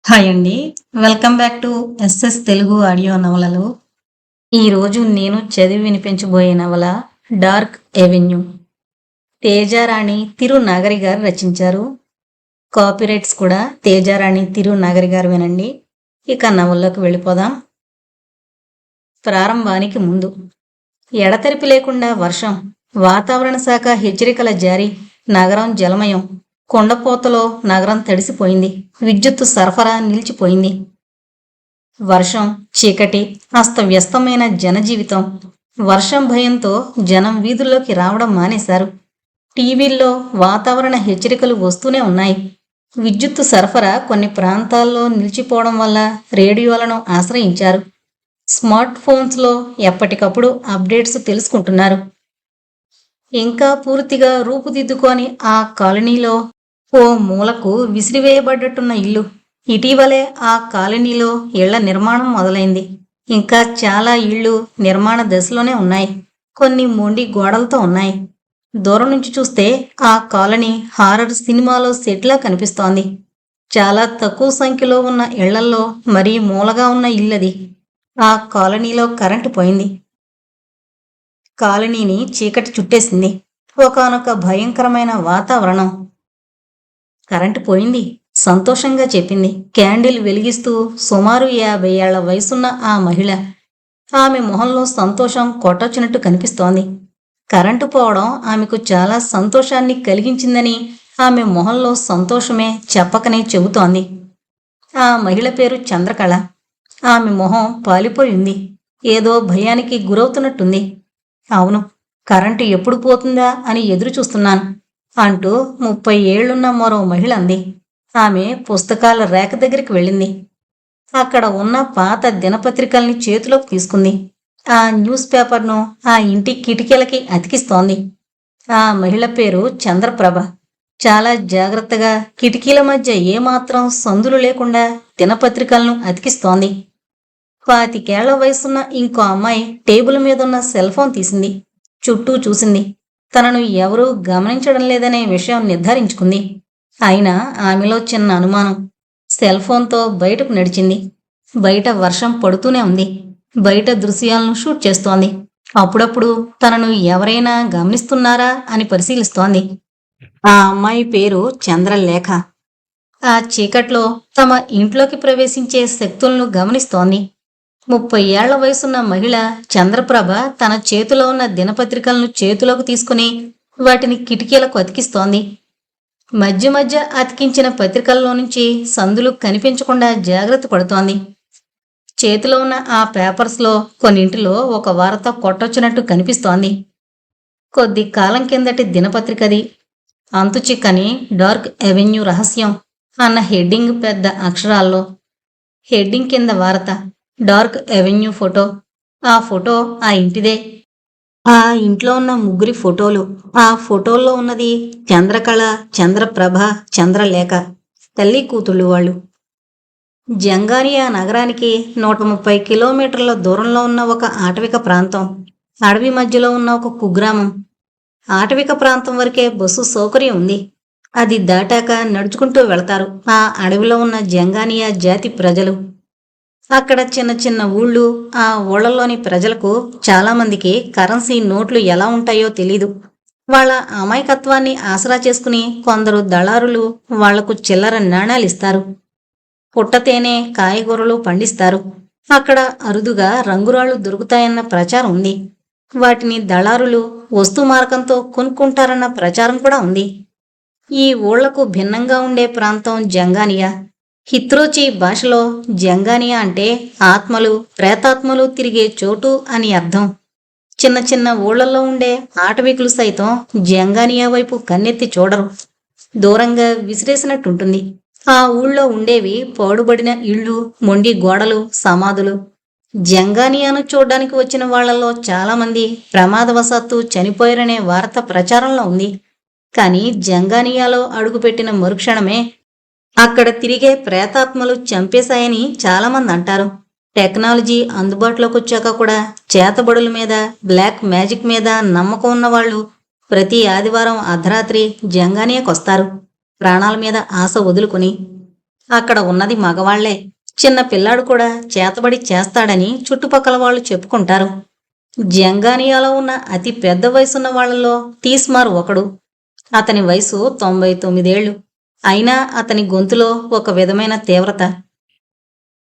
Hi అండి. Welcome back to SS Telugu audio నవలలు. ఈరోజు నేను చదివి వినిపించబోయే నవల 'డార్క్ ఎవెన్యూ'. తేజారాణి తిరునాగరి గారు రచించారు. కాపీరైట్స్ కూడా తేజారాణి తిరునాగరి గారు వినండి. ఇక నవల్లోకి వెళ్ళిపోదాం. ప్రారంభానికి ముందు ఎడతెరిపి లేకుండా వర్షం, వాతావరణ శాఖ హెచ్చరికల జారీ, నగరం జలమయం. కొండపోతలో నగరం తడిసిపోయింది. విద్యుత్తు సరఫరా నిలిచిపోయింది. వర్షం, చీకటి, అస్తవ్యస్తమైన జనజీవితం. వర్షం భయంతో జనం వీధుల్లోకి రావడం మానేశారు. టీవీల్లో వాతావరణ హెచ్చరికలు వస్తూనే ఉన్నాయి. విద్యుత్తు సరఫరా కొన్ని ప్రాంతాల్లో నిలిచిపోవడం వల్ల రేడియోలను ఆశ్రయించారు. స్మార్ట్ ఫోన్స్లో ఎప్పటికప్పుడు అప్డేట్స్ తెలుసుకుంటున్నారు. ఇంకా పూర్తిగా రూపుదిద్దుకొని ఆ కాలనీలో ఓ మూలకు విసిరివేయబడ్డట్టున్న ఇల్లు. ఇటీవలే ఆ కాలనీలో ఇళ్ల నిర్మాణం మొదలైంది. ఇంకా చాలా ఇళ్ళు నిర్మాణ దశలోనే ఉన్నాయి. కొన్ని మొండి గోడలతో ఉన్నాయి. దూరం నుంచి చూస్తే ఆ కాలనీ హారర్ సినిమాలో సెట్లా కనిపిస్తోంది. చాలా తక్కువ సంఖ్యలో ఉన్న ఇళ్లల్లో మరీ మూలగా ఉన్న ఇల్లది. ఆ కాలనీలో కరెంటు పోయింది. కాలనీని చీకటి చుట్టేసింది. ఒకానొక భయంకరమైన వాతావరణం. కరెంటు పోయింది, సంతోషంగా చెప్పింది క్యాండిల్ వెలిగిస్తూ సుమారు 50 ఏళ్ల వయసున్న ఆ మహిళ. ఆమె మొహంలో సంతోషం కొట్టొచ్చినట్టు కనిపిస్తోంది. కరెంటు పోవడం ఆమెకు చాలా సంతోషాన్ని కలిగించిందని ఆమె మొహంలో సంతోషమే చెప్పకనే చెబుతోంది. ఆ మహిళ పేరు చంద్రకళ. ఆమె మొహం పాలిపోయింది. ఏదో భయానికి గురవుతున్నట్టుంది. అవును, కరెంటు ఎప్పుడు పోతుందా అని ఎదురు చూస్తున్నాను అంటూ 30 ఏళ్లున్న మరో మహిళ అంది. ఆమె పుస్తకాల రేఖ దగ్గరికి వెళ్ళింది. అక్కడ ఉన్న పాత దినపత్రికల్ని చేతిలోకి తీసుకుంది. ఆ న్యూస్ పేపర్ను ఆ ఇంటి కిటికీలకి అతికిస్తోంది. ఆ మహిళ పేరు చంద్రప్రభ. చాలా జాగ్రత్తగా కిటికీల మధ్య ఏమాత్రం సందులు లేకుండా దినపత్రికలను అతికిస్తోంది. 25 ఏళ్ల వయసున్న ఇంకో అమ్మాయి టేబుల్ మీదున్న సెల్ ఫోన్ తీసింది. చుట్టూ చూసింది. తనను ఎవరూ గమనించడం లేదనే విషయం నిర్ధారించుకుంది. అయినా ఆమెలో చిన్న అనుమానం. సెల్ ఫోన్తో బయటకు నడిచింది. బయట వర్షం పడుతూనే ఉంది. బయట దృశ్యాలను షూట్ చేస్తోంది. అప్పుడప్పుడు తనను ఎవరైనా గమనిస్తున్నారా అని పరిశీలిస్తోంది. ఆ అమ్మాయి పేరు చంద్రలేఖ. ఆ చీకట్లో తమ ఇంట్లోకి ప్రవేశించే శక్తులను గమనిస్తోంది. 30 ఏళ్ల వయసున్న మహిళ చంద్రప్రభ తన చేతిలో ఉన్న దినపత్రికలను చేతిలోకి తీసుకుని వాటిని కిటికీలకు అతికిస్తోంది. మధ్య మధ్య అతికించిన పత్రికల్లో నుంచి సందులు కనిపించకుండా జాగ్రత్త పడుతోంది. చేతిలో ఉన్న ఆ పేపర్స్లో కొన్నింటిలో ఒక వార్త కొట్టొచ్చినట్టు కనిపిస్తోంది. కొద్ది కాలం కిందటి దినపత్రికది. అంతుచిక్కని డార్క్ ఎవెన్యూ రహస్యం అన్న హెడ్డింగ్ పెద్ద అక్షరాల్లో. హెడ్డింగ్ కింద వార్త, డార్క్ ఎవెన్యూ ఫోటో. ఆ ఫోటో ఆ ఇంటిదే. ఆ ఇంట్లో ఉన్న ముగ్గురి ఫోటోలు. ఆ ఫోటోల్లో ఉన్నది చంద్రకళ, చంద్రప్రభ, చంద్రలేఖ. తల్లి కూతుళ్ళు వాళ్ళు. జంగారియా నగరానికి 130 కిలోమీటర్ల దూరంలో ఉన్న ఒక ఆటవిక ప్రాంతం. అడవి మధ్యలో ఉన్న ఒక కుగ్రామం. ఆటవిక ప్రాంతం వరకే బస్సు సౌకర్యం ఉంది. అది దాటాక నడుచుకుంటూ వెళతారు ఆ అడవిలో ఉన్న జంగానియా జాతి ప్రజలు. అక్కడ చిన్న చిన్న ఊళ్ళు. ఆ ఊళ్ళలోని ప్రజలకు చాలామందికి కరెన్సీ నోట్లు ఎలా ఉంటాయో తెలీదు. వాళ్ళ అమాయకత్వాన్ని ఆసరా చేసుకుని కొందరు దళారులు వాళ్లకు చిల్లర నాణాలిస్తారు. పుట్టతేనె, కాయగూరలు పండిస్తారు. అక్కడ అరుదుగా రంగురాళ్లు దొరుకుతాయన్న ప్రచారం ఉంది. వాటిని దళారులు వస్తు మార్గంతో కొనుక్కుంటారన్న ప్రచారం కూడా ఉంది. ఈ ఊళ్లకు భిన్నంగా ఉండే ప్రాంతం జంగానియా. హిత్రోచి భాషలో జంగానియా అంటే ఆత్మలు, ప్రేతాత్మలు తిరిగే చోటు అని అర్థం. చిన్న చిన్న ఊళ్ళల్లో ఉండే ఆటవికులు సైతం జంగానియా వైపు కన్నెత్తి చూడరు. దూరంగా విసిరేసినట్టుంటుంది. ఆ ఊళ్ళో ఉండేవి పాడుబడిన ఇళ్ళు, మొండి గోడలు, సమాధులు. జంగానియాను చూడ్డానికి వచ్చిన వాళ్లలో చాలామంది ప్రమాదవశాత్తు చనిపోయారనే వార్త ప్రచారంలో ఉంది. కానీ జంగానియాలో అడుగుపెట్టిన మరుక్షణమే అక్కడ తిరిగే ప్రేతాత్మలు చంపేశాయని చాలామంది అంటారు. టెక్నాలజీ అందుబాటులోకి వచ్చాక కూడా చేతబడుల మీద, బ్లాక్ మ్యాజిక్ మీద నమ్మకం ఉన్నవాళ్లు ప్రతి ఆదివారం అర్ధరాత్రి జంగానియాకొస్తారు, ప్రాణాల మీద ఆశ వదులుకుని. అక్కడ ఉన్నది మగవాళ్లే. చిన్న పిల్లాడు కూడా చేతబడి చేస్తాడని చుట్టుపక్కల వాళ్ళు చెప్పుకుంటారు. జంగానియాలో ఉన్న అతి పెద్ద వయసున్న వాళ్లలో తీస్మార్ ఒకడు. అతని వయసు 99 ఏళ్లు. అయినా అతని గొంతులో ఒక విధమైన తీవ్రత.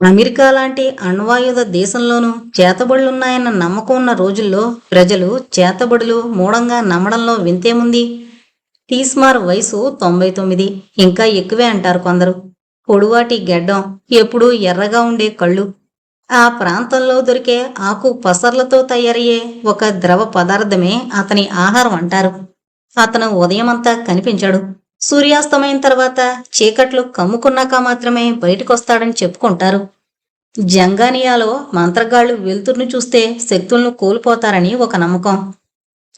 అమెరికా లాంటి అణ్వాయుధ దేశంలోనూ చేతబడులున్నాయన్న నమ్మకం ఉన్న రోజుల్లో ప్రజలు చేతబడులు మూఢంగా నమ్మడంలో వింతేముంది? తీస్మార్ వయసు 99, ఇంకా ఎక్కువే అంటారు కొందరు. పొడువాటి గెడ్డం, ఎప్పుడూ ఎర్రగా ఉండే కళ్ళు. ఆ ప్రాంతంలో దొరికే ఆకు పసర్లతో తయారయ్యే ఒక ద్రవ పదార్థమే అతని ఆహారం అంటారు. అతను ఉదయమంతా కనిపించాడు. సూర్యాస్తమైన తర్వాత చీకట్లు కమ్ముకున్నాక మాత్రమే బయటకొస్తాడని చెప్పుకుంటారు. జంగానియాలో మంత్రగాళ్లు వెలుతురును చూస్తే శక్తులను కోల్పోతారని ఒక నమ్మకం.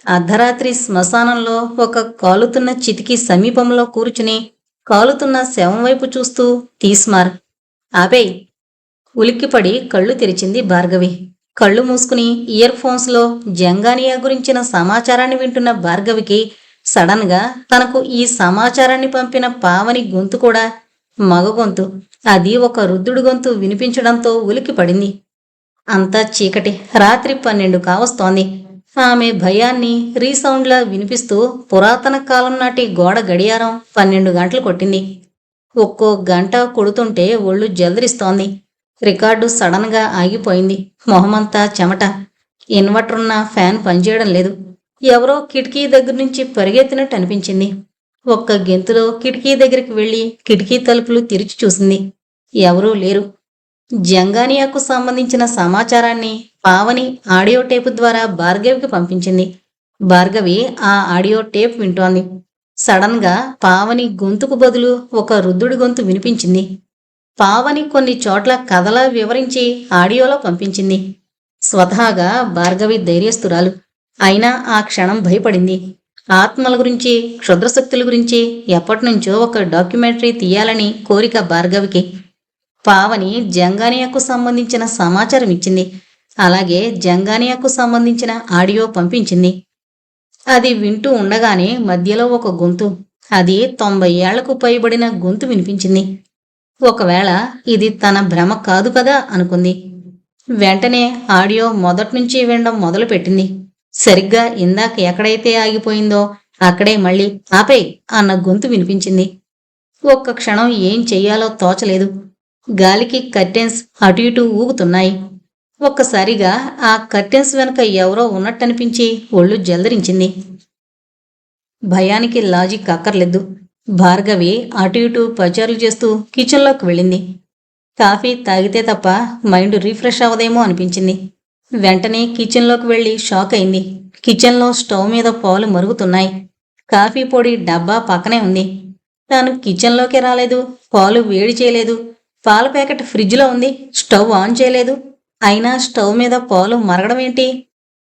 అర్ధరాత్రి శ్మశానంలో ఒక కాలుతున్న చితికి సమీపంలో కూర్చుని కాలుతున్న శవం వైపు చూస్తూ తీస్మార్, ఆపేయ్! ఉలిక్కిపడి కళ్ళు తెరిచింది భార్గవి. కళ్ళు మూసుకుని ఇయర్ ఫోన్స్లో జంగానియా గురించిన సమాచారాన్ని వింటున్న భార్గవికి సడన్ గా తనకు ఈ సమాచారాన్ని పంపిన పావని గొంతు కూడా మగ గొంతు, అది ఒక రుద్రుడి గొంతు వినిపించడంతో ఉలిక్కిపడింది. అంతా చీకటి. రాత్రి 12 కావస్తోంది. ఆమె భయాన్ని రీసౌండ్లా వినిపిస్తూ పురాతన కాలం నాటి గోడ గడియారం 12 గంటలు కొట్టింది. ఒక్కో గంట కొడుతుంటే ఒళ్ళు జలదరిస్తోంది. రికార్డు సడన్ గా ఆగిపోయింది. మొహమంతా చెమట. ఇన్వర్టరున్న ఫ్యాన్ పనిచేయడం లేదు. ఎవరో కిటికీ దగ్గర నుంచి పరిగెత్తినట్టు అనిపించింది. ఒక్క గెంతులో కిటికీ దగ్గరికి వెళ్లి కిటికీ తలుపులు తెరిచి చూసింది. ఎవరూ లేరు. జంగానియాకు సంబంధించిన సమాచారాన్ని పావని ఆడియో టేపు ద్వారా భార్గవికి పంపించింది. భార్గవి ఆ ఆడియో టేప్ వింటోంది. సడన్ గా పావని గొంతుకు బదులు ఒక రుద్రుడి గొంతు వినిపించింది. పావని కొన్ని చోట్ల కథలా వివరించి ఆడియోలో పంపించింది. స్వతహాగా భార్గవి ధైర్యస్తురాలు. అయినా ఆ క్షణం భయపడింది. ఆత్మల గురించి, క్షుద్రశక్తుల గురించి ఎప్పటినుంచో ఒక డాక్యుమెంటరీ తీయాలని కోరిక భార్గవికి. పావని జంగానియాకు సంబంధించిన సమాచారం ఇచ్చింది. అలాగే జంగానియాకు సంబంధించిన ఆడియో పంపించింది. అది వింటూ ఉండగానే మధ్యలో ఒక గొంతు, అది 90 ఏళ్లకు పైబడిన గొంతు వినిపించింది. ఒకవేళ ఇది తన భ్రమ కాదు కదా అనుకుంది. వెంటనే ఆడియో మొదట్నుంచి వినడం మొదలుపెట్టింది. సరిగ్గా ఇందాక ఎక్కడైతే ఆగిపోయిందో అక్కడే మళ్ళీ ఆపేయ్ అన్న గొంతు వినిపించింది. ఒక్క క్షణం ఏం చెయ్యాలో తోచలేదు. గాలికి కర్టెన్స్ అటు ఇటు ఊగుతున్నాయి. ఒక్కసారిగా ఆ కర్టెన్స్ వెనుక ఎవరో ఉన్నట్టనిపించి ఒళ్ళు జలదరించింది. భయానికి లాజిక్ అక్కర్లేదు. భార్గవి అటు ఇటు పచారులు చేస్తూ కిచెన్లోకి వెళ్ళింది. కాఫీ తాగితే తప్ప మైండ్ రీఫ్రెష్ అవ్వదేమో అనిపించింది. వెంటనే కిచెన్లోకి వెళ్ళి షాక్ అయింది. కిచెన్లో స్టవ్ మీద పాలు మరుగుతున్నాయి. కాఫీ పొడి డబ్బా పక్కనే ఉంది. తాను కిచెన్లోకి రాలేదు, పాలు వేడి చేయలేదు. పాల ప్యాకెట్ ఫ్రిడ్జ్లో ఉంది, స్టవ్ ఆన్ చేయలేదు. అయినా స్టవ్ మీద పాలు మరగడం ఏంటి?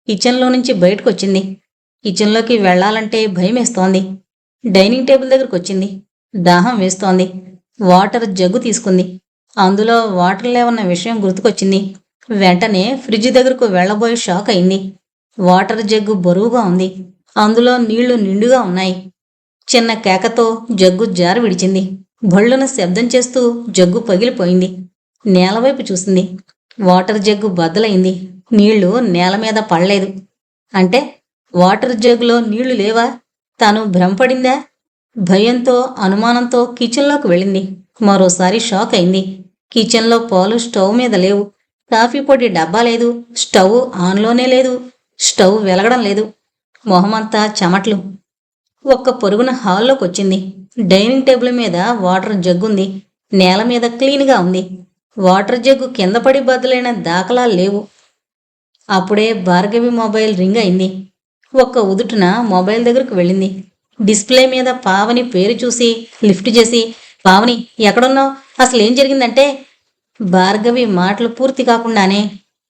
కిచెన్లో నుంచి బయటకొచ్చింది. కిచెన్లోకి వెళ్లాలంటే భయమేస్తోంది. డైనింగ్ టేబుల్ దగ్గరకు వచ్చింది. దాహం వేస్తోంది. వాటర్ జగ్గు తీసుకుంది. అందులో వాటర్ లేవన్న విషయం గుర్తుకొచ్చింది. వెంటనే ఫ్రిడ్జ్ దగ్గరకు వెళ్లబోయి షాక్ అయింది. వాటర్ జగ్గు బరువుగా ఉంది. అందులో నీళ్లు నిండుగా ఉన్నాయి. చిన్న కేకతో జగ్గు జారి విడిచింది. భళ్ళున శబ్దం చేస్తూ జగ్గు పగిలిపోయింది. నేలవైపు చూసింది. వాటర్ జగ్గు బద్దలైంది. నీళ్లు నేల మీద పడలేదు. అంటే వాటర్ జగ్గులో నీళ్లు లేవా? తాను భ్రమపడిందా? భయంతో అనుమానంతో కిచెన్లోకి వెళ్ళింది. మరోసారి షాక్ అయింది. కిచెన్లో పాలు స్టవ్ మీద లేవు. కాఫీ పొడి డబ్బా లేదు. స్టవ్ ఆన్లోనే లేదు. స్టవ్ వెలగడం లేదు. మొహమంతా చెమట్లు. ఒక్క పొరుగున హాల్లోకి వచ్చింది. డైనింగ్ టేబుల్ మీద వాటర్ జగ్గుంది. నేల మీద క్లీన్గా ఉంది. వాటర్ జగ్గు కింద పడి బద్దలైన దాఖలాలు లేవు. అప్పుడే భార్గవి మొబైల్ రింగ్ అయింది. ఒక్క ఉదుటున మొబైల్ దగ్గరకు వెళ్ళింది. డిస్ప్లే మీద పావని పేరు చూసి లిఫ్ట్ చేసి, పావని ఎక్కడున్నావు? అసలు ఏం జరిగిందంటే? భార్గవి మాటలు పూర్తి కాకుండానే,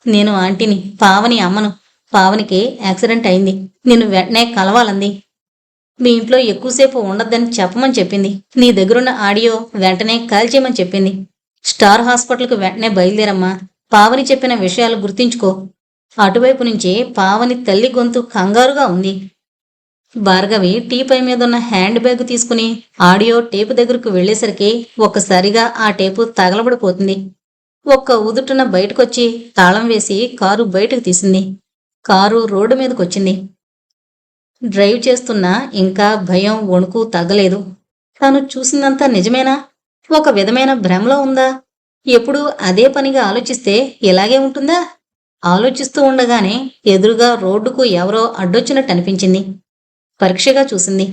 నేను ఆంటీని, పావని అమ్మను. పావనికి యాక్సిడెంట్ అయింది. నిన్ను వెంటనే కలవాలంది. మీ ఇంట్లో ఎక్కువసేపు ఉండొద్దని చెప్పమని చెప్పింది. నీ దగ్గరున్న ఆడియో వెంటనే కాల్ చేయమని చెప్పింది. స్టార్ హాస్పిటల్కు వెంటనే బయలుదేరమ్మా. పావని చెప్పిన విషయాలు గుర్తించుకో. అటువైపు నుంచి పావని తల్లి గొంతు కంగారుగా ఉంది. భార్గవి టీపై మీదున్న హ్యాండ్ బ్యాగ్ తీసుకుని ఆడియో టేపు దగ్గరకు వెళ్లేసరికి ఒక్కసారిగా ఆ టేపు తగలబడిపోతుంది. ఒక్క ఉదుటున బయటకొచ్చి తాళం వేసి కారు బయటకు తీసింది. Car road మీదకొచ్చింది. డ్రైవ్ చేస్తున్నా ఇంకా భయం వణుకు తగ్గలేదు. తాను చూసిందంతా నిజమేనా? ఒక విధమైన భ్రమలో ఉందా? ఎప్పుడూ అదే పనిగా ఆలోచిస్తే ఇలాగే ఉంటుందా? ఆలోచిస్తూ ఉండగానే ఎదురుగా రోడ్డుకు ఎవరో అడ్డొచ్చినట్టు అనిపించింది. పరీక్షగా చూసింది.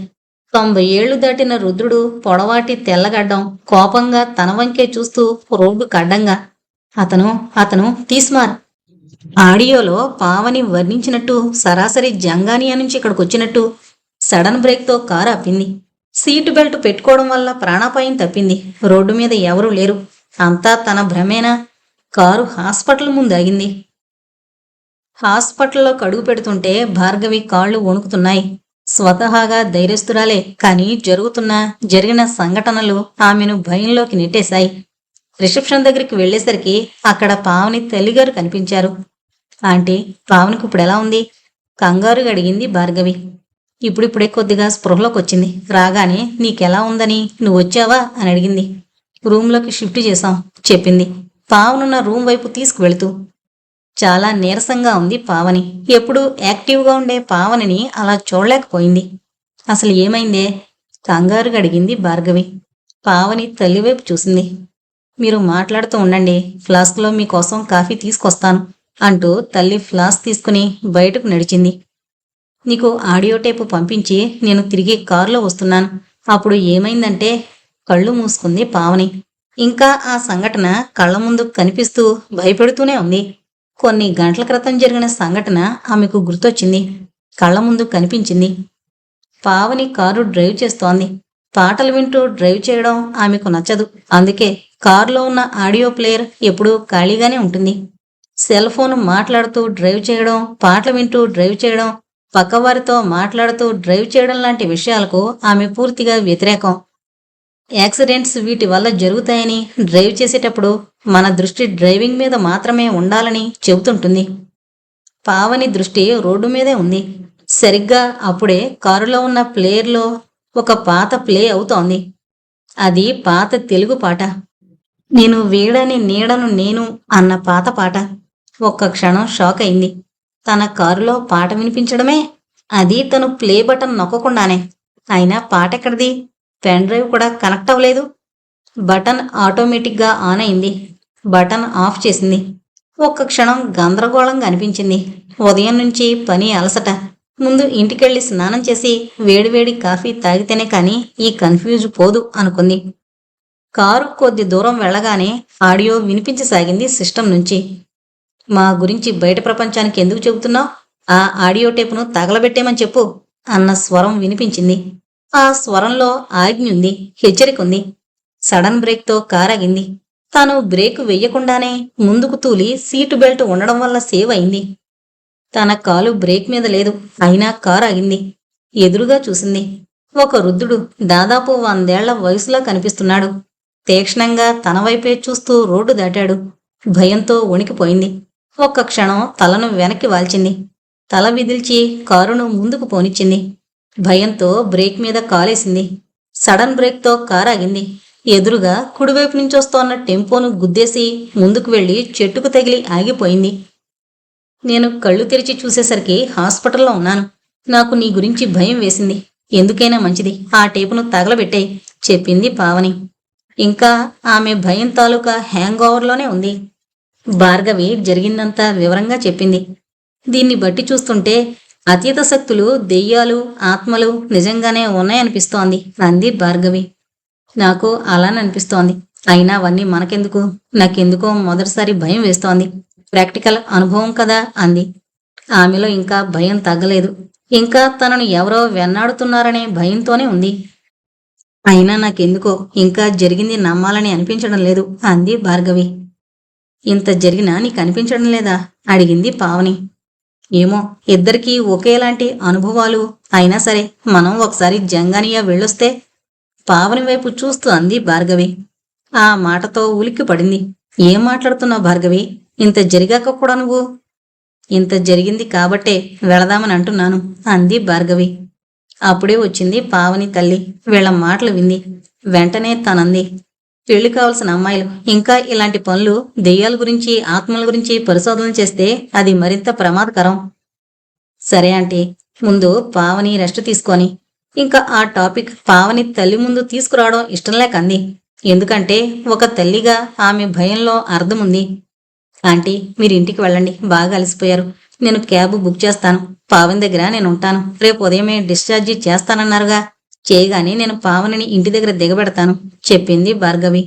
90 ఏళ్లు దాటిన రుద్రుడు, పొడవాటి తెల్లగడ్డం, కోపంగా తన వంకే చూస్తూ రోడ్డు కడ్డంగా. అతను అతను తీస్మార్. ఆడియోలో పావని వర్ణించినట్టు సరాసరి జంగానియా నుంచి ఇక్కడికొచ్చినట్టు సడన్ బ్రేక్తో కారు ఆపింది. సీటు బెల్ట్ పెట్టుకోవడం వల్ల ప్రాణాపాయం తప్పింది. రోడ్డు మీద ఎవరూ లేరు. అంతా తన భ్రమేనా? కారు హాస్పిటల్ ముందు ఆగింది. హాస్పిటల్లో కడుగు పెడుతుంటే భార్గవి కాళ్ళు వణుకుతున్నాయి. స్వతహాగా ధైర్యస్తురాలే, కానీ జరిగిన సంఘటనలు ఆమెను భయంలోకి నెట్టేశాయి. రిసెప్షన్ దగ్గరికి వెళ్లేసరికి అక్కడ పావని తల్లిగారు కనిపించారు. ఆంటీ, పావనికి ఇప్పుడు ఎలా ఉంది? కంగారుగా అడిగింది భార్గవి. ఇప్పుడిప్పుడే కొద్దిగా స్పృహలోకి వచ్చింది. రాగానే నీకెలా ఉందని నువ్వు వచ్చావా అని అడిగింది. రూంలోకి షిఫ్ట్ చేశాం చెప్పింది పావనున్న రూం వైపు తీసుకువెళుతూ. చాలా నీరసంగా ఉంది పావని. ఎప్పుడూ యాక్టివ్గా ఉండే పావనిని అలా చూడలేకపోయింది. అసలు ఏమైందే? కంగారుగా అడిగింది భార్గవి. పావని తల్లివైపు చూసింది. మీరు మాట్లాడుతూ ఉండండి, ఫ్లాస్క్లో మీకోసం కాఫీ తీసుకొస్తాను అంటూ తల్లి ఫ్లాస్క్ తీసుకుని బయటకు నడిచింది. నీకు ఆడియో టేపు పంపించి నేను తిరిగి కారులో వస్తున్నాను. అప్పుడు ఏమైందంటే కళ్ళు మూసుకుంది పావని. ఇంకా ఆ సంఘటన కళ్ల ముందు కనిపిస్తూ భయపెడుతూనే ఉంది. కొన్ని గంటల క్రితం జరిగిన సంఘటన ఆమెకు గుర్తొచ్చింది. కళ్ల ముందు కనిపించింది. పావని కారు డ్రైవ్ చేస్తోంది. పాటలు వింటూ డ్రైవ్ చేయడం ఆమెకు నచ్చదు. అందుకే కారులో ఉన్న ఆడియో ప్లేయర్ ఎప్పుడూ ఖాళీగానే ఉంటుంది. సెల్ ఫోన్ మాట్లాడుతూ డ్రైవ్ చేయడం, పాటలు వింటూ డ్రైవ్ చేయడం, పక్కవారితో మాట్లాడుతూ డ్రైవ్ చేయడం లాంటి విషయాలకు ఆమె పూర్తిగా వ్యతిరేకం. యాక్సిడెంట్స్ వీటి వల్ల జరుగుతాయని, డ్రైవ్ చేసేటప్పుడు మన దృష్టి డ్రైవింగ్ మీద మాత్రమే ఉండాలని చెబుతుంటుంది. పావని దృష్టి రోడ్డు మీదే ఉంది. సరిగ్గా అప్పుడే కారులో ఉన్న ప్లేయర్లో ఒక పాత ప్లే అవుతోంది. అది పాత తెలుగు పాట. నేను వీడని నీడను నేను అన్న పాత పాట. ఒక్క క్షణం షాక్ అయింది. తన కారులో పాట వినిపించడమే, అది తను ప్లే బటన్ నొక్కకుండానే. అయినా పాట ఎక్కడిది? పెన్ డ్రైవ్ కూడా కనెక్ట్ అవ్వలేదు. బటన్ ఆటోమేటిక్గా ఆన్ అయింది. బటన్ ఆఫ్ చేసింది. ఒక్క క్షణం గందరగోళంగా అనిపించింది. ఉదయం నుంచి పని అలసట. ముందు ఇంటికెళ్ళి స్నానం చేసి వేడివేడి కాఫీ తాగితేనే కానీ ఈ కన్ఫ్యూజ్ పోదు అనుకుంది. కారు కొద్ది దూరం వెళ్ళగానే ఆడియో వినిపించసాగింది సిస్టమ్ నుంచి. మా గురించి బయట ప్రపంచానికి ఎందుకు చెబుతున్నావు? ఆ ఆడియో టేపును తగలబెట్టేమని చెప్పు అన్న స్వరం వినిపించింది. ఆ స్వరంలో ఆజ్ఞ ఉంది, హెచ్చరిక ఉంది. సడన్ బ్రేక్తో కారాగింది. తాను బ్రేకు వెయ్యకుండానే ముందుకు తూలి సీటు బెల్ట్ ఉండడం వల్ల సేవ్ అయింది. తన కాలు బ్రేక్ మీద లేదు. అయినా కారు ఆగింది. ఎదురుగా చూసింది. ఒక వృద్ధుడు, దాదాపు 100 ఏళ్ల వయసులో కనిపిస్తున్నాడు. తీక్షణంగా తన వైపే చూస్తూ రోడ్డు దాటాడు. భయంతో వణికిపోయింది. ఒక్క క్షణం తలను వెనక్కి వాల్చింది. తల విదిల్చి కారును ముందుకు పోనిచ్చింది. భయంతో బ్రేక్ మీద కాలేసింది. సడన్ బ్రేక్తో కారు ఆగింది. ఎదురుగా కుడివైపు నుంచి వస్తోన్న టెంపోను గుద్దేసి ముందుకు వెళ్లి చెట్టుకు తగిలి ఆగిపోయింది. నేను కళ్ళు తెరిచి చూసేసరికి హాస్పిటల్లో ఉన్నాను. నాకు నీ గురించి భయం వేసింది. ఎందుకైనా మంచిది ఆ టేపును తగలబెట్టాయి చెప్పింది పావని. ఇంకా ఆమె భయం తాలూకా హ్యాంగ్ ఓవర్లోనే ఉంది. భార్గవి జరిగిందంతా వివరంగా చెప్పింది. దీన్ని బట్టి చూస్తుంటే అతీత శక్తులు, దెయ్యాలు, ఆత్మలు నిజంగానే ఉన్నాయనిపిస్తోంది అంది భార్గవి. నాకు అలానే అనిపిస్తోంది. అయినా అవన్నీ మనకెందుకు? నాకెందుకో మొదటిసారి భయం వేస్తోంది. ప్రాక్టికల్ అనుభవం కదా అంది. ఆమెలో ఇంకా భయం తగ్గలేదు. ఇంకా తనను ఎవరో వెన్నాడుతున్నారనే భయంతోనే ఉంది. అయినా నాకెందుకో ఇంకా జరిగింది నమ్మాలని అనిపించడం లేదు అంది భార్గవి. ఇంత జరిగినా నీకు అనిపించడం లేదా అడిగింది పావని. ఏమో, ఇద్దరికీ ఒకేలాంటి అనుభవాలు. అయినా సరే మనం ఒకసారి జంగానియా వెళ్ళొస్తే పావని వైపు చూస్తూ అంది భార్గవి. ఆ మాటతో ఉలిక్కి పడింది. ఏం మాట్లాడుతున్నావు భార్గవి? ఇంత జరిగాక కూడా నువ్వు? ఇంత జరిగింది కాబట్టే వెళదామని అంటున్నాను అంది భార్గవి. అప్పుడే వచ్చింది పావని తల్లి. వీళ్ళ మాటలు వింది. వెంటనే తనంది, పెళ్లి కావలసిన అమ్మాయిలు ఇంకా ఇలాంటి పనులు, దెయ్యాల గురించి ఆత్మల గురించి పరిశోధన చేస్తే అది మరింత ప్రమాదకరం. సరే ఆంటీ, ముందు పావని రెస్ట్ తీసుకొని ఇంకా ఆ టాపిక్ పావని తల్లి ముందు తీసుకురావడం ఇష్టం లేక అంది. ఎందుకంటే ఒక తల్లిగా ఆమె భయంలో అర్థముంది. ఆంటీ, మీరు ఇంటికి వెళ్ళండి, బాగా అలసిపోయారు. నేను క్యాబ్ బుక్ చేస్తాను. పావని దగ్గర నేను ఉంటాను. రేపు ఉదయమే డిశ్చార్జి చేస్తానన్నారుగా, చేయగానే నేను పావనిని ఇంటి దగ్గర దిగబెడతాను చెప్పింది భార్గవి.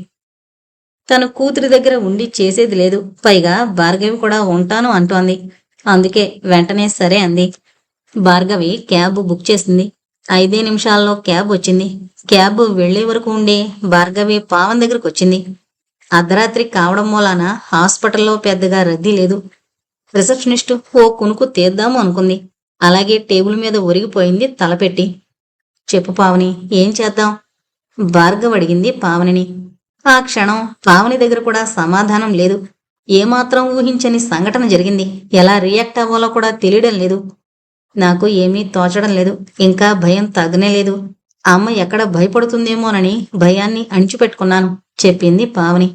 తను కూతురి దగ్గర ఉండి చేసేది లేదు. పైగా భార్గవి కూడా ఉంటాను అంటోంది. అందుకే వెంటనే సరే అంది. భార్గవి క్యాబ్ బుక్ చేసింది. 5 నిమిషాల్లో క్యాబ్ వచ్చింది. క్యాబ్ వెళ్లే వరకు ఉండే భార్గవి పావన్ దగ్గరకు వచ్చింది. అర్ధరాత్రి కావడం మూలాన హాస్పిటల్లో పెద్దగా రద్దీ లేదు. రిసెప్షనిస్టు ఓ కునుకు తీద్దాము అనుకుంది. అలాగే టేబుల్ మీద ఒరిగిపోయింది తలపెట్టి. చెప్పు పావని, ఏం చేద్దాం? భార్గవ్ అడిగింది పావనిని. ఆ క్షణం పావని దగ్గర కూడా సమాధానం లేదు. ఏమాత్రం ఊహించని సంఘటన జరిగింది. ఎలా రియాక్ట్ అవ్వాలో కూడా తెలియడం లేదు. నాకు ఏమీ తోచడం లేదు. ఇంకా భయం తగ్గనే లేదు. అమ్మ ఎక్కడ భయపడుతుందేమోనని భయాన్ని అణిచిపెట్టుకున్నాను చెప్పింది పావని.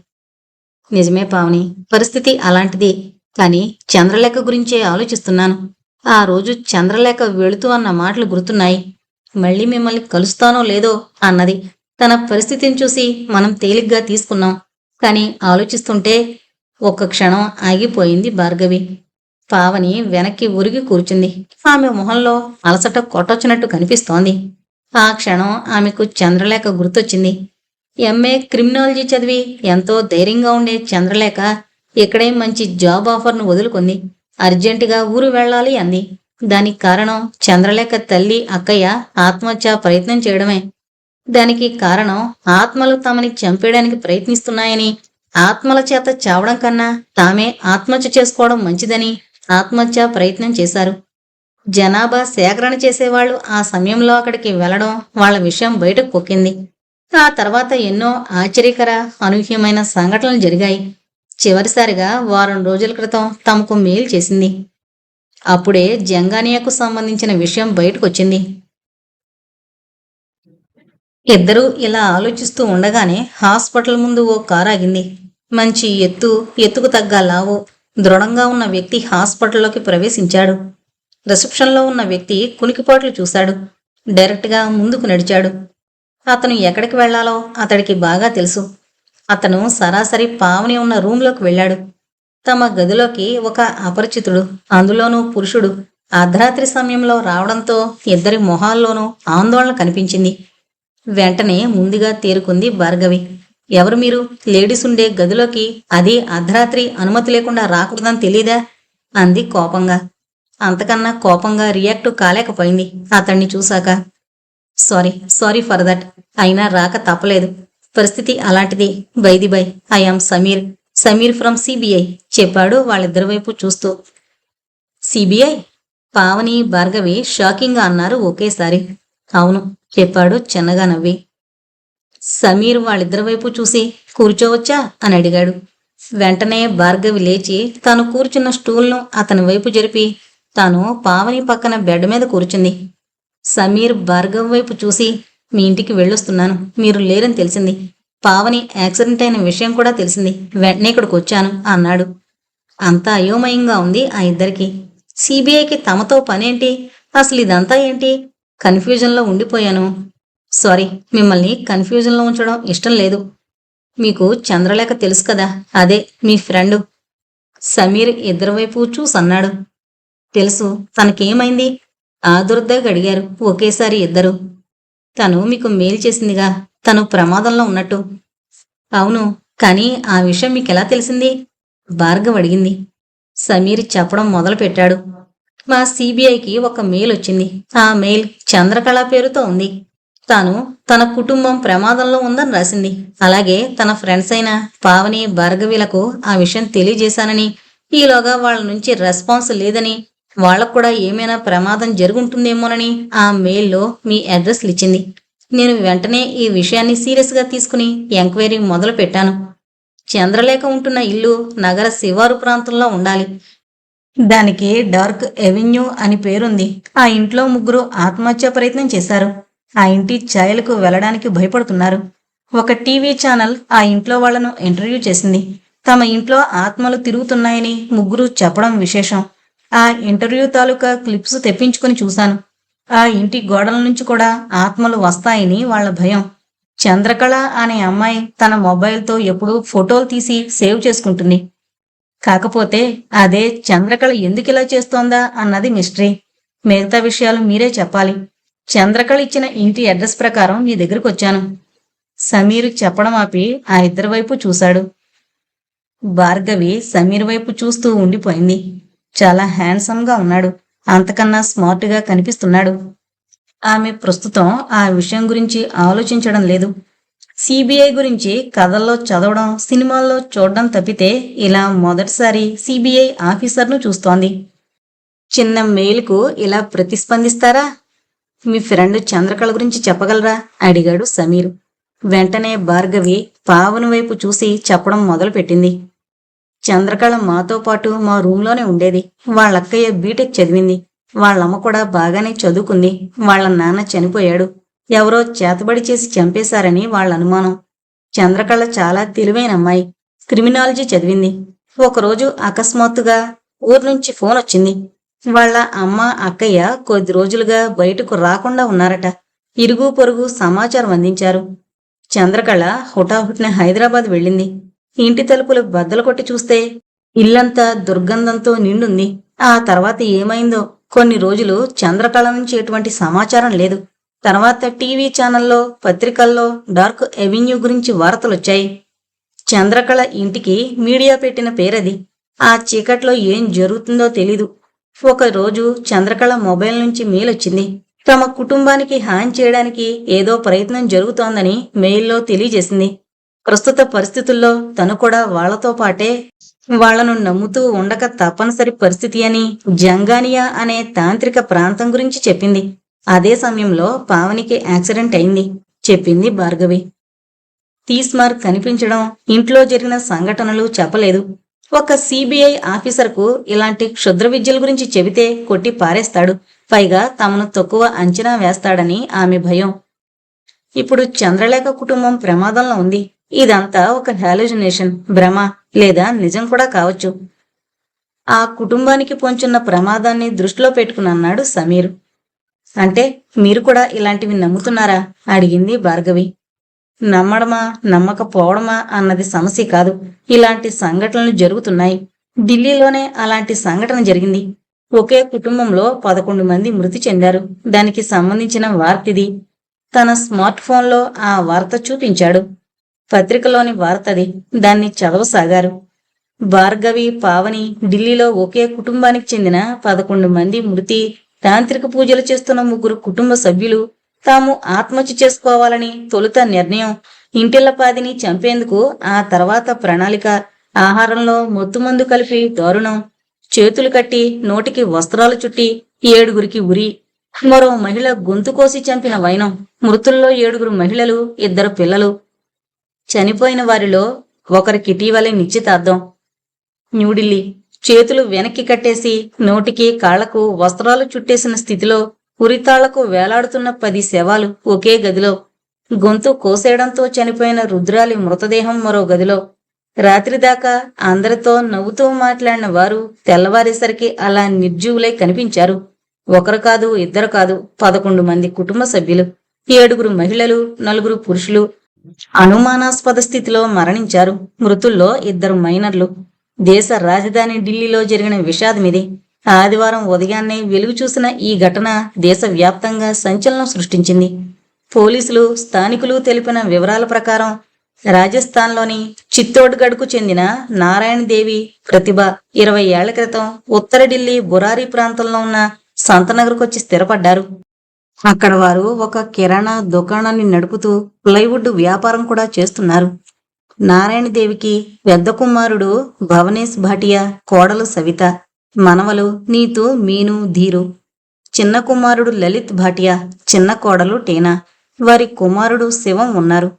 నిజమే పావని, పరిస్థితి అలాంటిది. కానీ చంద్రలేఖ గురించే ఆలోచిస్తున్నాను. ఆ రోజు చంద్రలేఖ వెళుతూ అన్న మాటలు గుర్తున్నాయి. మళ్ళీ మిమ్మల్ని కలుస్తానో లేదో అన్నది. తన పరిస్థితిని చూసి మనం తేలిగ్గా తీసుకున్నాం. కానీ ఆలోచిస్తుంటే ఒక్క క్షణం ఆగిపోయింది భార్గవి. పావని వెనక్కి ఉరిగి కూర్చుంది. ఆమె మొహంలో అలసట కొట్టొచ్చినట్టు కనిపిస్తోంది. ఆ క్షణం ఆమెకు చంద్రలేఖ గుర్తొచ్చింది. ఎంఏ క్రిమినాలజీ చదివి ఎంతో ధైర్యంగా ఉండే చంద్రలేఖ ఇక్కడే మంచి జాబ్ ఆఫర్ను వదులుకుంది. అర్జెంటుగా ఊరు వెళ్ళాలి అంది. దానికి కారణం చంద్రలేఖ తల్లి అక్కయ్య ఆత్మహత్య ప్రయత్నం చేయడమే. దానికి కారణం ఆత్మలు తమని చంపేయడానికి ప్రయత్నిస్తున్నాయని, ఆత్మల చేత చావడం కన్నా తామే ఆత్మహత్య చేసుకోవడం మంచిదని ఆత్మహత్య ప్రయత్నం చేశారు. జనాభా సేకరణ చేసేవాళ్లు ఆ సమయంలో అక్కడికి వెళ్లడం వాళ్ల విషయం బయటకు పొక్కింది. ఆ తర్వాత ఎన్నో ఆశ్చర్యకర అనూహ్యమైన సంఘటనలు జరిగాయి. చివరిసారిగా వారం రోజుల క్రితం తమకు మెయిల్ చేసింది. అప్పుడే జంగానియాకు సంబంధించిన విషయం బయటకొచ్చింది. ఇద్దరూ ఇలా ఆలోచిస్తూ ఉండగానే హాస్పిటల్ ముందు ఓ కారు ఆగింది. మంచి ఎత్తుకు తగ్గ లావు, దృఢంగా ఉన్న వ్యక్తి హాస్పిటల్లోకి ప్రవేశించాడు. రిసెప్షన్లో ఉన్న వ్యక్తి కునికిపాట్లు చూశాడు. డైరెక్ట్గా ముందుకు నడిచాడు. అతను ఎక్కడికి వెళ్లాలో అతడికి బాగా తెలుసు. అతను సరాసరి పావని ఉన్న రూంలోకి వెళ్ళాడు. తమ గదిలోకి ఒక అపరిచితుడు, అందులోనూ పురుషుడు, అర్ధరాత్రి సమయంలో రావడంతో ఇద్దరి మొహాల్లోనూ ఆందోళన కనిపించింది. వెంటనే ముందుగా తేరుకుంది భార్గవి. ఎవరు మీరు? లేడీస్ ఉండే గదిలోకి అది అర్ధరాత్రి అనుమతి లేకుండా రాకూడదని తెలీదా? అంది కోపంగా. అంతకన్నా కోపంగా రియాక్ట్ కాలేకపోయింది అతన్ని చూశాక. Sorry for that. అయినా రాక తప్పలేదు. పరిస్థితి అలాంటిది. By I am Sameer from CBI చెప్పాడు వాళ్ళిద్దరి వైపు చూస్తూ. సిబిఐ? పావని, భార్గవి షాకింగ్గా అన్నారు ఒకేసారి. అవును చెప్పాడు చిన్నగా నవ్వి. సమీర్ వాళ్ళిద్దరి వైపు చూసి కూర్చోవచ్చా అని అడిగాడు. వెంటనే భార్గవి లేచి తాను కూర్చున్న స్టూల్ను అతని వైపు జరిపి తాను పావని పక్కన బెడ్ మీద కూర్చుంది. సమీర్ భార్గవి వైపు చూసి, మీ ఇంటికి వెళ్ళొస్తున్నాను. మీరు లేరని తెలిసింది. పావని యాక్సిడెంట్ అయిన విషయం కూడా తెలిసింది. వెంటనే ఇక్కడికి వచ్చాను అన్నాడు. అంతా అయోమయంగా ఉంది ఆ ఇద్దరికి. సిబిఐకి తమతో పనేంటి? అసలు ఇదంతా ఏంటి? కన్ఫ్యూజన్లో ఉండిపోయాను. సారీ, మిమ్మల్ని కన్ఫ్యూజన్లో ఉంచడం ఇష్టం లేదు. మీకు చంద్రలేఖ తెలుసు కదా, అదే మీ ఫ్రెండు. సమీర్ ఇద్దరి వైపు చూసన్నాడు. తెలుసు. తనకేమైంది? ఆదుర్దాగా అడిగారు ఒకేసారి ఇద్దరు. తను మీకు మెయిల్ చేసిందిగా, తను ప్రమాదంలో ఉన్నట్టు. అవును, కానీ ఆ విషయం మీకెలా తెలిసింది? భార్గవ్ అడిగింది. సమీర్ చెప్పడం మొదలుపెట్టాడు. మా సిబిఐకి ఒక మెయిల్ వచ్చింది. ఆ మెయిల్ చంద్రకళ పేరుతో ఉంది. తాను తన కుటుంబం ప్రమాదంలో ఉందని రాసింది. అలాగే తన ఫ్రెండ్స్ అయిన పావని, భార్గవిలకు ఆ విషయం తెలియజేశానని, ఈలోగా వాళ్ళ నుంచి రెస్పాన్స్ లేదని, వాళ్లకు కూడా ఏమైనా ప్రమాదం జరుగుంటుందేమోనని ఆ మెయిల్లో మీ అడ్రస్లు ఇచ్చింది. నేను వెంటనే ఈ విషయాన్ని సీరియస్గా తీసుకుని ఎంక్వైరీ మొదలు పెట్టాను. చంద్రలేఖ ఉంటున్న ఇల్లు నగర శివారు ప్రాంతంలో ఉండాలి. దానికి డార్క్ ఎవెన్యూ అని పేరుంది. ఆ ఇంట్లో ముగ్గురు ఆత్మహత్య ప్రయత్నం చేశారు. ఆ ఇంటి ఛాయలకు వెళ్ళడానికి భయపడుతున్నారు. ఒక టీవీ ఛానల్ ఆ ఇంట్లో వాళ్లను ఇంటర్వ్యూ చేసింది. తమ ఇంట్లో ఆత్మలు తిరుగుతున్నాయని ముగ్గురు చెప్పడం విశేషం. ఆ ఇంటర్వ్యూ తాలూకా క్లిప్స్ తెప్పించుకుని చూశాను. ఆ ఇంటి గోడల నుంచి కూడా ఆత్మలు వస్తాయని వాళ్ల భయం. చంద్రకళ అనే అమ్మాయి తన మొబైల్తో ఎప్పుడూ ఫోటోలు తీసి సేవ్ చేసుకుంటుంది. కాకపోతే అదే చంద్రకళ ఎందుకిలా చేస్తోందా అన్నది మిస్టరీ. మిగతా విషయాలు మీరే చెప్పాలి. చంద్రకళ ఇచ్చిన ఇంటి అడ్రస్ ప్రకారం మీ దగ్గరకు వచ్చాను. సమీర్ చెప్పడం ఆపి ఆ ఇద్దరి వైపు చూశాడు. భార్గవి సమీర్ వైపు చూస్తూ ఉండిపోయింది. చాలా హ్యాండ్సమ్గా ఉన్నాడు. అంతకన్నా స్మార్ట్గా కనిపిస్తున్నాడు. ఆమె ప్రస్తుతం ఆ విషయం గురించి ఆలోచించడం లేదు. సిబిఐ గురించి కథల్లో చదవడం, సినిమాల్లో చూడడం తప్పితే ఇలా మొదటిసారి సిబిఐ ఆఫీసర్ను చూస్తోంది. చిన్న మెయిల్కు ఇలా ప్రతిస్పందిస్తారా? మీ ఫ్రెండ్ చంద్రకళ గురించి చెప్పగలరా? అడిగాడు సమీర్. వెంటనే భార్గవి పావని వైపు చూసి చెప్పడం మొదలుపెట్టింది. చంద్రకళ మాతో పాటు మా రూంలోనే ఉండేది. వాళ్ళక్కయ్య బీటెక్ చదివింది. వాళ్ళమ్మ కూడా బాగానే చదువుకుంది. వాళ్ళ నాన్న చనిపోయాడు. ఎవరో చేతబడి చేసి చంపేశారని వాళ్ళ అనుమానం. చంద్రకళ చాలా తెలివైన అమ్మాయి. క్రిమినాలజీ చదివింది. ఒకరోజు అకస్మాత్తుగా ఊరు నుంచి ఫోన్ వచ్చింది. వాళ్ళ అమ్మ అక్కయ్య కొద్ది రోజులుగా బయటకు రాకుండా ఉన్నారట. ఇరుగు పొరుగు సమాచారం అందించారు. చంద్రకళ హుటాహుటిన హైదరాబాద్ వెళ్ళింది. ఇంటి తలుపులు బద్దలు కొట్టి చూస్తే ఇల్లంతా దుర్గంధంతో నిండుంది. ఆ తర్వాత ఏమైందో కొన్ని రోజులు చంద్రకళ నుంచి ఎటువంటి సమాచారం లేదు. తర్వాత టీవీ ఛానల్లో, పత్రికల్లో డార్క్ ఎవెన్యూ గురించి వార్తలొచ్చాయి. చంద్రకళ ఇంటికి మీడియా పెట్టిన పేరది. ఆ చీకట్లో ఏం జరుగుతుందో తెలీదు. ఒకరోజు చంద్రకళ మొబైల్ నుంచి మెయిల్ వచ్చింది. తమ కుటుంబానికి హాని చేయడానికి ఏదో ప్రయత్నం జరుగుతోందని మెయిల్లో తెలియజేసింది. ప్రస్తుత పరిస్థితుల్లో తను కూడా వాళ్లతో పాటే వాళ్లను నమ్ముతూ ఉండక తప్పనిసరి పరిస్థితి అని జంగానియా అనే తాంత్రిక ప్రాంతం గురించి చెప్పింది. అదే సమయంలో పావనికి యాక్సిడెంట్ అయింది చెప్పింది భార్గవి. తీస్మార్ కనిపించడం, ఇంట్లో జరిగిన సంఘటనలు చెప్పలేదు. ఒక సిబిఐ ఆఫీసర్కు ఇలాంటి క్షుద్ర విద్యల గురించి చెబితే కొట్టి పారేస్తాడు. పైగా తమను తక్కువ అంచనా వేస్తాడని ఆమె భయం. ఇప్పుడు చంద్రలేఖ కుటుంబం ప్రమాదంలో ఉంది. ఇదంతా ఒక హాలుజినేషన్, భ్రమ లేదా నిజం కూడా కావచ్చు. ఆ కుటుంబానికి పొంచున్న ప్రమాదాన్ని దృష్టిలో పెట్టుకుని అన్నాడు సమీర్. అంటే మీరు కూడా ఇలాంటివి నమ్ముతున్నారా? అడిగింది భార్గవి. నమ్మడమా నమ్మకపోవడమా అన్నది సమస్య కాదు. ఇలాంటి సంఘటనలు జరుగుతున్నాయి. ఢిల్లీలోనే అలాంటి సంఘటన జరిగింది. ఒకే కుటుంబంలో 11 మంది మృతి చెందారు. దానికి సంబంధించిన వార్తిది. తన స్మార్ట్ ఫోన్లో ఆ వార్త చూపించాడు. పత్రికలోని వార్తది. దాన్ని చదవసాగారు. భార్గవి, పావని ఢిల్లీలో ఒకే కుటుంబానికి చెందిన 11 మంది మృతి, తాంత్రిక పూజలు చేస్తున్న 3 కుటుంబ సభ్యులు, తాము ఆత్మహత్య చేసుకోవాలని తొలుత నిర్ణయం, ఇంటిల్లపాదిని చంపేందుకు ఆ తర్వాత ప్రణాళిక, ఆహారంలో మొత్తుమందు కలిపి దారుణం, చేతులు కట్టి నోటికి వస్త్రాలు చుట్టి 7గురికి ఉరి, మరో మహిళ గొంతు కోసి చంపిన వైనం. మృతుల్లో 7 మహిళలు, 2 పిల్లలు. చనిపోయిన వారిలో ఒకరికి ఇటీవలే నిశ్చితార్థం. న్యూఢిల్లీ. చేతులు వెనక్కి కట్టేసి నోటికి కాళ్లకు వస్త్రాలు చుట్టేసిన స్థితిలో ఉరితాళ్లకు వేలాడుతున్న 10 శవాలు ఒకే గదిలో. గొంతు కోసేయడంతో చనిపోయిన రుద్రాలి మృతదేహం మరో గదిలో. రాత్రి దాకా అందరితో నవ్వుతూ మాట్లాడిన వారు తెల్లవారేసరికి అలా నిర్జీవులై కనిపించారు. ఒకరు కాదు, 2 కాదు, 11 మంది కుటుంబ సభ్యులు. 7 మహిళలు, 4 పురుషులు అనుమానాస్పద స్థితిలో మరణించారు. మృతుల్లో 2 మైనర్లు. దేశ రాజధాని ఢిల్లీలో జరిగిన విషాదమిది. ఆదివారం ఉదయాన్నే వెలుగు చూసిన ఈ ఘటన దేశవ్యాప్తంగా సంచలనం సృష్టించింది. పోలీసులు, స్థానికులు తెలిపిన వివరాల ప్రకారం రాజస్థాన్లోని చిత్తోడ్గఢ్కు చెందిన నారాయణదేవి, ప్రతిభ 20 ఏళ్ల క్రితం ఉత్తర ఢిల్లీ బురారి ప్రాంతంలో ఉన్న సంతనగర్కొచ్చి స్థిరపడ్డారు. అక్కడ వారు ఒక కిరాణా దుకాణాన్ని నడుపుతూ ప్లైవుడ్ వ్యాపారం కూడా చేస్తున్నారు. నారాయణదేవికి పెద్ద కుమారుడు భవనేష్ భాటియా, కోడలు సవిత, మనవలు నీతు, మీను, ధీరు. చిన్న కుమారుడు లలిత్ భాటియా, చిన్న కోడలు టీనా, వారి కుమారుడు శివం ఉన్నారు.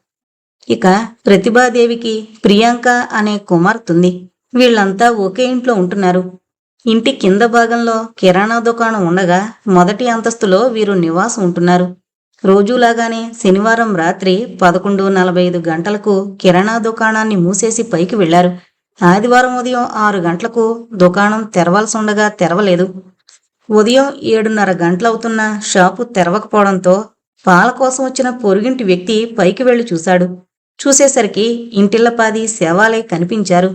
ఇక ప్రతిభాదేవికి ప్రియాంక అనే కుమార్తెంది. వీళ్లంతా ఒకే ఇంట్లో ఉంటున్నారు. ఇంటి కింద భాగంలో కిరాణా దుకాణం ఉండగా మొదటి అంతస్తులో వీరు నివాసం ఉంటున్నారు. రోజులాగానే శనివారం రాత్రి 11:45 గంటలకు కిరాణా దుకాణాన్ని మూసేసి పైకి వెళ్లారు. ఆదివారం ఉదయం 6 గంటలకు దుకాణం తెరవాల్సి ఉండగా తెరవలేదు. ఉదయం 7:30 గంటలవుతున్నా షాపు తెరవకపోవడంతో పాల కోసం వచ్చిన పొరుగింటి వ్యక్తి పైకి వెళ్లి చూశాడు. చూసేసరికి ఇంటిల్లపాది శవాలై కనిపించారు.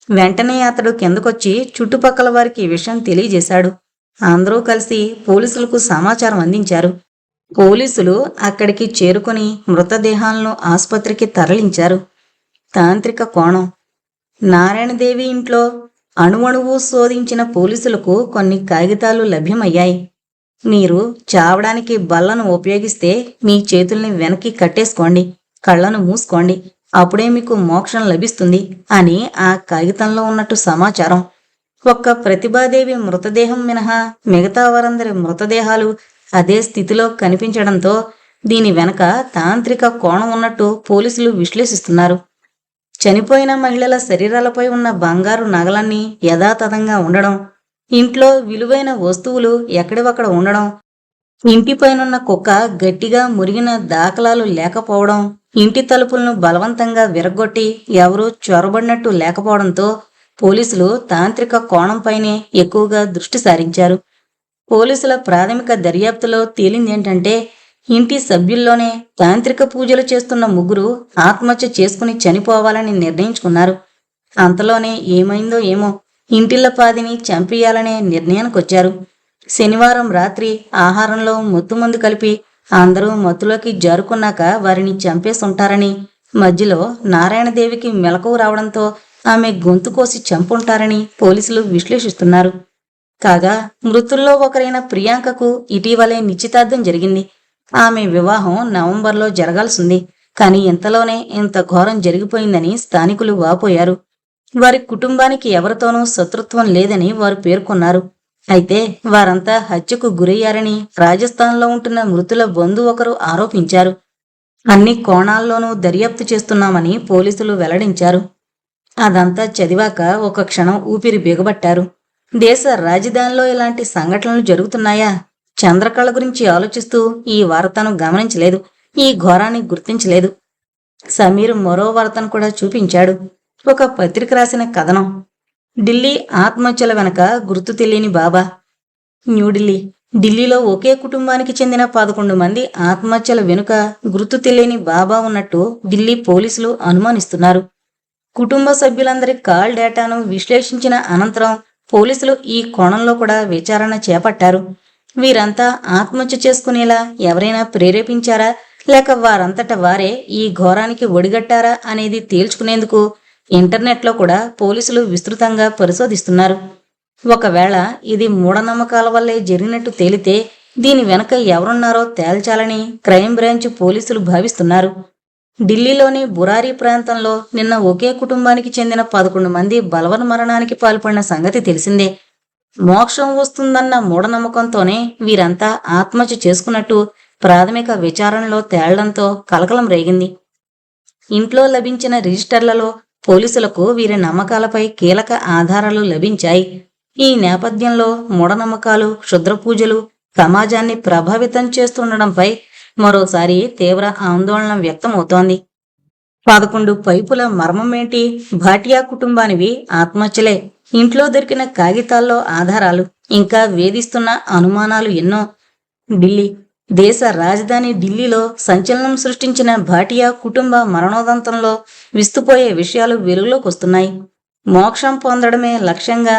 వెంటనే అతడు కిందకొచ్చి చుట్టుపక్కల వారికి విషయం తెలియజేశాడు. అందరూ కలిసి పోలీసులకు సమాచారం అందించారు. పోలీసులు అక్కడికి చేరుకుని మృతదేహాలను ఆసుపత్రికి తరలించారు. తాంత్రిక కోణం. నారాయణదేవి ఇంట్లో అణువణువు శోధించిన పోలీసులకు కొన్ని కాగితాలు లభ్యమయ్యాయి. మీరు చావడానికి బల్లను ఉపయోగిస్తే మీ చేతుల్ని వెనక్కి కట్టేసుకోండి, కళ్ళను మూసుకోండి, అప్పుడే మీకు మోక్షం లభిస్తుంది అని ఆ కాగితంలో ఉన్నట్టు సమాచారం. ఒక్క ప్రతిభాదేవి మృతదేహం మినహా మిగతా వారందరి మృతదేహాలు అదే స్థితిలో కనిపించడంతో దీని వెనక తాంత్రిక కోణం ఉన్నట్టు పోలీసులు విశ్లేషిస్తున్నారు. చనిపోయిన మహిళల శరీరాలపై ఉన్న బంగారు నగలన్నీ యథాతథంగా ఉండడం, ఇంట్లో విలువైన వస్తువులు ఎక్కడివక్కడ ఉండడం, ఇంటిపైనున్న కుక్క గట్టిగా మురిగిన దాఖలాలు లేకపోవడం, ఇంటి తలుపులను బలవంతంగా విరగొట్టి ఎవరూ చొరబడినట్టు లేకపోవడంతో పోలీసులు తాంత్రిక కోణంపైనే ఎక్కువగా దృష్టి సారించారు. పోలీసుల ప్రాథమిక దర్యాప్తులో తేలిందేంటంటే ఇంటి సభ్యుల్లోనే తాంత్రిక పూజలు చేస్తున్న ముగ్గురు ఆత్మహత్య చేసుకుని చనిపోవాలని నిర్ణయించుకున్నారు. అంతలోనే ఏమైందో ఏమో ఇంటిల్లపాదిని చంపేయాలనే నిర్ణయానికొచ్చారు. శనివారం రాత్రి ఆహారంలో మత్తుమందు కలిపి అందరూ మత్తులోకి జారుకున్నాక వారిని చంపేసుంటారని, మధ్యలో నారాయణదేవికి మెలకువ రావడంతో ఆమె గొంతు కోసి చంపుంటారని పోలీసులు విశ్లేషిస్తున్నారు. కాగా మృతుల్లో ఒకరైన ప్రియాంకకు ఇటీవలే నిశ్చితార్థం జరిగింది. ఆమె వివాహం నవంబర్లో జరగాల్సింది. కానీ ఇంతలోనే ఇంత ఘోరం జరిగిపోయిందని స్థానికులు వాపోయారు. వారి కుటుంబానికి ఎవరితోనూ శత్రుత్వం లేదని వారు పేర్కొన్నారు. అయితే వారంతా హత్యకు గురయ్యారని రాజస్థాన్లో ఉంటున్న మృతుల బంధువు ఒకరు ఆరోపించారు. అన్ని కోణాల్లోనూ దర్యాప్తు చేస్తున్నామని పోలీసులు వెల్లడించారు. అదంతా చదివాక ఒక క్షణం ఊపిరి బిగబట్టారు. దేశ రాజధానిలో ఇలాంటి సంఘటనలు జరుగుతున్నాయా? చంద్రకళ గురించి ఆలోచిస్తూ ఈ వార్తను గమనించలేదు, ఈ ఘోరాన్ని గుర్తించలేదు. సమీర్ మరో వార్తను కూడా చూపించాడు. ఒక పత్రిక రాసిన కథనం. ఢిల్లీ ఆత్మహత్యల వెనక గుర్తు తెలియని బాబా. న్యూఢిల్లీ. ఢిల్లీలో ఒకే కుటుంబానికి చెందిన 11 మంది ఆత్మహత్యల వెనుక గుర్తు తెలియని బాబా ఉన్నట్టు ఢిల్లీ పోలీసులు అనుమానిస్తున్నారు. కుటుంబ సభ్యులందరి కాల్ డేటాను విశ్లేషించిన అనంతరం పోలీసులు ఈ కోణంలో కూడా విచారణ చేపట్టారు. వీరంతా ఆత్మహత్య చేసుకునేలా ఎవరైనా ప్రేరేపించారా, లేక వారంతట వారే ఈ ఘోరానికి ఒడిగట్టారా అనేది తేల్చుకునేందుకు ఇంటర్నెట్లో కూడా పోలీసులు విస్తృతంగా పరిశోధిస్తున్నారు. ఒకవేళ ఇది మూఢనమ్మకాల వల్లే జరిగినట్టు తేలితే దీని వెనక ఎవరున్నారో తేల్చాలని క్రైమ్ బ్రాంచ్ పోలీసులు భావిస్తున్నారు. ఢిల్లీలోని బురారీ ప్రాంతంలో నిన్న ఒకే కుటుంబానికి చెందిన 11 మంది బలవన్ మరణానికి పాల్పడిన సంగతి తెలిసిందే. మోక్షం వస్తుందన్న మూఢనమ్మకంతోనే వీరంతా ఆత్మహత్య చేసుకున్నట్టు ప్రాథమిక విచారణలో తేలడంతో కలకలం రేగింది. ఇంట్లో లభించిన రిజిస్టర్లలో పోలీసులకు వీరి నమ్మకాలపై కీలక ఆధారాలు లభించాయి. ఈ నేపథ్యంలో మూఢనమ్మకాలు, క్షుద్రపూజలు సమాజాన్ని ప్రభావితం చేస్తుండడంపై మరోసారి తీవ్ర ఆందోళన వ్యక్తమవుతోంది. 11 పైపుల మర్మమేంటి? భాటియా కుటుంబానివి ఆత్మహత్యలే. ఇంట్లో దొరికిన కాగితాల్లో ఆధారాలు, ఇంకా వేధిస్తున్న అనుమానాలు ఎన్నో. ఢిల్లీ. దేశ రాజధాని ఢిల్లీలో సంచలనం సృష్టించిన భాటియా కుటుంబ మరణోదంతంలో విస్తుపోయే విషయాలు వెలుగులోకి వస్తున్నాయి. మోక్షం పొందడమే లక్ష్యంగా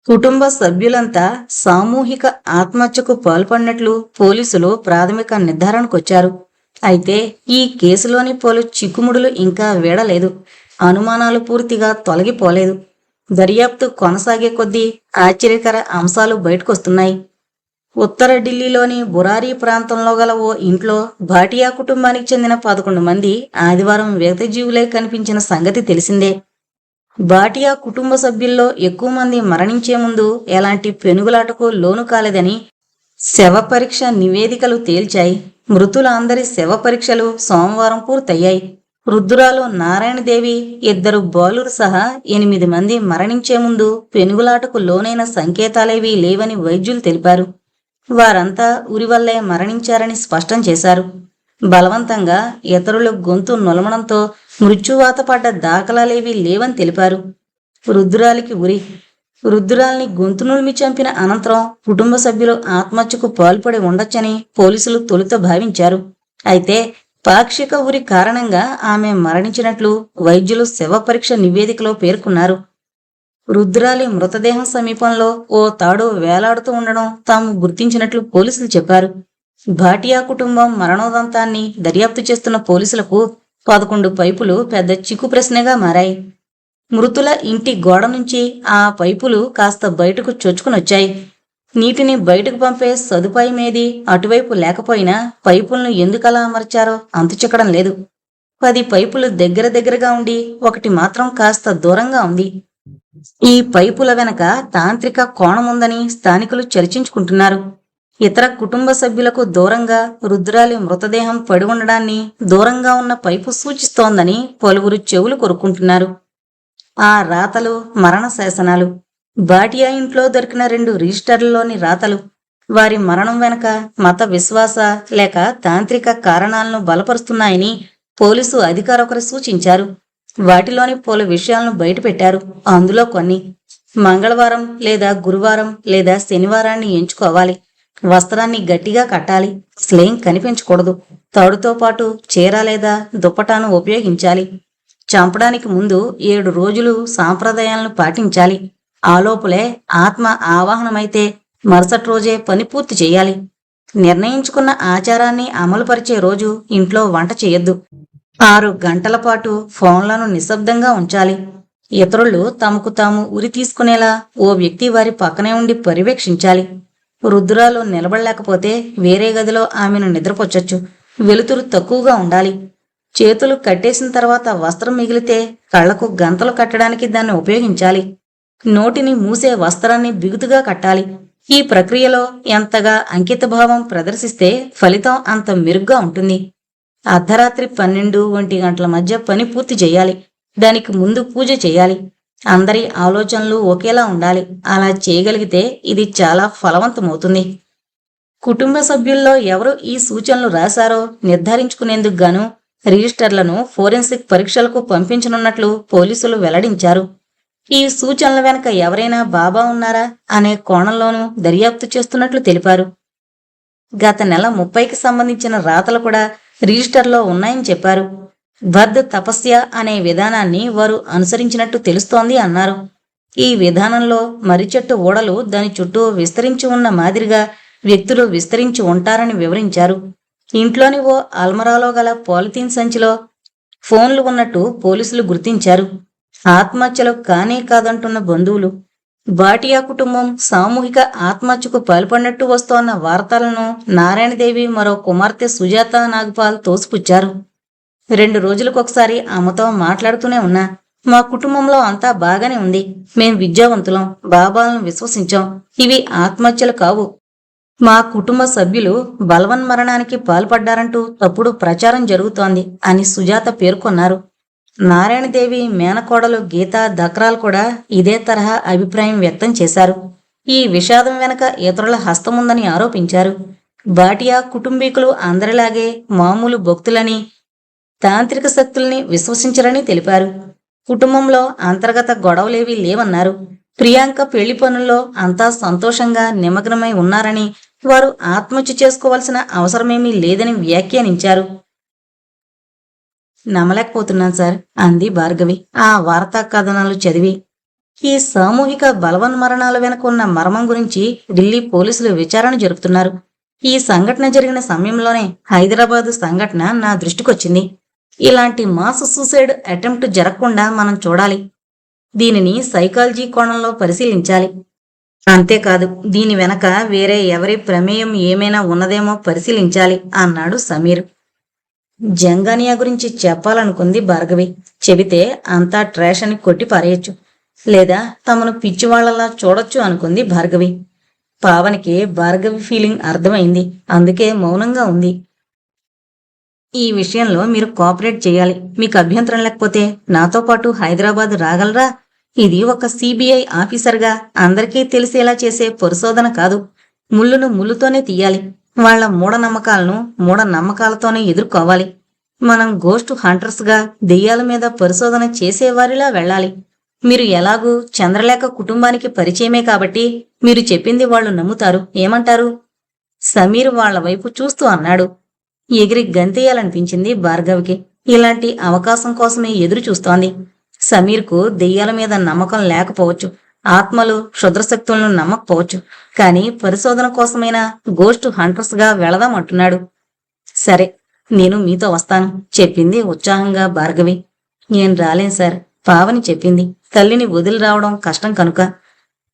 కుటుంబ సభ్యులంతా సామూహిక ఆత్మహత్యకు పాల్పడినట్లు పోలీసులు ప్రాథమిక నిర్ధారణకొచ్చారు. అయితే ఈ కేసులోని పలు చిక్కుముడులు ఇంకా వీడలేదు. అనుమానాలు పూర్తిగా తొలగిపోలేదు. దర్యాప్తు కొనసాగే కొద్దీ ఆశ్చర్యకర అంశాలు బయటకొస్తున్నాయి. ఉత్తర ఢిల్లీలోని బురారీ ప్రాంతంలో గల ఓ ఇంట్లో భాటియా కుటుంబానికి చెందిన 11 మంది ఆదివారం విగతజీవులై కనిపించిన సంగతి తెలిసిందే. భాటియా కుటుంబ సభ్యుల్లో ఎక్కువ మంది మరణించే ముందు ఎలాంటి పెనుగులాటకు లోను కాలేదని శవ పరీక్ష నివేదికలు తేల్చాయి. మృతుల అందరి శవ పరీక్షలు సోమవారం పూర్తయ్యాయి. వృద్ధురాలు నారాయణదేవి, ఇద్దరు బాలురు సహా 8 మంది మరణించే ముందు పెనుగులాటకు లోనైన సంకేతాలేవీ లేవని వైద్యులు తెలిపారు. వారంతా ఉరివల్లే మరణించారని స్పష్టం చేశారు. బలవంతంగా ఇతరులు గొంతు నొలమడంతో మృత్యువాత పడ్డ దాఖలాలేవీ లేవని తెలిపారు. వృద్ధురాల్ని గొంతు నులిమి చంపిన అనంతరం కుటుంబ సభ్యులు ఆత్మహత్యకు పాల్పడి ఉండొచ్చని పోలీసులు తొలుత భావించారు. అయితే పాక్షిక ఉరి కారణంగా ఆమె మరణించినట్లు వైద్యులు శవ పరీక్ష నివేదికలో పేర్కొన్నారు. వృద్ధురాలి మృతదేహం సమీపంలో ఓ తాడు వేలాడుతూ ఉండడం తాము గుర్తించినట్లు పోలీసులు చెప్పారు. భాటియా కుటుంబం మరణోదంతాన్ని దర్యాప్తు చేస్తున్న పోలీసులకు 11 పైపులు పెద్ద చిక్కు ప్రశ్నగా మారాయి. మృతుల ఇంటి గోడ నుంచి ఆ పైపులు కాస్త బయటకు చొచ్చుకునొచ్చాయి. నీటిని బయటకు పంపే సదుపాయమేది అటువైపు లేకపోయినా పైపులను ఎందుకలా అమర్చారో అంతుచిక్కడం లేదు. 10 పైపులు దగ్గరగా ఉండి ఒకటి మాత్రం కాస్త దూరంగా ఉంది. ఈ పైపుల వెనక తాంత్రిక కోణముందని స్థానికులు చర్చించుకుంటున్నారు. ఇతర కుటుంబ సభ్యులకు దూరంగా రుద్రాలి మృతదేహం పడి ఉండడాన్ని దూరంగా ఉన్న పైపు సూచిస్తోందని పలువురు చెవులు కొరుక్కుంటున్నారు. ఆ రాతలు మరణ శాసనాలు. భాటియా ఇంట్లో దొరికిన 2 రిజిస్టర్లలోని రాతలు వారి మరణం వెనక మత విశ్వాస లేక తాంత్రిక కారణాలను బలపరుస్తున్నాయని పోలీసు అధికారొకరు సూచించారు. వాటిలోని పలు విషయాలను బయటపెట్టారు. అందులో కొన్ని: మంగళవారం లేదా గురువారం లేదా శనివారాన్ని ఎంచుకోవాలి, వస్త్రాన్ని గట్టిగా కట్టాలి, స్లేం కనిపించకూడదు, తాడుతో పాటు చీర లేదా దుప్పటాను ఉపయోగించాలి, చంపడానికి ముందు 7 రోజులు సాంప్రదాయాలను పాటించాలి, ఆలోపులే ఆత్మ ఆవాహనమైతే మరుసటి రోజే పని పూర్తి చేయాలి, నిర్ణయించుకున్న ఆచారాన్ని అమలుపరిచే రోజు ఇంట్లో వంట చేయొద్దు, 6 గంటల పాటు ఫోన్లను నిశ్శబ్దంగా ఉంచాలి, ఇతరులు తమకు తాము ఉరి తీసుకునేలా ఓ వ్యక్తి వారి పక్కనే ఉండి పర్యవేక్షించాలి, వృద్ధురాలు నిలబడలేకపోతే వేరే గదిలో ఆమెను నిద్రపుచ్చొచ్చు, వెలుతురు తక్కువగా ఉండాలి, చేతులు కట్టేసిన తర్వాత వస్త్రం మిగిలితే కళ్లకు గంతలు కట్టడానికి దాన్ని ఉపయోగించాలి, నోటిని మూసే వస్త్రాన్ని బిగుతుగా కట్టాలి. ఈ ప్రక్రియలో ఎంతగా అంకితభావం ప్రదర్శిస్తే ఫలితం అంత మెరుగ్గా ఉంటుంది. అర్ధరాత్రి 12-1 గంటల మధ్య పని పూర్తి చేయాలి. దానికి ముందు పూజ చేయాలి. అందరి ఆలోచనలు ఒకేలా ఉండాలి. అలా చేయగలిగితే ఇది చాలా ఫలవంతమవుతుంది. కుటుంబ సభ్యుల్లో ఎవరు ఈ సూచనలు రాశారో నిర్ధారించుకునేందుకు గాను రిజిస్టర్లను ఫోరెన్సిక్ పరీక్షలకు పంపించనున్నట్లు పోలీసులు వెల్లడించారు. ఈ సూచనల వెనక ఎవరైనా బాబా ఉన్నారా అనే కోణంలోనూ దర్యాప్తు చేస్తున్నట్లు తెలిపారు. గత నెల 30కి సంబంధించిన రాతలు కూడా రిజిస్టర్లో ఉన్నాయని చెప్పారు. బద్ తపస్య అనే విధానాన్ని వారు అనుసరించినట్టు తెలుస్తోంది అన్నారు. ఈ విధానంలో మర్రిచెట్టు ఊడలు దాని చుట్టూ విస్తరించి ఉన్న మాదిరిగా వ్యక్తులు విస్తరించి ఉంటారని వివరించారు. ఇంట్లోని ఓ అల్మరాలో గల పాలిథీన్ సంచిలో ఫోన్లు ఉన్నట్టు పోలీసులు గుర్తించారు. ఆత్మహత్యలు కానే కాదంటున్న బంధువులు. భాటియా కుటుంబం సామూహిక ఆత్మహత్యకు పాల్పడినట్టు వస్తోన్న వార్తలను నారాయణదేవి మరో కుమార్తె సుజాత నాగపాల్ తోసిపుచ్చారు. 2 రోజులకొకసారి అమ్మతో మాట్లాడుతూనే ఉన్నా. మా కుటుంబంలో అంతా బాగానే ఉంది. మేం విద్యావంతులం, బాబాలను విశ్వసించాం. ఇవి ఆత్మహత్యలు కావు. మా కుటుంబ సభ్యులు బలవన్మరణానికి పాల్పడ్డారంటూ తప్పుడు ప్రచారం జరుగుతోంది అని సుజాత పేర్కొన్నారు. నారాయణదేవి మేనకోడలు గీతా దక్రాల్ కూడా ఇదే తరహా అభిప్రాయం వ్యక్తం చేశారు. ఈ విషాదం వెనక ఇతరుల హస్తముందని ఆరోపించారు. భాటియా కుటుంబీకులు అందరిలాగే మామూలు భక్తులని, తాంత్రిక శక్తుల్ని విశ్వసించరని తెలిపారు. కుటుంబంలో అంతర్గత గొడవలేవీ లేవన్నారు. ప్రియాంక పెళ్లి పనుల్లో అంతా సంతోషంగా నిమగ్నమై ఉన్నారని, వారు ఆత్మహత్య చేసుకోవాల్సిన అవసరమేమీ లేదని వ్యాఖ్యానించారు. నమ్మలేకపోతున్నాను సార్ అంది భార్గవి ఆ వార్తా కథనాలు చదివి. ఈ సామూహిక బలవన్మరణాల వెనక ఉన్న మర్మం గురించి ఢిల్లీ పోలీసులు విచారణ జరుపుతున్నారు. ఈ సంఘటన జరిగిన సమయంలోనే హైదరాబాదు సంఘటన నా దృష్టికొచ్చింది. ఇలాంటి మాస్ సూసైడ్ అటెంప్ట్ జరగకుండా మనం చూడాలి. దీనిని సైకాలజీ కోణంలో పరిశీలించాలి. అంతేకాదు దీని వెనక వేరే ఎవరి ప్రమేయం ఏమైనా ఉన్నదేమో పరిశీలించాలి అన్నాడు సమీర్. జంగానియా గురించి చెప్పాలనుకుంది భార్గవి. చెబితే అంతా ట్రాష్ అని కొట్టి పారేయచ్చు, లేదా తమను పిచ్చివాళ్లలా చూడొచ్చు అనుకుంది భార్గవి. పావనికి భార్గవి ఫీలింగ్ అర్థమైంది. అందుకే మౌనంగా ఉంది. ఈ విషయంలో మీరు కోఆపరేట్ చేయాలి. మీకు అభ్యంతరం లేకపోతే నాతో పాటు హైదరాబాద్ రాగలరా? ఇది ఒక సిబిఐ ఆఫీసర్గా అందరికీ తెలిసేలా చేసే పరిశోధన కాదు. ముళ్ళును ముళ్ళుతోనే తీయాలి. వాళ్ళ మూఢనమ్మకాలను మూఢనమ్మకాలతోనే ఎదుర్కోవాలి. మనం గోస్ట్ హంటర్స్గా దెయ్యాల మీద పరిశోధన చేసేవారిలా వెళ్ళాలి. మీరు ఎలాగూ చంద్రలేఖ కుటుంబానికి పరిచయమే కాబట్టి మీరు చెప్పింది వాళ్ళు నమ్ముతారు. ఏమంటారు? సమీర్ వాళ్ళ వైపు చూస్తూ అన్నాడు. ఎగిరి గంతేయాలనిపించింది భార్గవికి. ఇలాంటి అవకాశం కోసమే ఎదురు చూస్తోంది. సమీర్కు దెయ్యాల మీద నమ్మకం లేకపోవచ్చు, ఆత్మలు క్షుద్రశక్తులను నమ్మకపోవచ్చు, కానీ పరిశోధన కోసమైనా గోస్ట్ హంటర్స్గా వెళదామంటున్నాడు. సరే, నేను మీతో వస్తాను చెప్పింది ఉత్సాహంగా భార్గవి. నేను రాలేను సార్, పావని చెప్పింది. తల్లిని వదిలి రావడం కష్టం కనుక.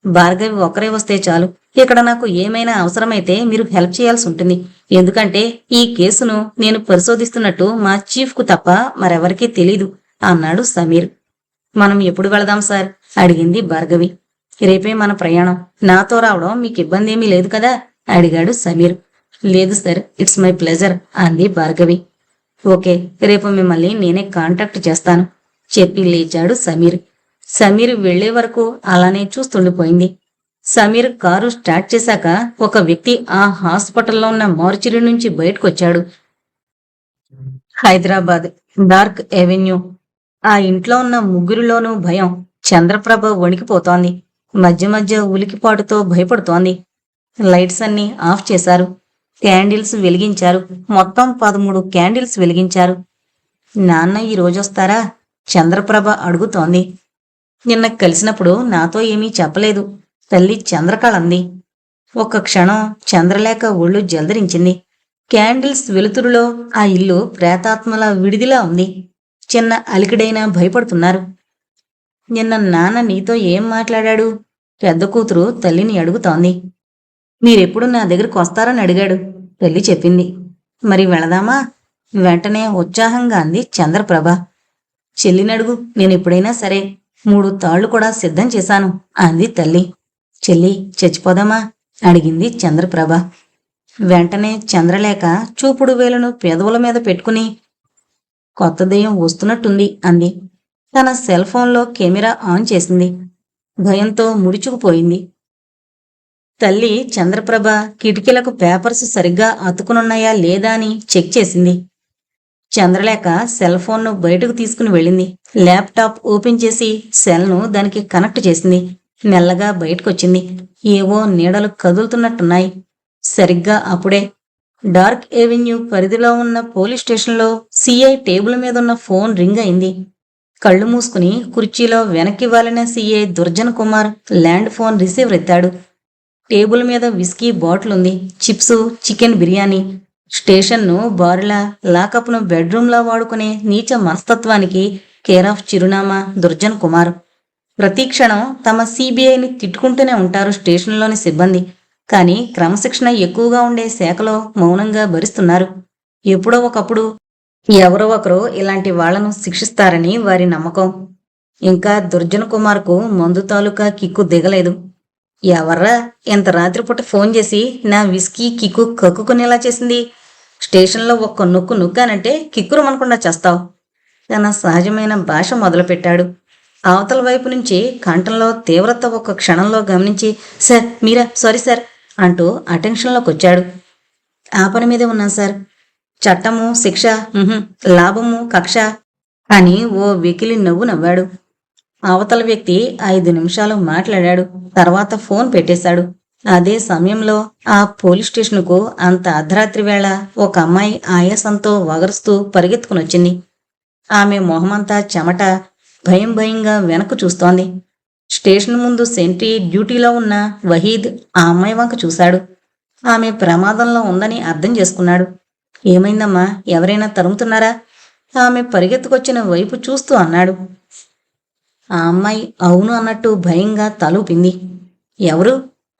భార్గవి ఒకరే వస్తే చాలు. ఇక్కడ నాకు ఏమైనా అవసరమైతే మీరు హెల్ప్ చేయాల్సి ఉంటుంది. ఎందుకంటే ఈ కేసును నేను పరిశోధిస్తున్నట్టు మా చీఫ్కు తప్ప మరెవరికీ తెలీదు అన్నాడు సమీర్. మనం ఎప్పుడు వెళదాం సార్? అడిగింది భార్గవి. రేపే మన ప్రయాణం. నాతో రావడం మీకు ఇబ్బంది ఏమీ లేదు కదా? అడిగాడు సమీర్. లేదు సార్, ఇట్స్ మై ప్లెజర్ అంది భార్గవి. ఓకే, రేపు మిమ్మల్ని నేనే కాంటాక్ట్ చేస్తాను చెప్పి లేచాడు సమీర్. సమీర్ వెళ్లే వరకు అలానే చూస్తుండిపోయింది. సమీర్ కారు స్టార్ట్ చేశాక ఒక వ్యక్తి ఆ హాస్పిటల్లో ఉన్న మార్చిరీ నుంచి బయటకొచ్చాడు. Hyderabad, dark avenue. ఆ ఇంట్లో ఉన్న ముగ్గురిలోనూ భయం. చంద్రప్రభ వణికిపోతోంది. మధ్య మధ్య ఉలికిపాటుతో భయపడుతోంది. లైట్స్ అన్నీ ఆఫ్ చేశారు. క్యాండిల్స్ వెలిగించారు. మొత్తం 13 క్యాండిల్స్ వెలిగించారు. నాన్న ఈ రోజొస్తారా? చంద్రప్రభ అడుగుతోంది. నిన్న కలిసినప్పుడు నాతో ఏమీ చెప్పలేదు తల్లి చంద్రకళంది. ఒక్క క్షణం చంద్రలేఖ ఒళ్ళు జలదరించింది. క్యాండిల్స్ వెలుతురులో ఆ ఇల్లు ప్రేతాత్మల విడిదిలా ఉంది. చిన్న అలికిడైనా భయపడుతున్నారు. నిన్న నాన్న నీతో ఏం మాట్లాడాడు? పెద్ద కూతురు తల్లిని అడుగుతోంది. మీరెప్పుడు నా దగ్గరకు వస్తారని అడిగాడు. తల్లి చెప్పింది. మరి వెళదామా? వెంటనే ఉత్సాహంగా అంది చంద్రప్రభ. చెల్లినడుగు, నేనెప్పుడైనా సరే 3 తాళ్లు కూడా సిద్ధం చేశాను అంది తల్లి. చెల్లి, చచ్చిపోదామా? అడిగింది చంద్రప్రభ. వెంటనే చంద్రలేఖ చూపుడు వేలును పెదవుల మీద పెట్టుకుని కొత్త దెయ్యం వస్తున్నట్టుంది అంది. తన సెల్ ఫోన్లో కెమెరా ఆన్ చేసింది. భయంతో ముడుచుకుపోయింది. తల్లి చంద్రప్రభ కిటికీలకు పేపర్స్ సరిగ్గా అతుకునున్నాయా లేదా అని చెక్ చేసింది. చంద్రలేఖ సెల్ ఫోన్ను బయటకు తీసుకుని వెళ్ళింది. ల్యాప్టాప్ ఓపెన్ చేసి సెల్ను దానికి కనెక్ట్ చేసింది. మెల్లగా బయటకొచ్చింది. ఏవో నీడలు కదులుతున్నట్టున్నాయి. సరిగ్గా అప్పుడే డార్క్ ఎవెన్యూ పరిధిలో ఉన్న పోలీస్ స్టేషన్లో సిఐ టేబుల్ మీదున్న ఫోన్ రింగ్ అయింది. కళ్ళు మూసుకుని కుర్చీలో వెనక్కి వాలిన CI Durjan Kumar land phone receiver ఎత్తాడు. టేబుల్ మీద విస్కీ బాటిల్ ఉంది, చిప్సు, చికెన్ బిర్యానీ. స్టేషన్ను బారులా, లాకప్ను బెడ్రూమ్లా వాడుకునే నీచ మనస్తత్వానికి కేర్ ఆఫ్ చిరునామా దుర్జన్ కుమార్. ప్రతి క్షణం తమ సిబిఐని తిట్టుకుంటూనే ఉంటారు స్టేషన్లోని సిబ్బంది. కానీ క్రమశిక్షణ ఎక్కువగా ఉండే శాఖలో మౌనంగా భరిస్తున్నారు. ఎప్పుడో ఒకప్పుడు ఎవరో ఒకరు ఇలాంటి వాళ్లను శిక్షిస్తారని వారి నమ్మకం. ఇంకా దుర్జన్ కుమార్కు మందు తాలూకా కిక్కు దిగలేదు. ఎవర్రా ఇంత రాత్రిపూట ఫోన్ చేసి నా విస్కీ కిక్కు కక్కుకునేలా చేసింది? స్టేషన్లో ఒక్క నొక్కు నొక్కానంటే కిక్కురు మనకుండా చేస్తావు. తన సహజమైన భాష మొదలుపెట్టాడు. అవతల వైపు నుంచి కంఠంలో తీవ్రత ఒక్క క్షణంలో గమనించి, సార్ మీరా, సారీ సార్ అంటూ అటెన్షన్లోకి వచ్చాడు. ఆ పని మీదే ఉన్నాను సార్. చట్టము, శిక్ష, లాభము, కక్ష అని ఓ వెకిలి నవ్వు నవ్వాడు. అవతల వ్యక్తి 5 నిమిషాలు మాట్లాడాడు. తర్వాత ఫోన్ పెట్టేశాడు. అదే సమయంలో ఆ పోలీస్ స్టేషన్కు అంత అర్ధరాత్రి వేళ ఒక అమ్మాయి ఆయాసంతో వగరుస్తూ పరిగెత్తుకునొచ్చింది. ఆమె మొహమంతా చెమట. భయం భయంగా వెనక్కు చూస్తోంది. స్టేషన్ ముందు సెంట్రీ డ్యూటీలో ఉన్న వహీద్ ఆ అమ్మాయి వంక చూశాడు. ఆమె ప్రమాదంలో ఉందని అర్థం చేసుకున్నాడు. ఏమైందమ్మా, ఎవరైనా తరుముతున్నారా? ఆమె పరిగెత్తుకొచ్చిన వైపు చూస్తూ అన్నాడు. ఆ అమ్మాయి అవును అన్నట్టు భయంగా తలూపింది. ఎవరు?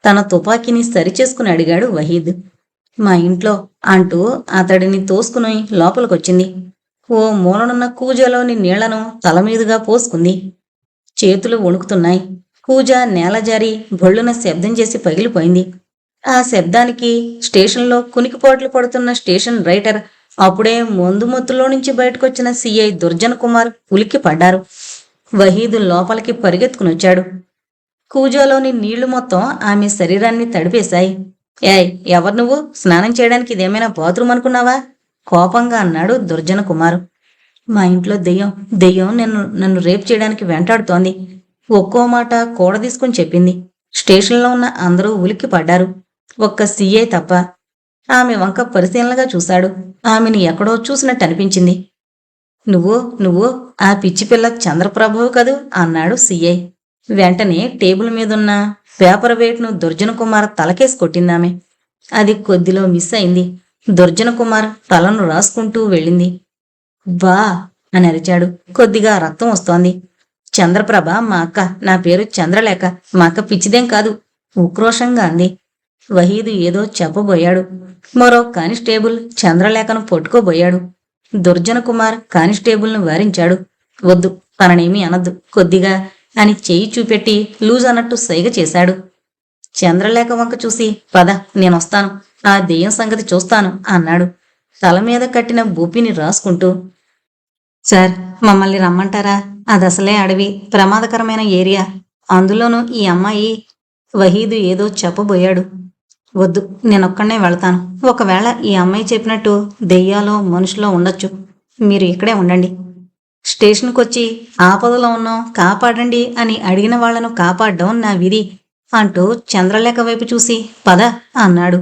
తన తుపాకీని సరిచేసుకుని అడిగాడు వహీద్. మా ఇంట్లో అంటూ అతడిని తోసుకుని లోపలికొచ్చింది. ఓ మూలనున్న కూజలోని నీళ్లను తలమీదుగా పోసుకుంది. చేతులు వణుకుతున్నాయి. కూజ నేలజారి బొళ్ళున శబ్దం చేసి పగిలిపోయింది. ఆ శబ్దానికి స్టేషన్లో కునికిపోట్లు పడుతున్న స్టేషన్ రైటర్ అప్పుడే మందు మొత్తులో నుంచి బయటకొచ్చిన సిఐ దుర్జన్ కుమార్ ఉలిక్కి పడ్డారు. వహీదు లోపలికి పరిగెత్తుకునొచ్చాడు. కూజాలోని నీళ్లు మొత్తం ఆమె శరీరాన్ని తడిపేశాయి. ఏయ్, ఎవరు నువ్వు? స్నానం చేయడానికి ఇదేమైనా బాత్రూమ్ అనుకున్నావా? కోపంగా అన్నాడు దుర్జన కుమారు. మా ఇంట్లో దెయ్యం దెయ్యం నన్ను రేప్ చేయడానికి వెంటాడుతోంది. ఒక్కో మాట కూడదీసుకుని చెప్పింది. స్టేషన్లో ఉన్న అందరూ ఉలిక్కి పడ్డారు, ఒక్క సీఏ తప్ప. ఆమె వంక పరిశీలనగా చూశాడు. ఆమెని ఎక్కడో చూసినట్టు అనిపించింది. నువ్వు నువ్వు ఆ పిచ్చి పిల్ల చంద్రప్రభువు కదూ అన్నాడు సీఐ. వెంటనే టేబుల్ మీదున్న పేపర్ వెయిట్ను దుర్జన కుమార్ తలకేసి కొట్టిందామె. అది కొద్దిలో మిస్ అయింది. దుర్జన కుమార్ తలను రాసుకుంటూ వెళ్ళింది. బా అని అరిచాడు. కొద్దిగా రక్తం వస్తోంది. చంద్రప్రభ మా అక్క. నా పేరు చంద్రలేఖ. మా అక్క పిచ్చిదేం కాదు, ఉక్రోషంగా అంది. వహీదు ఏదో చెప్పబోయాడు. మరో కానిస్టేబుల్ చంద్రలేఖను పట్టుకోబోయాడు. దుర్జన కుమార్ కానిస్టేబుల్ను వారించాడు. వద్దు, తననేమీ అనద్దు, కొద్దిగా అని చెయ్యి చూపెట్టి లూజ్ అన్నట్టు సైగ చేశాడు. చంద్రలేఖ వంక చూసి పద, నేనొస్తాను, ఆ దెయ్యం సంగతి చూస్తాను అన్నాడు, తల మీద కట్టిన బూపిని రాసుకుంటూ. సార్, మమ్మల్ని రమ్మంటారా? అదసలే అడవి, ప్రమాదకరమైన ఏరియా. అందులోనూ ఈ అమ్మాయి. వహీదు ఏదో చెప్పబోయాడు. వద్దు, నేనొక్కడనే వెళతాను. ఒకవేళ ఈ అమ్మాయి చెప్పినట్టు దెయ్యాలో మనుషులో ఉండొచ్చు. మీరు ఇక్కడే ఉండండి. స్టేషన్కొచ్చి ఆపదలో ఉన్నాం, కాపాడండి అని అడిగిన వాళ్లను కాపాడడం నా విధి అంటూ చంద్రలేఖ వైపు చూసి పద అన్నాడు.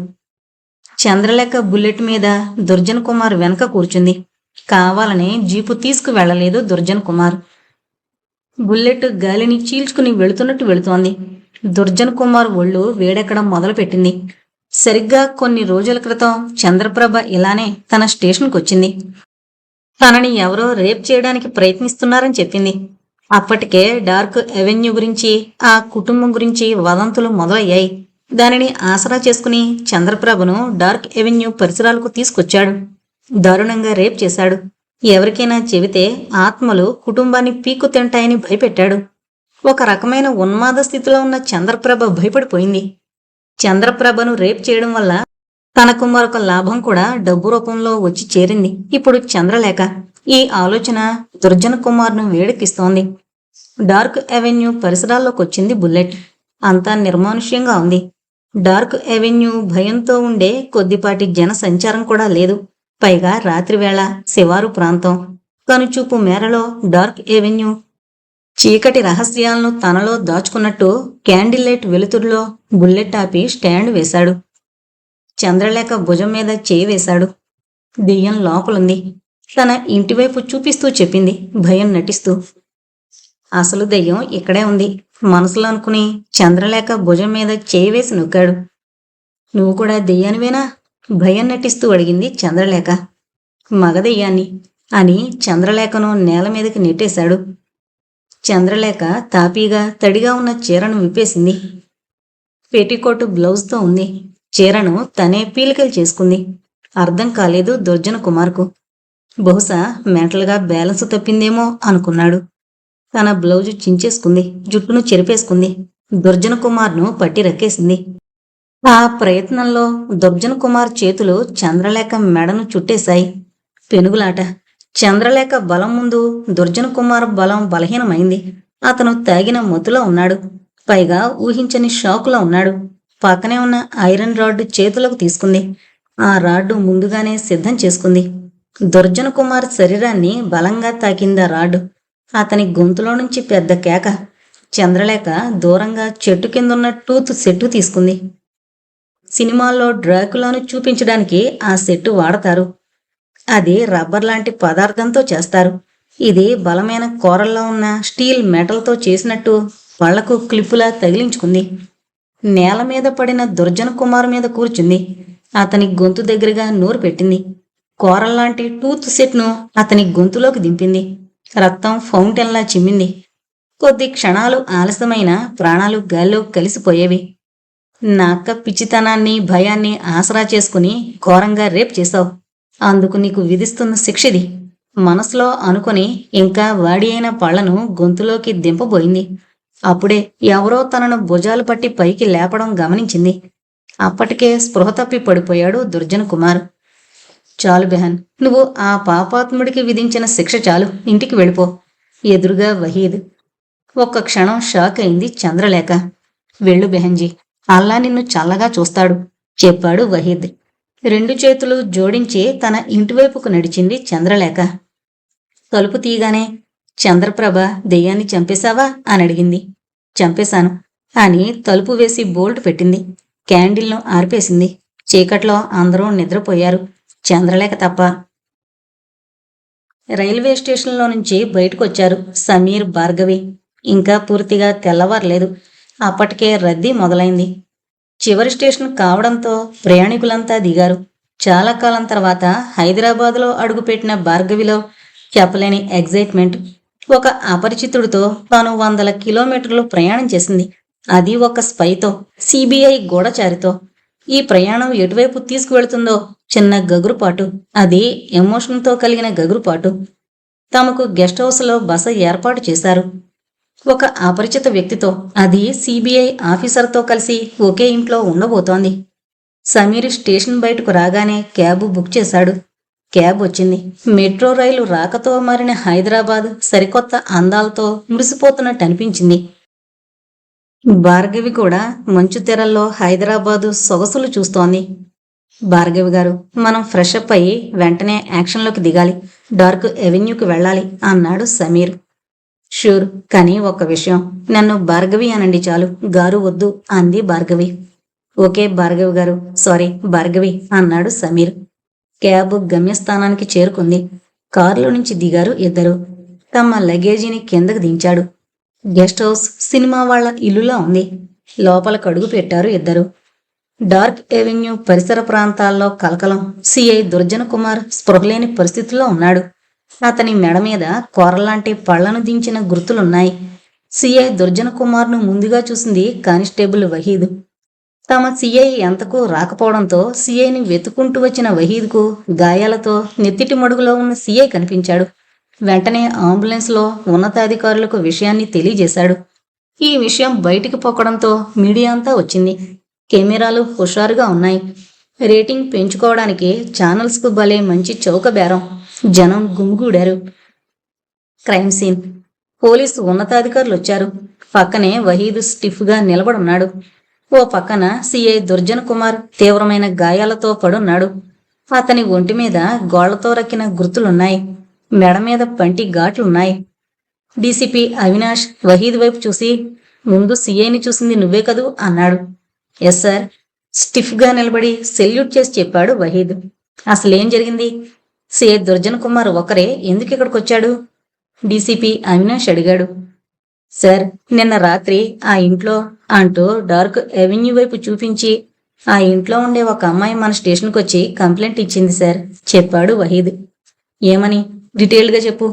చంద్రలేఖ బుల్లెట్ మీద దుర్జన్ కుమార్ వెనక కూర్చుంది. కావాలనే జీపు తీసుకువెళ్లలేదు దుర్జన్ కుమార్. బుల్లెట్ గాలిని చీల్చుకుని వెళుతున్నట్టు వెళుతోంది. దుర్జన్ కుమార్ ఒళ్ళు వేడెక్కడం మొదలుపెట్టింది. సరిగ్గా కొన్ని రోజుల క్రితం చంద్రప్రభ ఇలానే తన స్టేషన్కొచ్చింది. తనని ఎవరో రేప్ చేయడానికి ప్రయత్నిస్తున్నారని చెప్పింది. అప్పటికే డార్క్ అవెన్యూ గురించి, ఆ కుటుంబం గురించి వదంతులు మొదలయ్యాయి. దానిని ఆసరా చేసుకుని చంద్రప్రభను డార్క్ అవెన్యూ పరిసరాలకు తీసుకొచ్చాడు. దారుణంగా రేప్ చేశాడు. ఎవరికైనా చెబితే ఆత్మలు కుటుంబాన్ని పీక్కు తింటాయని భయపెట్టాడు. ఒక రకమైన ఉన్మాద స్థితిలో ఉన్న చంద్రప్రభ భయపడిపోయింది. చంద్రప్రభను రేప్ చేయడం వల్ల తనకు మరొక లాభం కూడా డబ్బు రూపంలో వచ్చి చేరింది. ఇప్పుడు చంద్రలేఖ. ఈ ఆలోచన దుర్జన కుమార్ను వేడెక్కిస్తోంది. డార్క్ అవెన్యూ పరిసరాల్లోకొచ్చింది బుల్లెట్. అంతా నిర్మానుష్యంగా ఉంది. డార్క్ అవెన్యూ భయంతో ఉండే కొద్దిపాటి జన సంచారం కూడా లేదు. పైగా రాత్రివేళ, శివారు ప్రాంతం. కనుచూపు మేరలో డార్క్ అవెన్యూ చీకటి రహస్యాలను తనలో దాచుకున్నట్టు క్యాండిల్ లైట్ వెలుతురులో బుల్లెట్ ఆపి స్టాండ్ వేశాడు. చంద్రలేఖ భుజం మీద చేయి వేశాడు. దెయ్యం లోపలుంది. తన ఇంటివైపు చూపిస్తూ చెప్పింది భయం నటిస్తూ. అసలు దెయ్యం ఇక్కడే ఉంది మనసులో అనుకుని చంద్రలేఖ భుజం మీద చేయి వేసి నొక్కాడు. నువ్వు కూడా దెయ్యానివేనా? భయం నటిస్తూ అడిగింది చంద్రలేఖ. మగదెయ్యాన్ని అని చంద్రలేఖను నేల మీదకి నెట్టేశాడు. చంద్రలేఖ తాపీగా తడిగా ఉన్న చీరను విప్పేసింది. పెటికోటు బ్లౌజ్తో ఉంది. చీరను తనే పీలికలు చేసుకుంది. అర్థం కాలేదు దుర్జన కుమార్కు. బహుశా మెంటల్గా బ్యాలెన్స్ తప్పిందేమో అనుకున్నాడు. తన బ్లౌజు చించేసుకుంది, జుట్టును చెరిపేసుకుంది. దుర్జన కుమార్ను పట్టి రక్కేసింది. ఆ ప్రయత్నంలో దుర్జన కుమార్ చేతులు చంద్రలేఖ మెడను చుట్టేశాయి. పెనుగులాట. చంద్రలేఖ బలం ముందు దుర్జన కుమార్ బలం బలహీనమైంది. అతను తాగిన మత్తులో ఉన్నాడు. పైగా ఊహించని షాకులో ఉన్నాడు. పక్కనే ఉన్న ఐరన్ రాడ్డు చేతులకు తీసుకుంది. ఆ రాడ్డు ముందుగానే సిద్ధం చేసుకుంది. దుర్జన కుమార్ శరీరాన్ని బలంగా తాకిందా రాడ్డు. అతని గొంతులో నుంచి పెద్ద కేక. చంద్రలేఖ దూరంగా చెట్టు కిందున్న టూత్ సెట్టు తీసుకుంది. సినిమాల్లో డ్రాకులాను చూపించడానికి ఆ సెట్టు వాడతారు. అది రబ్బర్ లాంటి పదార్థంతో చేస్తారు. ఇది బలమైన కూరల్లో ఉన్న స్టీల్ మెటల్తో చేసినట్టు పళ్లకు క్లిప్పులా తగిలించుకుంది. నేల మీద పడిన దుర్జన కుమార్ మీద కూర్చుంది. అతని గొంతు దగ్గరగా నోరు పెట్టింది. కూరల్లాంటి టూత్ సెట్ను అతని గొంతులోకి దింపింది. రక్తం ఫౌంటైన్లా చిమ్మింది. కొద్ది క్షణాలు ఆలస్యమైన ప్రాణాలు గాల్లో కలిసిపోయేవి. నా అక్క పిచ్చితనాన్ని, భయాన్ని ఆసరా చేసుకుని ఘోరంగా రేప్ చేశావు. అందుకు నీకు విధిస్తున్న శిక్షిది. మనసులో అనుకుని ఇంకా వాడి అయిన పళ్లను గొంతులోకి దింపబోయింది. అప్పుడే ఎవరో తనను భుజాలు పట్టి పైకి లేపడం గమనించింది. అప్పటికే స్పృహ తప్పి పడిపోయాడు దుర్జన కుమార్. చాలు బెహన్, నువ్వు ఆ పాపాత్ముడికి విధించిన శిక్ష చాలు, ఇంటికి వెళ్ళిపో. ఎదురుగా వహీద్. ఒక్క క్షణం షాక్ అయింది చంద్రలేఖ. వెళ్ళు బెహన్జీ, అల్లా నిన్ను చల్లగా చూస్తాడు, చెప్పాడు వహీద్. రెండు చేతులు జోడించి తన ఇంటివైపుకు నడిచింది చంద్రలేఖ. తలుపు తీయగానే, చంద్రప్రభ, దెయ్యాన్ని చంపేశావా అని అడిగింది. చంపేశాను అని తలుపు వేసి బోల్ట్ పెట్టింది. క్యాండిల్ను ఆర్పేసింది. చీకట్లో అందరూ నిద్రపోయారు, చంద్రలేఖ తప్ప. రైల్వే స్టేషన్లో నుంచి బయటకొచ్చారు సమీర్, భార్గవి. ఇంకా పూర్తిగా తెల్లవారలేదు. అప్పటికే రద్దీ మొదలైంది. చివరి స్టేషన్ కావడంతో ప్రయాణికులంతా దిగారు. చాలా కాలం తర్వాత హైదరాబాదులో అడుగుపెట్టిన భార్గవిలో చెప్పలేని ఎగ్జైట్మెంట్. ఒక అపరిచితుడితో తాను 100 కిలోమీటర్లు ప్రయాణం చేసింది. అది ఒక స్పైతో, సిబిఐ గూఢచారితో. ఈ ప్రయాణం ఎటువైపు తీసుకువెళుతుందో చిన్న గగురుపాటు. అది ఎమోషన్తో కలిగిన గగురుపాటు. తమకు గెస్ట్ హౌస్లో బస ఏర్పాటు చేశారు. ఒక అపరిచిత వ్యక్తితో, అది సిబిఐ ఆఫీసర్తో కలిసి ఒకే ఇంట్లో ఉండబోతోంది. సమీర్ స్టేషన్ బయటకు రాగానే క్యాబ్ బుక్ చేశాడు. క్యాబ్ వచ్చింది. మెట్రో రైలు రాకతో మారిన హైదరాబాద్ సరికొత్త అందాలతో మురిసిపోతున్నట్టు అనిపించింది. భార్గవి కూడా మంచు తెరల్లో హైదరాబాదు సొగసులు చూస్తోంది. భార్గవి గారు, మనం ఫ్రెష్ అప్ అయ్యి వెంటనే యాక్షన్లోకి దిగాలి. డార్క్ ఎవెన్యూకి వెళ్ళాలి అన్నాడు సమీర్. షూర్, కానీ ఒక్క విషయం, నన్ను భార్గవి అనండి చాలు, గారు వద్దు అంది భార్గవి. ఓకే భార్గవి గారు, సారీ భార్గవి అన్నాడు సమీర్. క్యాబ్ గమ్యస్థానానికి చేరుకుంది. కారులో నుంచి దిగారు ఇద్దరు. తమ లగేజీని కిందకు దించాడు. గెస్ట్ హౌస్ సినిమా వాళ్ల ఇల్లులా ఉంది. లోపలికి అడుగు పెట్టారు ఇద్దరు. డార్క్ ఎవెన్యూ పరిసర ప్రాంతాల్లో కలకలం. సిఐ దుర్జన కుమార్ స్పృహలేని పరిస్థితుల్లో ఉన్నాడు. అతని మెడ మీద కూరలాంటి పళ్లను దించిన గుర్తులున్నాయి. సిఐ దుర్జన కుమార్ను ముందుగా చూసింది కానిస్టేబుల్ వహీద్. తమ సిఐ ఎంతకు రాకపోవడంతో సిఐని వెతుకుంటూ వచ్చిన వహీద్కు గాయాలతో నెత్తిటి మడుగులో ఉన్న సిఐ కనిపించాడు. వెంటనే అంబులెన్స్లో ఉన్నతాధికారులకు విషయాన్ని తెలియజేశాడు. ఈ విషయం బయటికి పొక్కడంతో మీడియా అంతా వచ్చింది. కెమెరాలు హుషారుగా ఉన్నాయి. రేటింగ్ పెంచుకోవడానికి ఛానల్స్కు భలే మంచి చౌక బేరం. జనం గుమిగూడారు. Crime scene. పోలీసు ఉన్నతాధికారులు వచ్చారు. పక్కనే వహీద్ స్టిఫ్గా నిలబడున్నాడు. ఓ పక్కన సిఐ దుర్జన్ కుమార్ తీవ్రమైన గాయాలతో పడున్నాడు. అతని ఒంటి మీద గోళ్లతో రక్కిన గుర్తులున్నాయి. మెడ మీద పంటి ఘాట్లున్నాయి. డీసీపీ అవినాష్ వహీద్ వైపు చూసి, ముందు సిఐని చూసింది నువ్వే కదూ అన్నాడు. ఎస్ సార్, స్టిఫ్గా నిలబడి సెల్యూట్ చేసి చెప్పాడు వహీద్. అసలేం జరిగింది? సిఐ దుర్జన్ కుమార్ ఒకరే ఎందుకు ఇక్కడికి వచ్చాడు? డీసీపీ అవినాష్ అడిగాడు. సార్, నిన్న రాత్రి ఆ ఇంట్లో అంటూ డార్క్ ఎవెన్యూ వైపు చూపించి, ఆ ఇంట్లో ఉండే ఒక అమ్మాయి మన స్టేషన్కి వచ్చి కంప్లైంట్ ఇచ్చింది సార్, చెప్పాడు వహీద్. ఏమని? డీటెయిల్డ్గా చెప్పు.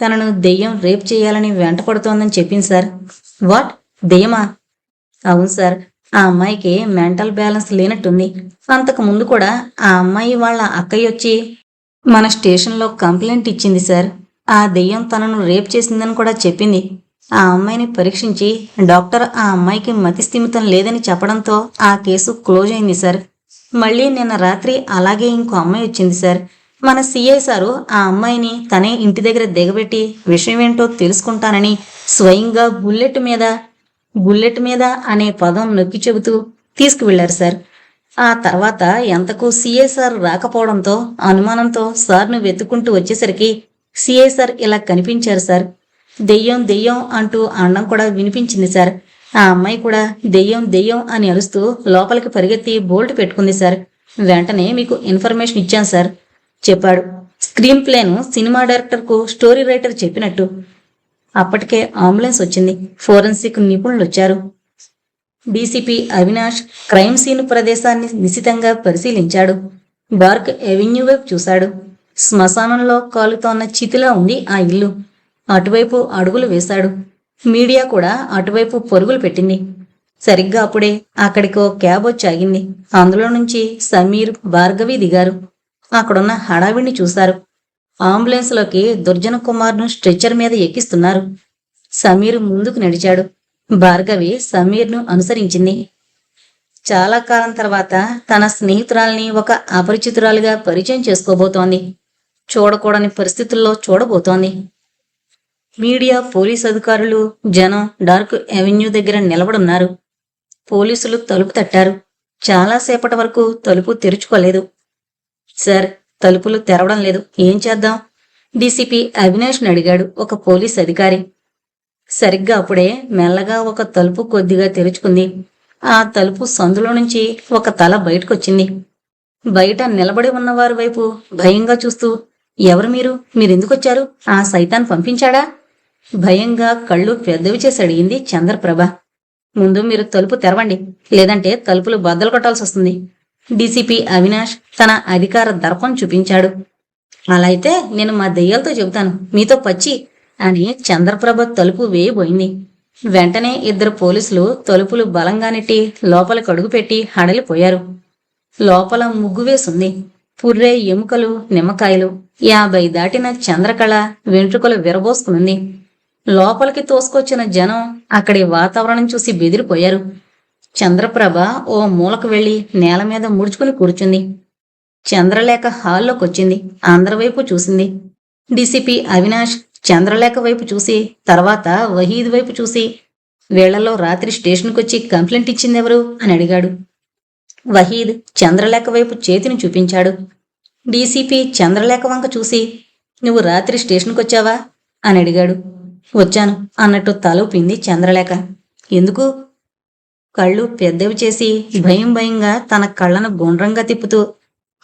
తనను దెయ్యం రేప్ చేయాలని వెంట పడుతోందని చెప్పింది సార్. వాట్, దెయ్యమా? అవును సార్, ఆ అమ్మాయికి మెంటల్ బ్యాలెన్స్ లేనట్టుంది. అంతకు ముందు కూడా ఆ అమ్మాయి వాళ్ళ అక్కయ్య వచ్చి మన స్టేషన్లో కంప్లైంట్ ఇచ్చింది సార్. ఆ దెయ్యం తనను రేప్ చేసిందని కూడా చెప్పింది. ఆ అమ్మాయిని పరీక్షించి డాక్టర్ ఆ అమ్మాయికి మతిస్థిమితం లేదని చెప్పడంతో ఆ కేసు క్లోజ్ అయింది సార్. మళ్ళీ నిన్న రాత్రి అలాగే ఇంకో అమ్మాయి వచ్చింది సార్. మన సిఐ సారు ఆ అమ్మాయిని తనే ఇంటి దగ్గర దిగబెట్టి విషయం ఏంటో తెలుసుకుంటానని స్వయంగా బుల్లెట్ మీద అనే పదం నొక్కి చెబుతూ తీసుకువెళ్లారు సార్. ఆ తర్వాత ఎంతకు సిఐ సార్ రాకపోవడంతో అనుమానంతో సార్ను వెతుక్కుంటూ వచ్చేసరికి సిఐ సార్ ఇలా కనిపించారు సార్. దెయ్యం దెయ్యం అంటూ అనడం కూడా వినిపించింది సార్. ఆ అమ్మాయి కూడా దెయ్యం దెయ్యం అని అరుస్తూ లోపలికి పరిగెత్తి బోల్ట్ పెట్టుకుంది సార్. వెంటనే మీకు ఇన్ఫర్మేషన్ ఇచ్చాను సార్, చెప్పాడు. స్క్రీన్ ప్లేను సినిమా డైరెక్టర్కు స్టోరీ రైటర్ చెప్పినట్టు. అప్పటికే అంబులెన్స్ వచ్చింది. ఫోరెన్సిక్ నిపుణులు వచ్చారు. డీసీపీ అవినాష్ క్రైమ్ సీన్ ప్రదేశాన్ని నిశితంగా పరిశీలించాడు. డార్క్ ఎవెన్యూ వైపు చూశాడు. శ్మశానంలో కాలుతోన్న చితిలా ఉంది ఆ ఇల్లు. అటువైపు అడుగులు వేశాడు. మీడియా కూడా అటువైపు పరుగులు పెట్టింది. సరిగ్గా అప్పుడే అక్కడికో క్యాబ్ వచ్చి ఆగింది. అందులో నుంచి సమీర్, భార్గవి దిగారు. అక్కడున్న హడావిడిని చూశారు. అంబులెన్స్లోకి దుర్జన కుమార్ను స్ట్రెచ్చర్ మీద ఎక్కిస్తున్నారు. సమీర్ ముందుకు నడిచాడు. భార్గవి సమీర్ను అనుసరించింది. చాలా కాలం తర్వాత తన స్నేహితురాల్ని ఒక అపరిచితురాలిగా పరిచయం చేసుకోబోతోంది. చూడకూడని పరిస్థితుల్లో చూడబోతోంది. మీడియా, పోలీస్ అధికారులు, జనం డార్క్ అవెన్యూ దగ్గర నిలబడున్నారు. పోలీసులు తలుపు తట్టారు. చాలాసేపటి వరకు తలుపు తెరుచుకోలేదు. సార్, తలుపులు తెరవడం లేదు, ఏం చేద్దాం? డీసీపీ అవినాష్ని అడిగాడు ఒక పోలీస్ అధికారి. సరిగ్గా అప్పుడే మెల్లగా ఒక తలుపు కొద్దిగా తెరుచుకుంది. ఆ తలుపు సందులో నుంచి ఒక తల బయటకొచ్చింది. బయట నిలబడి ఉన్నవారి వైపు భయంగా చూస్తూ, ఎవరు మీరు? మీరెందుకొచ్చారు? ఆ సైతాన్ పంపించాడా? భయంగా కళ్ళు పెద్దవి చేసి అడిగింది చంద్రప్రభ. ముందు మీరు తలుపు తెరవండి, లేదంటే తలుపులు బద్దలు కొట్టాల్సి వస్తుంది. డీసీపీ అవినాష్ తన అధికార దర్పం చూపించాడు. అలా అయితే నేను మా దెయ్యాలతో చెబుతాను, మీతో పచ్చి అని చంద్రప్రభ తలుపు వేయబోయింది. వెంటనే ఇద్దరు పోలీసులు తలుపులు బలంగా నెట్టి లోపలికి అడుగుపెట్టి హడలిపోయారు. లోపల ముగ్గు వేసుంది. పుర్రే, ఎముకలు, నిమ్మకాయలు. 50 దాటిన చంద్రకళ వెంట్రుకలు విరబోసుకునుంది. లోపలికి తోసుకొచ్చిన జనం అక్కడి వాతావరణం చూసి బెదిరిపోయారు. చంద్రప్రభ ఓ మూలకు వెళ్లి నేల మీద ముడుచుకుని కూర్చుంది. చంద్రలేఖ హాల్లోకొచ్చింది. అందరి వైపు చూసింది. డీసీపీ అవినాష్ చంద్రలేఖ వైపు చూసి, తర్వాత వహీద్ వైపు చూసి, వీళ్లలో రాత్రి స్టేషన్కొచ్చి కంప్లైంట్ ఇచ్చిందెవరు అని అడిగాడు. వహీద్ చంద్రలేఖ వైపు చేతిని చూపించాడు. డీసీపీ చంద్రలేఖ వంక చూసి, నువ్వు రాత్రి స్టేషన్కొచ్చావా అని అడిగాడు. వచ్చాను అన్నట్టు తల ఊపింది చంద్రలేఖ. ఎందుకు? కళ్ళు పెద్దవి చేసి భయంగా తన కళ్ళను గుండ్రంగా తిప్పుతూ,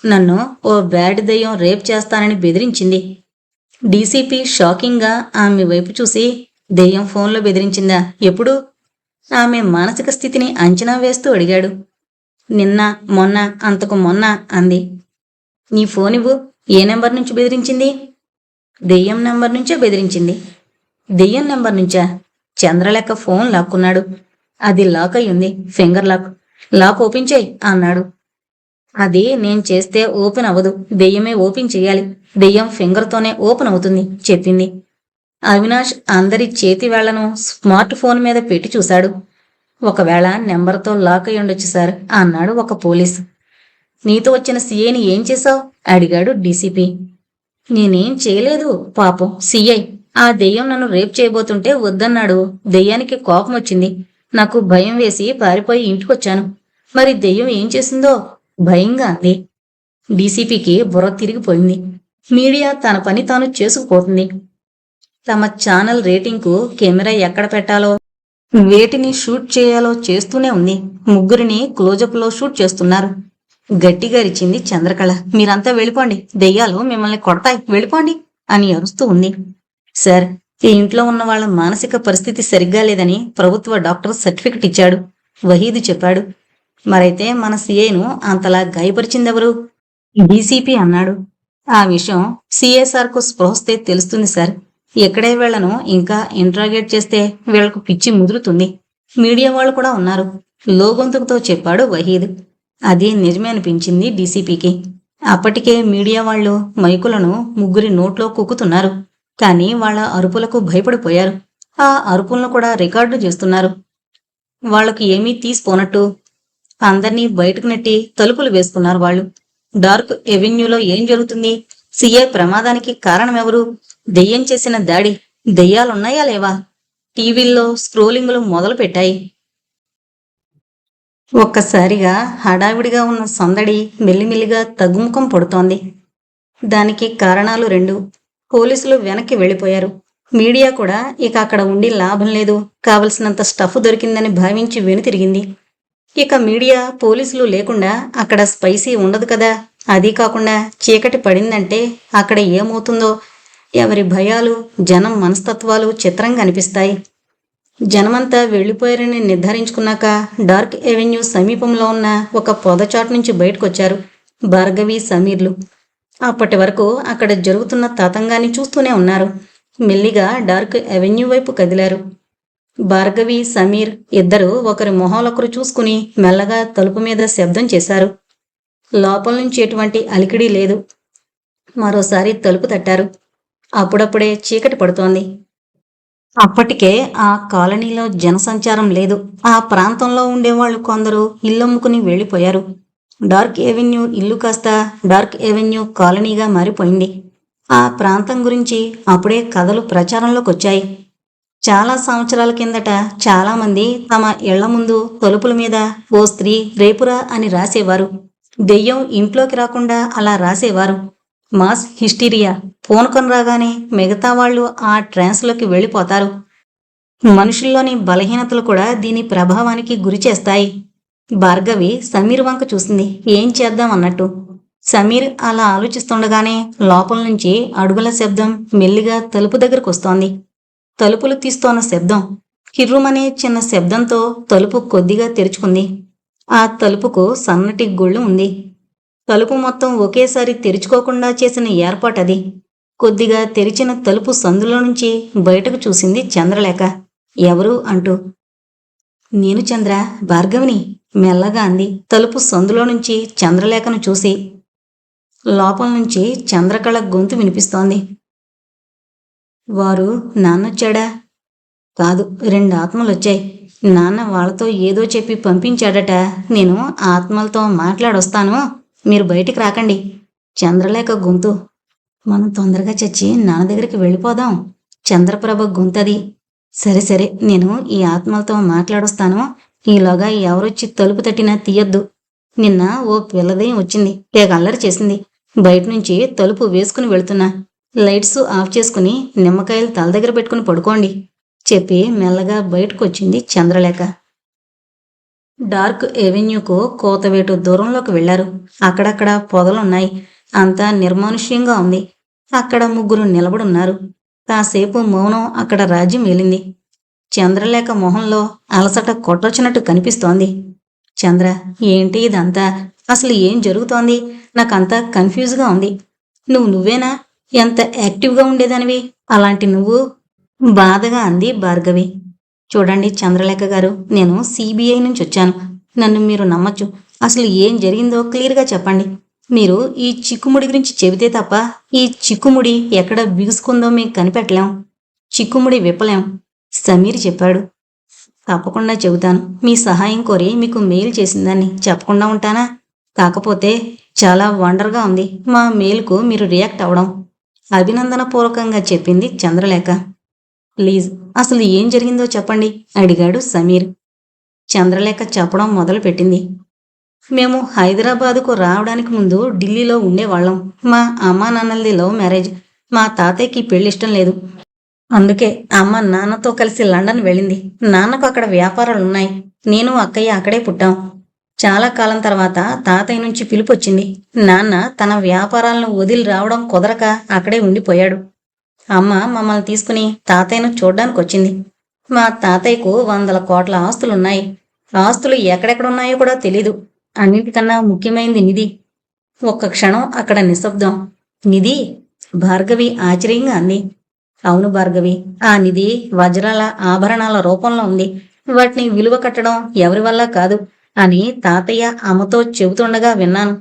నన్ను ఓ బ్యాడ్ దయ్యం రేప్ చేస్తానని బెదిరించింది. డీసీపీ షాకింగ్గా ఆమె వైపు చూసి, దెయ్యం ఫోన్లో బెదిరించిందా? ఎప్పుడు? ఆమె మానసిక స్థితిని అంచనా వేస్తూ అడిగాడు. నిన్న, మొన్న, అంతకు మొన్న అంది. నీ ఫోన్ ఇవ్వు. ఏ నెంబర్ నుంచి బెదిరించింది? దెయ్యం నెంబర్ నుంచే బెదిరించింది. దెయ్యం నెంబర్ నుంచా? చంద్రలేఖ ఫోన్ లాక్కున్నాడు. అది లాక్ అయ్యింది, ఫింగర్ లాక్. లాక్ ఓపెన్ చేయి అన్నాడు. అది నేను చేస్తే ఓపెన్ అవ్వదు, దెయ్యమే ఓపెన్ చేయాలి. దెయ్యం ఫింగర్తోనే ఓపెన్ అవుతుంది చెప్పింది. అవినాష్ అందరి చేతి వేళ్లను స్మార్ట్ ఫోన్ మీద పెట్టి చూశాడు. ఒకవేళ నెంబర్తో లాక్ అయి ఉండొచ్చు సార్ అన్నాడు ఒక పోలీస్. నీతో వచ్చిన సీఐని ఏం చేశావు అడిగాడు డీసీపీ. నేనేం చేయలేదు పాపం సీఐ. ఆ దెయ్యం నన్ను రేప్ చేయబోతుంటే వద్దన్నాడు. దెయ్యానికి కోపం వచ్చింది. నాకు భయం వేసి పారిపోయి ఇంటికొచ్చాను. మరి దెయ్యం ఏం చేసిందో భయంగా అంది. డీసీపీకి బుర్ర తిరిగిపోయింది. మీడియా తన పని తాను చేసుకుపోతుంది. తమ ఛానల్ రేటింగ్కు కెమెరా ఎక్కడ పెట్టాలో, వేటిని షూట్ చేయాలో చేస్తూనే ఉంది. ముగ్గురిని క్లోజప్లో షూట్ చేస్తున్నారు. గట్టిగా అరిచింది చంద్రకళ. మీరంతా వెళ్ళిపోండి, దెయ్యాలు మిమ్మల్ని కొడతాయి, వెళ్ళిపోండి అని అరుస్తూ ఉంది. సార్, ఈ ఇంట్లో ఉన్న వాళ్ళ మానసిక పరిస్థితి సరిగ్గా లేదని ప్రభుత్వ డాక్టర్ సర్టిఫికెట్ ఇచ్చాడు, వహీద్ చెప్పాడు. మరైతే మన సీఐను అంతలా గాయపరిచిందెవరు? డీసీపీ అన్నాడు. ఆ విషయం సిఎస్ఆర్కు స్పృహస్తే తెలుస్తుంది సార్. ఎక్కడే వీళ్లను ఇంకా ఇంట్రాగేట్ చేస్తే వీళ్లకు పిచ్చి ముదురుతుంది. మీడియా వాళ్ళు కూడా ఉన్నారు, లోగొంతుకుతో చెప్పాడు వహీద్. అది నిజమే అనిపించింది డీసీపీకి. అప్పటికే మీడియా వాళ్ళు మైకులను ముగ్గురి నోట్లో కుక్కుతున్నారు. కానీ వాళ్ళ అరుపులకు భయపడిపోయారు. ఆ అరుపులను కూడా రికార్డు చేస్తున్నారు. వాళ్లకు ఏమీ తీసిపోనట్టు అందర్నీ బయటకు నెట్టి తలుపులు వేసుకున్నారు వాళ్ళు. డార్క్ ఎవెన్యూలో ఏం జరుగుతుంది? సీఐ ప్రమాదానికి కారణమెవరు? దెయ్యం చేసిన దాడి. దెయ్యాలున్నాయా లేవా? టీవీల్లో స్క్రోలింగులు మొదలు పెట్టాయి. ఒక్కసారిగా హడావిడిగా ఉన్న సందడి మెల్లిమెల్లిగా తగ్గుముఖం పడుతోంది. దానికి కారణాలు 2. పోలీసులు వెనక్కి వెళ్ళిపోయారు. మీడియా కూడా ఇక అక్కడ ఉండి లాభం లేదు, కావలసినంత స్టఫ్ దొరికిందని భావించి వెనుతిరిగింది. ఇక మీడియా, పోలీసులు లేకుండా అక్కడ స్పైసీ ఉండదు కదా. అదీ కాకుండా చీకటి పడిందంటే అక్కడ ఏమవుతుందో ఎవరి భయాలు, జనం మనస్తత్వాలు చిత్రంగా అనిపిస్తాయి. జనమంతా వెళ్లిపోయారని నిర్ధారించుకున్నాక డార్క్ ఎవెన్యూ సమీపంలో ఉన్న ఒక పొదచాటు నుంచి బయటకొచ్చారు భార్గవి, సమీర్లు. అప్పటి వరకు అక్కడ జరుగుతున్న తతంగాన్ని చూస్తూనే ఉన్నారు. మెల్లిగా డార్క్ ఎవెన్యూ వైపు కదిలారు. భార్గవి, సమీర్ ఇద్దరు ఒకరి మొహాలొకరు చూసుకుని మెల్లగా తలుపు మీద శబ్దం చేశారు. లోపల నుంచి ఎటువంటి అలికిడి లేదు. మరోసారి తలుపు తట్టారు. అప్పుడప్పుడే చీకటి పడుతోంది. అప్పటికే ఆ కాలనీలో జనసంచారం లేదు. ఆ ప్రాంతంలో ఉండేవాళ్ళు కొందరు ఇల్లమ్ముకుని వెళ్ళిపోయారు. డార్క్ ఎవెన్యూ ఇల్లు కాస్త డార్క్ ఎవెన్యూ కాలనీగా మారిపోయింది. ఆ ప్రాంతం గురించి అప్పుడే కథలు ప్రచారంలోకి వచ్చాయి. చాలా సంవత్సరాల కిందట చాలామంది తమ ఇళ్ల ముందు తలుపుల మీద ఓ స్త్రీ రేపురా అని రాసేవారు. దెయ్యం ఇంట్లోకి రాకుండా అలా రాసేవారు. మాస్ హిస్టీరియా పూనకం రాగానే మిగతా వాళ్ళు ఆ ట్రాన్స్లోకి వెళ్ళిపోతారు. మనుషుల్లోని బలహీనతలు కూడా దీని ప్రభావానికి గురి చేస్తాయి. భార్గవి సమీర్ వంక చూసింది, ఏం చేద్దాం అన్నట్టు. సమీర్ అలా ఆలోచిస్తుండగానే లోపల నుంచి అడుగుల శబ్దం మెల్లిగా తలుపు దగ్గరకు వస్తోంది. తలుపులు తీస్తోన్న శబ్దం. కిర్రుమనే చిన్న శబ్దంతో తలుపు కొద్దిగా తెరుచుకుంది. ఆ తలుపుకు సన్నటి గొళ్ళు ఉంది. తలుపు మొత్తం ఒకేసారి తెరుచుకోకుండా చేసిన ఏర్పాటది. కొద్దిగా తెరిచిన తలుపు సందులో నుంచి బయటకు చూసింది చంద్రలేఖ. ఎవరు అంటూ. నేను చంద్ర, భార్గవిని, మెల్లగా అంది తలుపు సందులో నుంచి చంద్రలేఖను చూసి. లోపల నుంచి చంద్రకళ గొంతు వినిపిస్తోంది. వారు నాన్నొచ్చాడా? కాదు, 2 ఆత్మలొచ్చాయి. నాన్న వాళ్ళతో ఏదో చెప్పి పంపించాడట. నేను ఆత్మలతో మాట్లాడొస్తాను, మీరు బయటికి రాకండి. చంద్రలేఖ గొంతు. మనం తొందరగా చచ్చి నాన్న దగ్గరికి వెళ్ళిపోదాం. చంద్రప్రభ గొంతది. సరే సరే, నేను ఈ ఆత్మలతో మాట్లాడొస్తాను. ఈలోగా ఎవరొచ్చి తలుపు తట్టినా తీయొద్దు. నిన్న ఓ పిల్లదయం వచ్చింది, తెగ అల్లరి చేసింది. బయట నుంచి తలుపు వేసుకుని వెళుతున్నా. లైట్స్ ఆఫ్ చేసుకుని నిమ్మకాయలు తల దగ్గర పెట్టుకుని పడుకోండి చెప్పి మెల్లగా బయటకు వచ్చింది చంద్రలేఖ. డార్క్ ఎవెన్యూకు కోతవేటు దూరంలోకి వెళ్లారు. అక్కడక్కడ పొదలున్నాయి. అంతా నిర్మానుష్యంగా ఉంది. అక్కడ 3 నిలబడున్నారు. కాసేపు మౌనం అక్కడ రాజ్యం వెళ్ళింది. చంద్రలేఖ మొహంలో అలసట కొట్టొచ్చినట్టు కనిపిస్తోంది. చంద్ర, ఏంటి ఇదంతా? అసలు ఏం జరుగుతోంది? నాకంతా కన్ఫ్యూజ్గా ఉంది. నువ్వేనా? ఎంత యాక్టివ్గా ఉండేదానివి, అలాంటి నువ్వు? బాధగా అంది భార్గవి. చూడండి చంద్రలేఖ గారు, నేను సిబిఐ నుంచి వచ్చాను. నన్ను మీరు నమ్మచ్చు. అసలు ఏం జరిగిందో క్లియర్గా చెప్పండి. మీరు ఈ చిక్కుముడి గురించి చెబితే తప్ప ఈ చిక్కుముడి ఎక్కడ బిగుసుకుందో మేము కనిపెట్టలేం. చిక్కుముడి విప్పలేం. సమీర్ చెప్పాడు. తప్పకుండా చెబుతాను. మీ సహాయం కోరి మీకు మెయిల్ చేసిందాన్ని చెప్పకుండా ఉంటానా? కాకపోతే చాలా వండర్గా ఉంది మా మెయిల్కు మీరు రియాక్ట్ అవ్వడం. అభినందనపూర్వకంగా చెప్పింది చంద్రలేఖ. ప్లీజ్ అసలు ఏం జరిగిందో చెప్పండి అడిగాడు సమీర్. చంద్రలేఖ చెప్పడం మొదలుపెట్టింది. మేము హైదరాబాదుకు రావడానికి ముందు ఢిల్లీలో ఉండేవాళ్ళం. మా అమ్మా నాన్నలది లవ్ మ్యారేజ్. మా తాతయ్యకి పెళ్ళిష్టం లేదు. అందుకే అమ్మ నాన్నతో కలిసి లండన్ వెళ్ళింది. నాన్నకు అక్కడ వ్యాపారాలున్నాయి. నేను అక్కయ్య అక్కడే పుట్టాం. చాలా కాలం తర్వాత తాతయ్య నుంచి పిలుపొచ్చింది. నాన్న తన వ్యాపారాలను వదిలి రావడం కుదరక అక్కడే ఉండిపోయాడు. అమ్మ మమ్మల్ని తీసుకుని తాతయ్యను చూడ్డానికి వచ్చింది. మా తాతయ్యకు 100 కోట్ల ఆస్తులున్నాయి. ఆస్తులు ఎక్కడెక్కడున్నాయో కూడా తెలీదు. అన్నింటికన్నా ముఖ్యమైనది నిధి. ఒక్క క్షణం అక్కడ నిశ్శబ్దం. నిధి? భార్గవి ఆశ్చర్యంగా అంది. అవును భార్గవి, ఆ నిధి వజ్రాల ఆభరణాల రూపంలో ఉంది. వాటిని విలువ కట్టడం ఎవరి వల్ల కాదు అని తాతయ్య అమ్మతో చెబుతుండగా విన్నాను.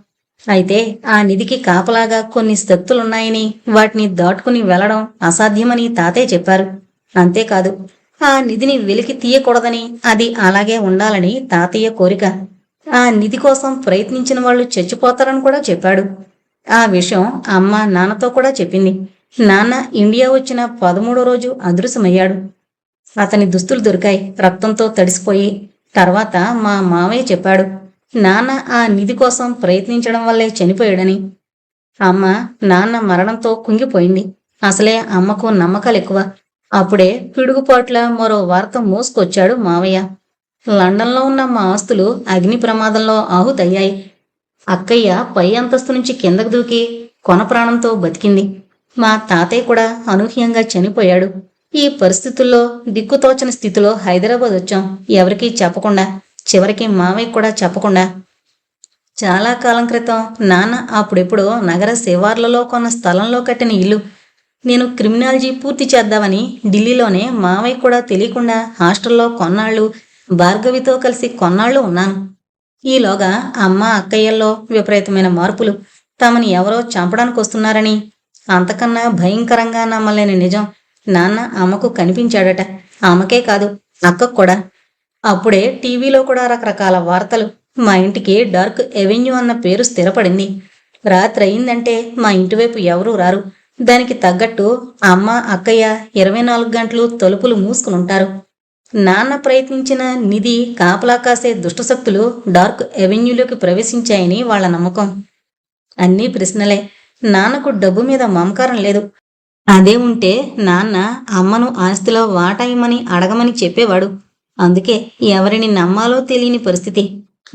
అయితే ఆ నిధికి కాపలాగా కొన్ని శక్తులున్నాయని, వాటిని దాటుకుని వెళ్లడం అసాధ్యమని తాతయ్య చెప్పారు. అంతేకాదు, ఆ నిధిని వెలికి తీయకూడదని, అది అలాగే ఉండాలని తాతయ్య కోరిక. ఆ నిధి కోసం ప్రయత్నించిన వాళ్ళు చచ్చిపోతారని కూడా చెప్పాడు. ఆ విషయం అమ్మ నాన్నతో కూడా చెప్పింది. నాన్న ఇండియా వచ్చిన 13వ రోజు అదృశ్యమయ్యాడు. అతని దుస్తులు దొరికాయి, రక్తంతో తడిసిపోయి. తర్వాత మా మావయ్య చెప్పాడు, నాన్న ఆ నిధి కోసం ప్రయత్నించడం వల్లే చనిపోయాడని. అమ్మ నాన్న మరణంతో కుంగిపోయింది. అసలే అమ్మకు నమ్మకాలు ఎక్కువ. అప్పుడే పిడుగుపాట్ల మరో వార్త మోసుకొచ్చాడు మావయ్య. లండన్లో ఉన్న మా ఆస్తులు అగ్ని ప్రమాదంలో ఆహుతయ్యాయి. అక్కయ్య పై అంతస్తు నుంచి కిందకు దూకి కొన ప్రాణంతో బతికింది. మా తాతయ్య కూడా అనూహ్యంగా చనిపోయాడు. ఈ పరిస్థితుల్లో దిక్కుతోచని స్థితిలో హైదరాబాద్ వచ్చాం, ఎవరికీ చెప్పకుండా. చివరికి మావయ్య కూడా చెప్పకుండా. చాలా కాలం క్రితం నాన్న అప్పుడెప్పుడో నగర శివార్లలో కొన్న స్థలంలో కట్టిన ఇల్లు. నేను క్రిమినాలజీ పూర్తి చేద్దామని ఢిల్లీలోనే మావయ్య కూడా తెలియకుండా హాస్టల్లో కొన్నాళ్ళు, భార్గవితో కలిసి కొన్నాళ్ళు ఉన్నాను. ఈలోగా అమ్మ అక్కయ్యల్లో విపరీతమైన మార్పులు. తమని ఎవరో చంపడానికి వస్తున్నారని, అంతకన్నా భయంకరంగా నమ్మలేని నిజం, నాన్న అమ్మకు కనిపించాడట. ఆమెకే కాదు, అక్కకు కూడా. అప్పుడే టీవీలో కూడా రకరకాల వార్తలు. మా ఇంటికి డార్క్ ఎవెన్యూ అన్న పేరు స్థిరపడింది. రాత్రి అయిందంటే మా ఇంటివైపు ఎవరూ రారు. దానికి తగ్గట్టు అమ్మ, అక్కయ్య 24 గంటలు తలుపులు మూసుకునుంటారు. నాన్న ప్రయత్నించిన నిధి కాపలా కాసే దుష్టశక్తులు డార్క్ ఎవెన్యూలోకి ప్రవేశించాయని వాళ్ళ నమ్మకం. అన్నీ ప్రశ్నలే. నాన్నకు డబ్బు మీద మమకారం లేదు. అదే ఉంటే నాన్న అమ్మను ఆస్తిలో వాటా ఇమ్మని అడగమని చెప్పేవాడు. అందుకే ఎవరిని నమ్మాలో తెలియని పరిస్థితి.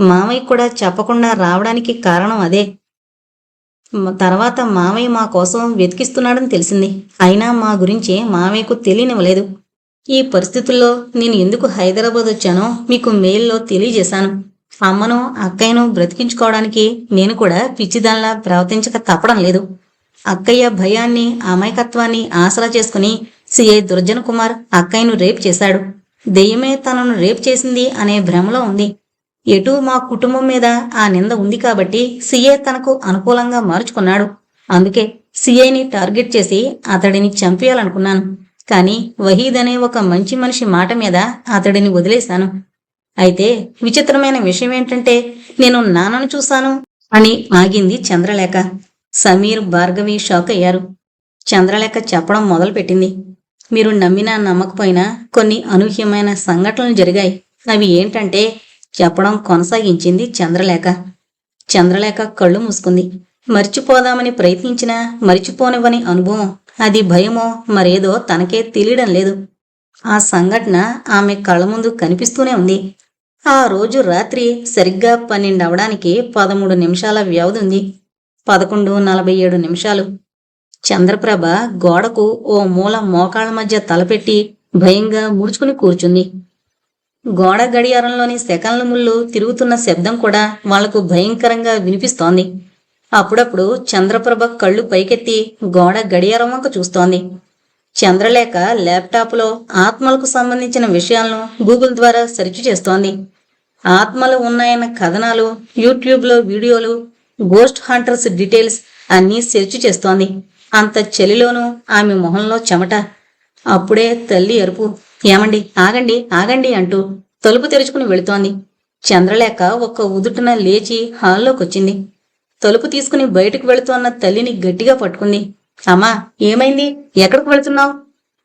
మామయ్య కూడా చెప్పకుండా రావడానికి కారణం అదే. తర్వాత మామయ్య మా కోసం వెతికిస్తున్నాడని తెలిసింది. అయినా మా గురించి మామయ్యకు తెలియనివ్వలేదు. ఈ పరిస్థితుల్లో నేను ఎందుకు హైదరాబాద్ వచ్చానో మీకు మెయిల్లో తెలియజేశాను. అమ్మను, అక్కయ్యను బ్రతికించుకోవడానికి నేను కూడా పిచ్చిదానిలా ప్రవర్తించక తప్పడం లేదు. అక్కయ్య భయాన్ని, అమాయకత్వాన్ని ఆసరా చేసుకుని సిఐ దుర్జన్ కుమార్ అక్కయ్యను రేప్ చేశాడు. దెయ్యమే తనను రేప్ చేసింది అనే భ్రమలో ఉంది. ఎటూ మా కుటుంబం మీద ఆ నింద ఉంది కాబట్టి సిఐ తనకు అనుకూలంగా మార్చుకున్నాడు. అందుకే సిఐని టార్గెట్ చేసి అతడిని చంపేయాలనుకున్నాను. కానీ వహీద్ అనే ఒక మంచి మనిషి మాట మీద అతడిని వదిలేశాను. అయితే విచిత్రమైన విషయం ఏంటంటే నేను నాన్నను చూశాను అని ఆగింది చంద్రలేఖ. సమీర్, భార్గవి షాక్ అయ్యారు. చంద్రలేఖ చెప్పడం మొదలుపెట్టింది. మీరు నమ్మినా నమ్మకపోయినా కొన్ని అనూహ్యమైన సంఘటనలు జరిగాయి. అవి ఏంటంటే చెప్పడం కొనసాగించింది చంద్రలేఖ. చంద్రలేఖ కళ్ళు మూసుకుంది. మర్చిపోదామని ప్రయత్నించినా మరిచిపోనివ్వని అనుభవం. అది భయమో మరేదో తనకే తెలియడం లేదు. ఆ సంఘటన ఆమె కళ్ళ ముందు కనిపిస్తూనే ఉంది. ఆ రోజు రాత్రి సరిగ్గా 12 అవడానికి 13 నిమిషాల వ్యవధి ఉంది. 11:47. చంద్రప్రభ గోడకు ఓ మూల మోకాళ్ళ మధ్య తలపెట్టి భయంగా ముడుచుకుని కూర్చుంది. గోడ గడియారంలోని సెకన్ల ముళ్ళు తిరుగుతున్న శబ్దం కూడా వాళ్లకు భయంకరంగా వినిపిస్తోంది. అప్పుడప్పుడు చంద్రప్రభ కళ్ళు పైకెత్తి గోడ గడియారం వంక చూస్తోంది. చంద్రలేఖ ల్యాప్టాప్లో ఆత్మలకు సంబంధించిన విషయాలను గూగుల్ ద్వారా సెర్చ్ చేస్తోంది. ఆత్మలు ఉన్నాయన్న కథనాలు, యూట్యూబ్లో వీడియోలు, గోస్ట్ హంటర్స్ డీటెయిల్స్ అన్నీ సెర్చ్ చేస్తోంది. అంత చలిలోనూ ఆమె మొహంలో చెమట. అప్పుడే తల్లి అరుపు. ఏమండి, ఆగండి ఆగండి అంటూ తలుపు తెరుచుకుని వెళుతోంది. చంద్రలేఖ ఒక్క ఉదుటున లేచి హాల్లోకొచ్చింది. తలుపు తీసుకుని బయటకు వెళుతోన్న తల్లిని గట్టిగా పట్టుకుంది. అమ్మా, ఏమైంది? ఎక్కడికి వెళుతున్నావు?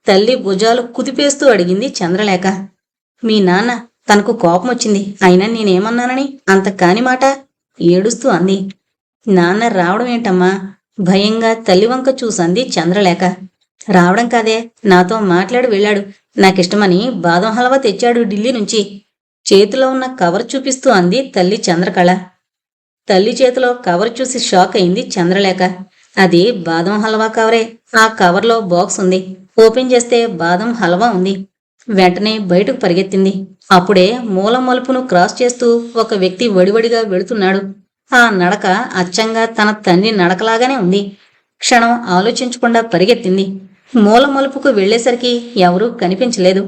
తల్లి భుజాలు కుదిపేస్తూ అడిగింది చంద్రలేఖ. మీ నాన్న, తనకు కోపం వచ్చింది. అయినా నేనేమన్నానని అంత కాని మాట? ఏడుస్తూ అంది. నాన్న రావడం ఏంటమ్మా? భయంగా తల్లివంక చూసంది చంద్రలేఖ. రావడం కాదే, నాతో మాట్లాడి వెళ్ళాడు. నాకిష్టమని బాదం హల్వా తెచ్చాడు ఢిల్లీ నుంచి. చేతిలో ఉన్న కవర్ చూపిస్తూ అంది తల్లి చంద్రకళ. తల్లి చేతిలో కవర్ చూసి షాక్ అయింది చంద్రలేఖ. అది బాదం హల్వా కవరే. ఆ కవర్లో బాక్స్ ఉంది. ఓపెన్ చేస్తే బాదం హల్వా ఉంది. వెంటనే బయటకు పరిగెత్తింది. అప్పుడే మూల మలుపును క్రాస్ చేస్తూ ఒక వ్యక్తి వడివడిగా వెళుతున్నాడు. ఆ నడక అచ్చంగా తన తండ్రి నడకలాగానే ఉంది. క్షణం ఆలోచించకుండా పరిగెత్తింది. మూల మలుపుకు వెళ్లేసరికి ఎవరూ కనిపించలేదు.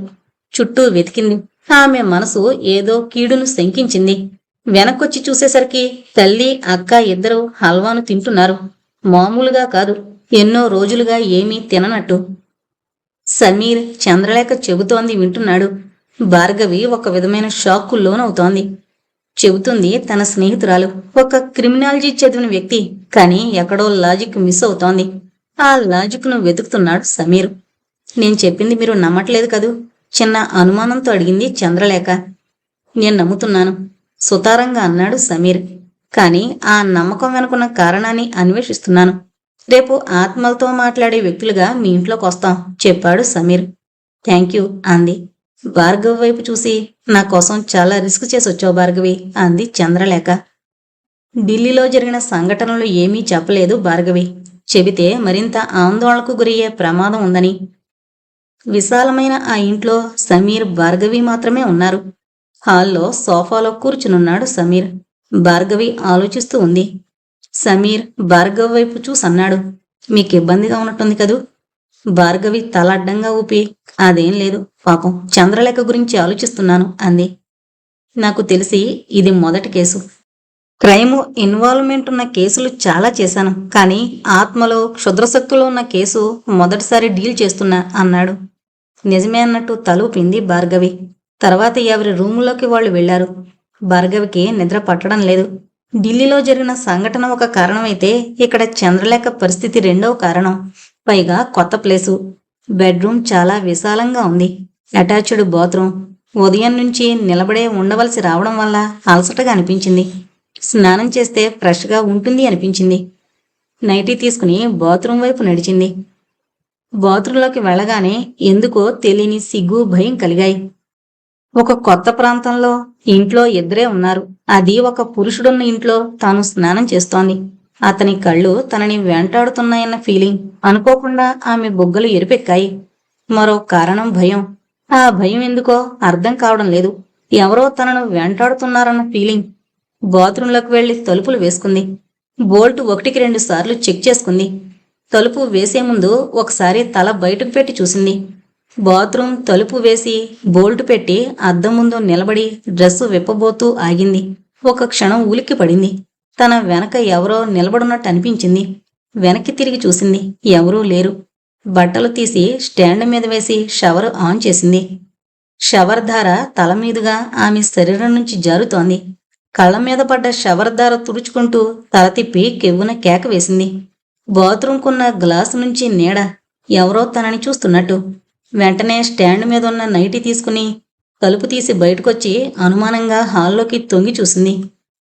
చుట్టూ వెతికింది. ఆమె మనసు ఏదో కీడును శంకించింది. వెనక్కొచ్చి చూసేసరికి తల్లి, అక్క ఇద్దరూ హల్వాను తింటున్నారు. మామూలుగా కాదు, ఎన్నో రోజులుగా ఏమీ తిననట్టు. సమీర్, చంద్రలేఖ చెబుతోంది వింటున్నాడు. భార్గవి ఒక విధమైన షాక్కు లోనవుతోంది. చెబుతుంది తన స్నేహితురాలు, ఒక క్రిమినాలజీ చదివిన వ్యక్తి. కానీ ఎక్కడో లాజిక్ మిస్ అవుతోంది. ఆ లాజిక్ను వెతుకుతున్నాడు సమీర్. నేను చెప్పింది మీరు నమ్మట్లేదు కదూ? చిన్న అనుమానంతో అడిగింది చంద్రలేఖ. నేను నమ్ముతున్నాను, సుతారంగా అన్నాడు సమీర్. కానీ ఆ నమ్మకం వెనుకున్న కారణాన్ని అన్వేషిస్తున్నాను. రేపు ఆత్మలతో మాట్లాడే వ్యక్తులుగా మీ ఇంట్లోకి వస్తాం చెప్పాడు సమీర్. థ్యాంక్ యూ అంది. భార్గవి వైపు చూసి, నా కోసం చాలా రిస్క్ చేసి వచ్చావు భార్గవి అంది చంద్రలేఖ. ఢిల్లీలో జరిగిన సంఘటనలు ఏమీ చెప్పలేదు భార్గవి. చెబితే మరింత ఆందోళనకు గురయ్యే ప్రమాదం ఉందని. విశాలమైన ఆ ఇంట్లో సమీర్, భార్గవి మాత్రమే ఉన్నారు. హాల్లో సోఫాలో కూర్చునున్నాడు సమీర్. భార్గవి ఆలోచిస్తూ ఉంది. సమీర్ భార్గవి వైపు చూసన్నాడు, మీకు ఇబ్బందిగా ఉన్నట్టుంది కదూ? భార్గవి తల అడ్డంగా ఊపి, అదేం లేదు, పాపం చంద్రలేఖ గురించి ఆలోచిస్తున్నాను అంది. నాకు తెలిసి ఇది మొదటి కేసు. క్రైమ్ ఇన్వాల్వ్మెంట్ ఉన్న కేసులు చాలా చేశాను, కానీ ఆత్మలో క్షుద్రశక్తులు ఉన్న కేసు మొదటిసారి డీల్ చేస్తున్నా అన్నాడు. నిజమే అన్నట్టు తలూపింది భార్గవి. తర్వాత ఎవరి రూములోకి వాళ్ళు వెళ్లారు. భార్గవికి నిద్ర పట్టడం లేదు. ఢిల్లీలో జరిగిన సంఘటన ఒక కారణమైతే ఇక్కడ చంద్రలేఖ పరిస్థితి రెండవ కారణం. పైగా కొత్త ప్లేసు. బెడ్రూమ్ చాలా విశాలంగా ఉంది. Attached bathroom. ఉదయం నుంచి నిలబడే ఉండవలసి రావడం వల్ల అలసటగా అనిపించింది. స్నానం చేస్తే ఫ్రెష్గా ఉంటుంది అనిపించింది. నైటీ తీసుకుని బాత్రూమ్ వైపు నడిచింది. బాత్రూంలోకి వెళ్ళగానే ఎందుకో తెలియని సిగ్గు, భయం కలిగాయి. ఒక కొత్త ప్రాంతంలో ఇంట్లో ఇద్దరే ఉన్నారు. అది ఒక పురుషుడున్న ఇంట్లో తాను స్నానం చేస్తోంది. అతని కళ్ళు తనని వెంటాడుతున్నాయన్న ఫీలింగ్. అనుకోకుండా ఆమె బొగ్గలు ఎరుపెక్కాయి. మరో కారణం భయం. ఆ భయం ఎందుకో అర్థం కావడం లేదు. ఎవరో తనను వెంటాడుతున్నారన్న ఫీలింగ్. బాత్రూంలోకి వెళ్లి తలుపులు వేసుకుంది. బోల్ట్ 1-2 సార్లు చెక్ చేసుకుంది. తలుపు వేసే ముందు ఒకసారి తల బయటకు పెట్టి చూసింది. బాత్రూమ్ తలుపు వేసి బోల్ట్ పెట్టి అద్దం ముందు నిలబడి డ్రెస్సు విప్పబోతూ ఆగింది. ఒక క్షణం ఉలిక్కి పడింది. తన వెనక ఎవరో నిలబడున్నట్టు అనిపించింది. వెనక్కి తిరిగి చూసింది. ఎవరూ లేరు. బట్టలు తీసి స్టాండ్ మీద వేసి షవర్ ఆన్ చేసింది. షవర్ ధార తల మీదుగా ఆమె శరీరం నుంచి జారుతోంది. కళ్ళ మీద పడ్డ షవర్ ధార తుడుచుకుంటూ తల తిప్పి కెవ్వున కేక వేసింది. బాత్రూంకున్న గ్లాసు నుంచి నీడ. ఎవరో తనని చూస్తున్నట్టు. వెంటనే స్టాండ్ మీద ఉన్న నైటీ తీసుకుని తలుపు తీసి బయటకొచ్చి అనుమానంగా హాల్లోకి తొంగి చూసింది.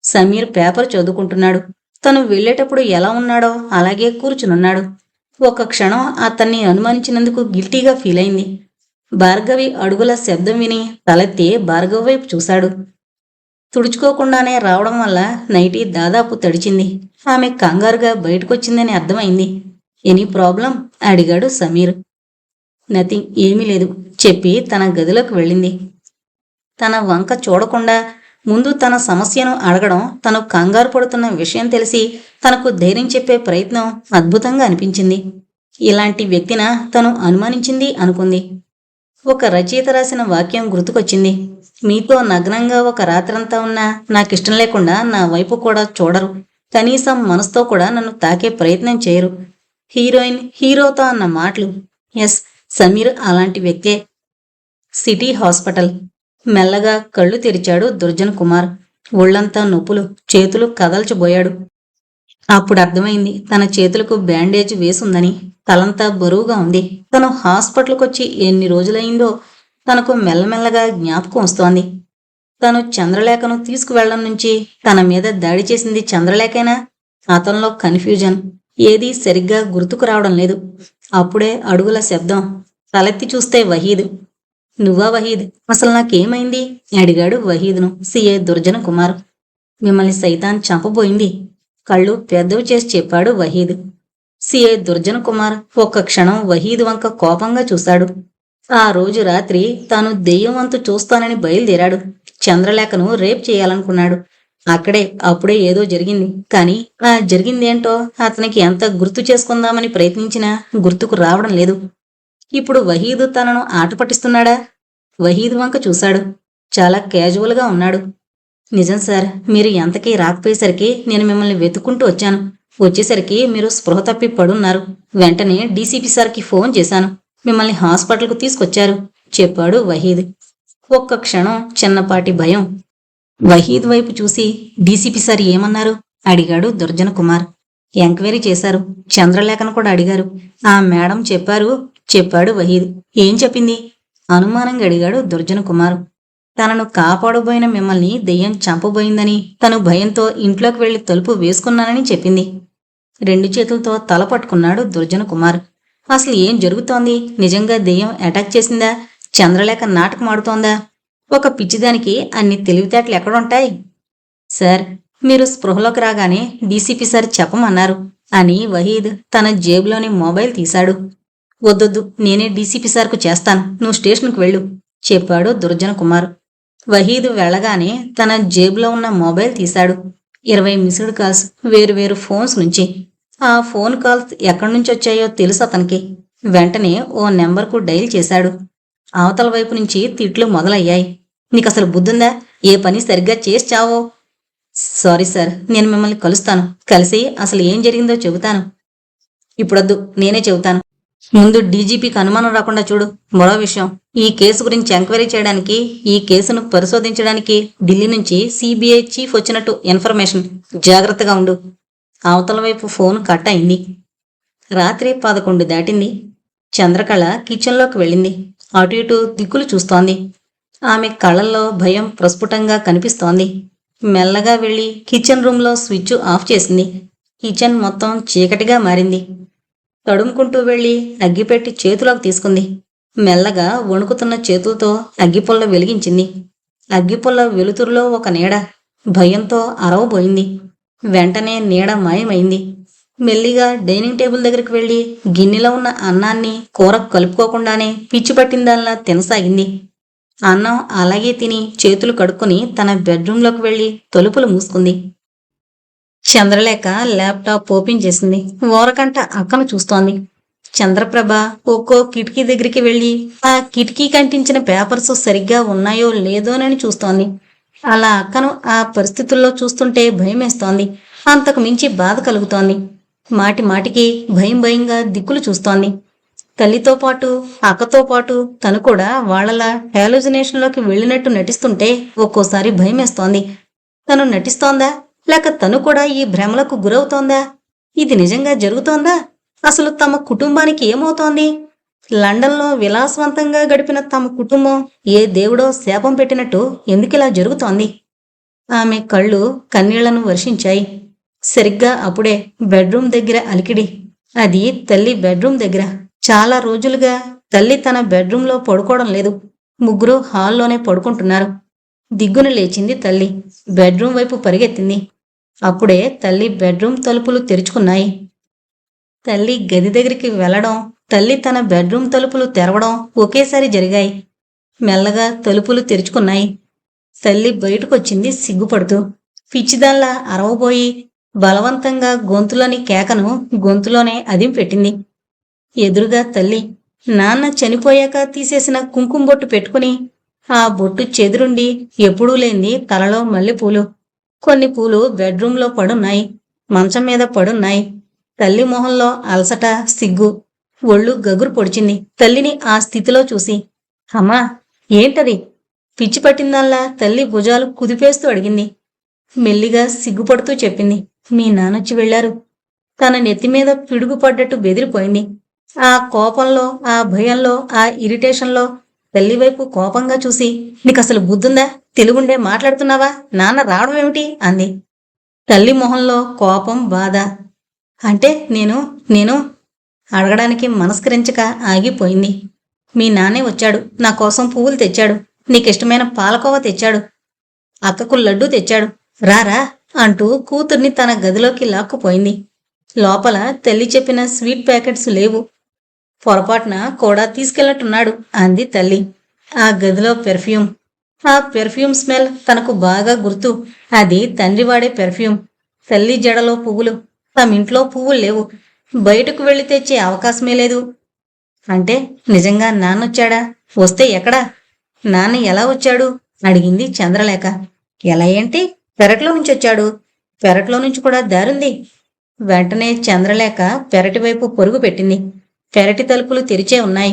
సమీర్ పేపర్ చదువుకుంటున్నాడు. తను వెళ్లేటప్పుడు ఎలా ఉన్నాడో అలాగే కూర్చునున్నాడు. ఒక క్షణం అతన్ని అనుమానించినందుకు గిల్టీగా ఫీల్ అయింది. భార్గవి అడుగుల శబ్దం విని తలెత్తి భార్గవి వైపు చూశాడు. తుడుచుకోకుండానే రావడం వల్ల నైటీ దాదాపు తడిచింది. ఆమె కంగారుగా బయటకొచ్చిందని అర్థమైంది. Any problem? అడిగాడు సమీర్. నథింగ్, ఏమీ లేదు చెప్పి తన గదిలోకి వెళ్ళింది. తన వంక చూడకుండా ముందు తన సమస్యను అడగడం, తను కంగారు పడుతున్న విషయం తెలిసి తనకు ధైర్యం చెప్పే ప్రయత్నం అద్భుతంగా అనిపించింది. ఇలాంటి వ్యక్తిన తను అనుమానించింది అనుకుంది. ఒక రచయిత రాసిన వాక్యం గుర్తుకొచ్చింది. మీతో నగ్నంగా ఒక రాత్రంతా ఉన్నా నాకిష్టం లేకుండా నా వైపు కూడా చూడరు. కనీసం మనసుతో కూడా నన్ను తాకే ప్రయత్నం చేయరు. హీరోయిన్ హీరోతో అన్న మాటలు. ఎస్, సమీర్ అలాంటి వ్యక్తే. City hospital. మెల్లగా కళ్ళు తెరిచాడు దుర్జన్ కుమార్. ఒళ్లంతా నొప్పులు. చేతులు కదల్చబోయాడు. అప్పుడు అర్థమైంది తన చేతులకు బ్యాండేజ్ వేసుందని. తలంతా బరువుగా ఉంది. తను హాస్పిటల్కొచ్చి ఎన్ని రోజులైందో తనకు మెల్లమెల్లగా జ్ఞాపకం వస్తోంది. తను చంద్రలేఖను తీసుకువెళ్లడం నుంచి తన మీద దాడి చేసింది చంద్రలేఖేనా? అతనిలో కన్ఫ్యూజన్. ఏదీ సరిగ్గా గుర్తుకు రావడం లేదు. అప్పుడే అడుగుల శబ్దం. తలెత్తి చూస్తే వహీద్. నువ్వా వహీద్? అసలు నాకేమైంది? అడిగాడు వహీద్ను సిఏ దుర్జన్ కుమార్. మిమ్మల్ని సైతాన్ చంపబోయింది. కళ్ళు పెద్దవి చేసి చెప్పాడు వహీద్. సిఏ దుర్జన్ కుమార్ ఒక్క క్షణం వహీద్ వంక కోపంగా చూశాడు. ఆ రోజు రాత్రి తాను దెయ్యం వంతు చూస్తానని బయలుదేరాడు. చంద్రలేఖను రేప్ చేయాలనుకున్నాడు. అప్పుడే ఏదో జరిగింది. కానీ ఆ జరిగిందేంటో అతనికి ఎంత గుర్తు చేసుకుందామని ప్రయత్నించినా గుర్తుకు రావడం లేదు. ఇప్పుడు వహీద్ తనను ఆట పట్టిస్తున్నాడా? వహీద్ వంక చూశాడు. చాలా క్యాజువల్గా ఉన్నాడు. నిజం సార్, మీరు ఎంతకీ రాకపోయేసరికి నేను మిమ్మల్ని వెతుక్కుంటూ వచ్చాను. వచ్చేసరికి మీరు స్పృహ తప్పి పడున్నారు. వెంటనే డీసీపీ సార్కి ఫోన్ చేశాను. మిమ్మల్ని హాస్పిటల్కు తీసుకొచ్చారు చెప్పాడు వహీద్. ఒక్క క్షణం చిన్నపాటి భయం. వహీద్ వైపు చూసి డీసీపీ సార్ ఏమన్నారు? అడిగాడు దుర్జన్ కుమార్. ఎంక్వైరీ చేశారు. చంద్రలేఖను కూడా అడిగారు. ఆ మేడం చెప్పాడు వహీద్. ఏం చెప్పింది? అనుమానంగా అడిగాడు దుర్జన్ కుమార్. తనను కాపాడబోయిన మిమ్మల్ని దెయ్యం చంపబోయిందని, తను భయంతో ఇంట్లోకి వెళ్లి తలుపు వేసుకున్నానని చెప్పింది. 2 చేతులతో తల పట్టుకున్నాడు దుర్జన్ కుమార్. అసలు ఏం జరుగుతోంది? నిజంగా దెయ్యం అటాక్ చేసిందా? చంద్రలేఖ నాటకం ఆడుతోందా? ఒక పిచ్చిదానికి అన్ని తెలివితేటలు ఎక్కడుంటాయి? సార్, మీరు స్పృహలోకి రాగానే డీసీపీ సార్ చెప్పమన్నారు అని వహీద్ తన జేబులోని మొబైల్ తీశాడు. వద్దొద్దు, నేనే డీసీపీ సార్కు చేస్తాను. నువ్వు స్టేషన్కు వెళ్ళు చెప్పాడు దుర్జన్ కుమార్. వహీద్ వెళ్ళగానే తన జేబులో ఉన్న మొబైల్ తీశాడు. 20 మిస్డ్ కాల్స్ వేరువేరు ఫోన్స్ నుంచి. ఆ ఫోన్ కాల్స్ ఎక్కడి నుంచి వచ్చాయో తెలుసు అతనికి. వెంటనే ఓ నెంబర్కు డైల్ చేశాడు. అవతల వైపు నుంచి తిట్లు మొదలయ్యాయి. నీకసలు బుద్ధుందా? ఏ పని సరిగ్గా చేసి చావో? సారీ సార్, నేను మిమ్మల్ని కలుస్తాను. కలిసి అసలు ఏం జరిగిందో చెబుతాను. ఇప్పుడొద్దు, నేనే చెబుతాను. ముందు డీజీపీకి అనుమానం రాకుండా చూడు. మరో విషయం, ఈ కేసు గురించి ఎంక్వైరీ చేయడానికి, ఈ కేసును పరిశోధించడానికి ఢిల్లీ నుంచి సిబిఐ చీఫ్ వచ్చినట్టు ఇన్ఫర్మేషన్. జాగ్రత్తగా ఉండు. అవతల వైపు ఫోన్ కట్ అయింది. రాత్రి 11 దాటింది. చంద్రకళ కిచెన్లోకి వెళ్ళింది. అటు ఇటు దిక్కులు చూస్తోంది. ఆమె కళ్ళల్లో భయం ప్రస్ఫుటంగా కనిపిస్తోంది. మెల్లగా వెళ్ళి కిచెన్ రూమ్లో స్విచ్ ఆఫ్ చేసింది. కిచెన్ మొత్తం చీకటిగా మారింది. తడుముకుంటూ వెళ్ళి అగ్గిపెట్టి చేతిలోకి తీసుకుంది. మెల్లగా వణుకుతున్న చేతులతో అగ్గిపుల్ల వెలిగించింది. అగ్గిపుల్ల వెలుతురులో ఒక నీడ. భయంతో అరవబోయింది. వెంటనే నీడ మాయమైంది. మెల్లిగా డైనింగ్ టేబుల్ దగ్గరికి వెళ్ళి గిన్నెలో ఉన్న అన్నాన్ని కూర కలుపుకోకుండానే పిచ్చి పట్టిందల్లా తినసాగింది. అన్నం అలాగే తిని చేతులు కడుక్కొని తన బెడ్రూంలోకి వెళ్ళి తలుపులు మూసుకుంది. చంద్రలేఖ ల్యాప్టాప్ ఓపెన్ చేసింది. ఓరకంట అక్కను చూస్తోంది. చంద్రప్రభ ఒక్కో కిటికీ దగ్గరికి వెళ్ళి ఆ కిటికీ కంటించిన పేపర్స్ సరిగ్గా ఉన్నాయో లేదోనని చూస్తోంది. అలా అక్కను ఆ పరిస్థితుల్లో చూస్తుంటే భయమేస్తోంది. అంతకు మించి బాధ కలుగుతోంది. మాటి మాటికి భయం భయంగా దిక్కులు చూస్తోంది. తల్లితో పాటు అక్కతో పాటు తను కూడా వాళ్లలా హాలుజినేషన్లోకి వెళ్ళినట్టు నటిస్తుంటే ఒక్కోసారి భయమేస్తోంది. తను నటిస్తోందా, లేక తను కూడా ఈ భ్రమలకు గురవుతోందా? ఇది నిజంగా జరుగుతోందా? అసలు తమ కుటుంబానికి ఏమవుతోంది? లండన్లో విలాసవంతంగా గడిపిన తమ కుటుంబం ఏ దేవుడో శాపం పెట్టినట్టు ఎందుకిలా జరుగుతోంది? ఆమె కళ్ళు కన్నీళ్లను వర్షించాయి. సరిగ్గా అప్పుడే బెడ్రూమ్ దగ్గర అలికిడి. అది తల్లి బెడ్రూమ్ దగ్గర. చాలా రోజులుగా తల్లి తన బెడ్రూంలో పడుకోవడం లేదు. ముగ్గురు హాల్లోనే పడుకుంటున్నారు. దిగ్గున లేచింది తల్లి. బెడ్రూమ్ వైపు పరిగెత్తింది. అప్పుడే తల్లి బెడ్రూమ్ తలుపులు తెరుచుకున్నాయి. తల్లి గది దగ్గరికి వెళ్లడం, తల్లి తన బెడ్రూమ్ తలుపులు తెరవడం ఒకేసారి జరిగాయి. మెల్లగా తలుపులు తెరుచుకున్నాయి. తల్లి బయటకొచ్చింది సిగ్గుపడుతూ. పిచ్చిదాల్లా అరవబోయి బలవంతంగా గొంతులోని కేకను గొంతులోనే అదింపెట్టింది. ఎదురుగా తల్లి నాన్న చనిపోయాక తీసేసిన కుంకుమ బొట్టు పెట్టుకుని, ఆ బొట్టు చెదురుండి ఎప్పుడూ లేంది తలలో మల్లెపూలు. కొన్ని పూలు బెడ్రూంలో పడున్నాయి, మంచం మీద పడున్నాయి. తల్లి మొహంలో అలసట, సిగ్గు. ఒళ్ళు గగురు పొడిచింది తల్లిని ఆ స్థితిలో చూసి. అమ్మా, ఏంటది? పిచ్చి పట్టిందల్లా తల్లి భుజాలు కుదిపేస్తూ అడిగింది. మెల్లిగా సిగ్గుపడుతూ చెప్పింది, మీ నాన్నొచ్చి వెళ్లారు. తన నెత్తిమీద పిడుగుపడ్డట్టు బెదిరిపోయింది. ఆ కోపంలో, ఆ భయంలో, ఆ ఇరిటేషన్లో తల్లివైపు కోపంగా చూసి, నీకసలు బుద్ధుందా? తెలుగుండే మాట్లాడుతున్నావా? నాన్న రావడం ఏమిటి? అంది. తల్లి మొహంలో కోపం, బాధ. అంటే నేను అడగడానికి మనస్కరించక ఆగిపోయింది. మీ నాన్నే వచ్చాడు. నా కోసం పువ్వులు తెచ్చాడు. నీకిష్టమైన పాలకోవ తెచ్చాడు. అక్కకు లడ్డూ తెచ్చాడు. రారా అంటూ కూతుర్ని తన గదిలోకి లాక్కుపోయింది. లోపల తల్లి చెప్పిన స్వీట్ ప్యాకెట్స్ లేవు. పొరపాటున కూడా తీసుకెళ్లట్టున్నాడు అంది తల్లి. ఆ గదిలో పెర్ఫ్యూమ్. ఆ పెర్ఫ్యూమ్ స్మెల్ తనకు బాగా గుర్తు. అది తండ్రి వాడే పెర్ఫ్యూమ్. తల్లి జడలో పువ్వులు. తమింట్లో పువ్వులు లేవు. బయటకు వెళ్లి తెచ్చే అవకాశమే లేదు. అంటే నిజంగా నాన్నొచ్చాడా? వస్తే ఎక్కడా? నాన్న ఎలా వచ్చాడు? అడిగింది చంద్రలేఖ. ఎలా ఏంటి? పెరట్లో నుంచి వచ్చాడు. పెరట్లో నుంచి కూడా దారుంది. వెంటనే చంద్రలేఖ పెరటి వైపు పొరుగు పెట్టింది. పెరటి తలుపులు తెరిచే ఉన్నాయి.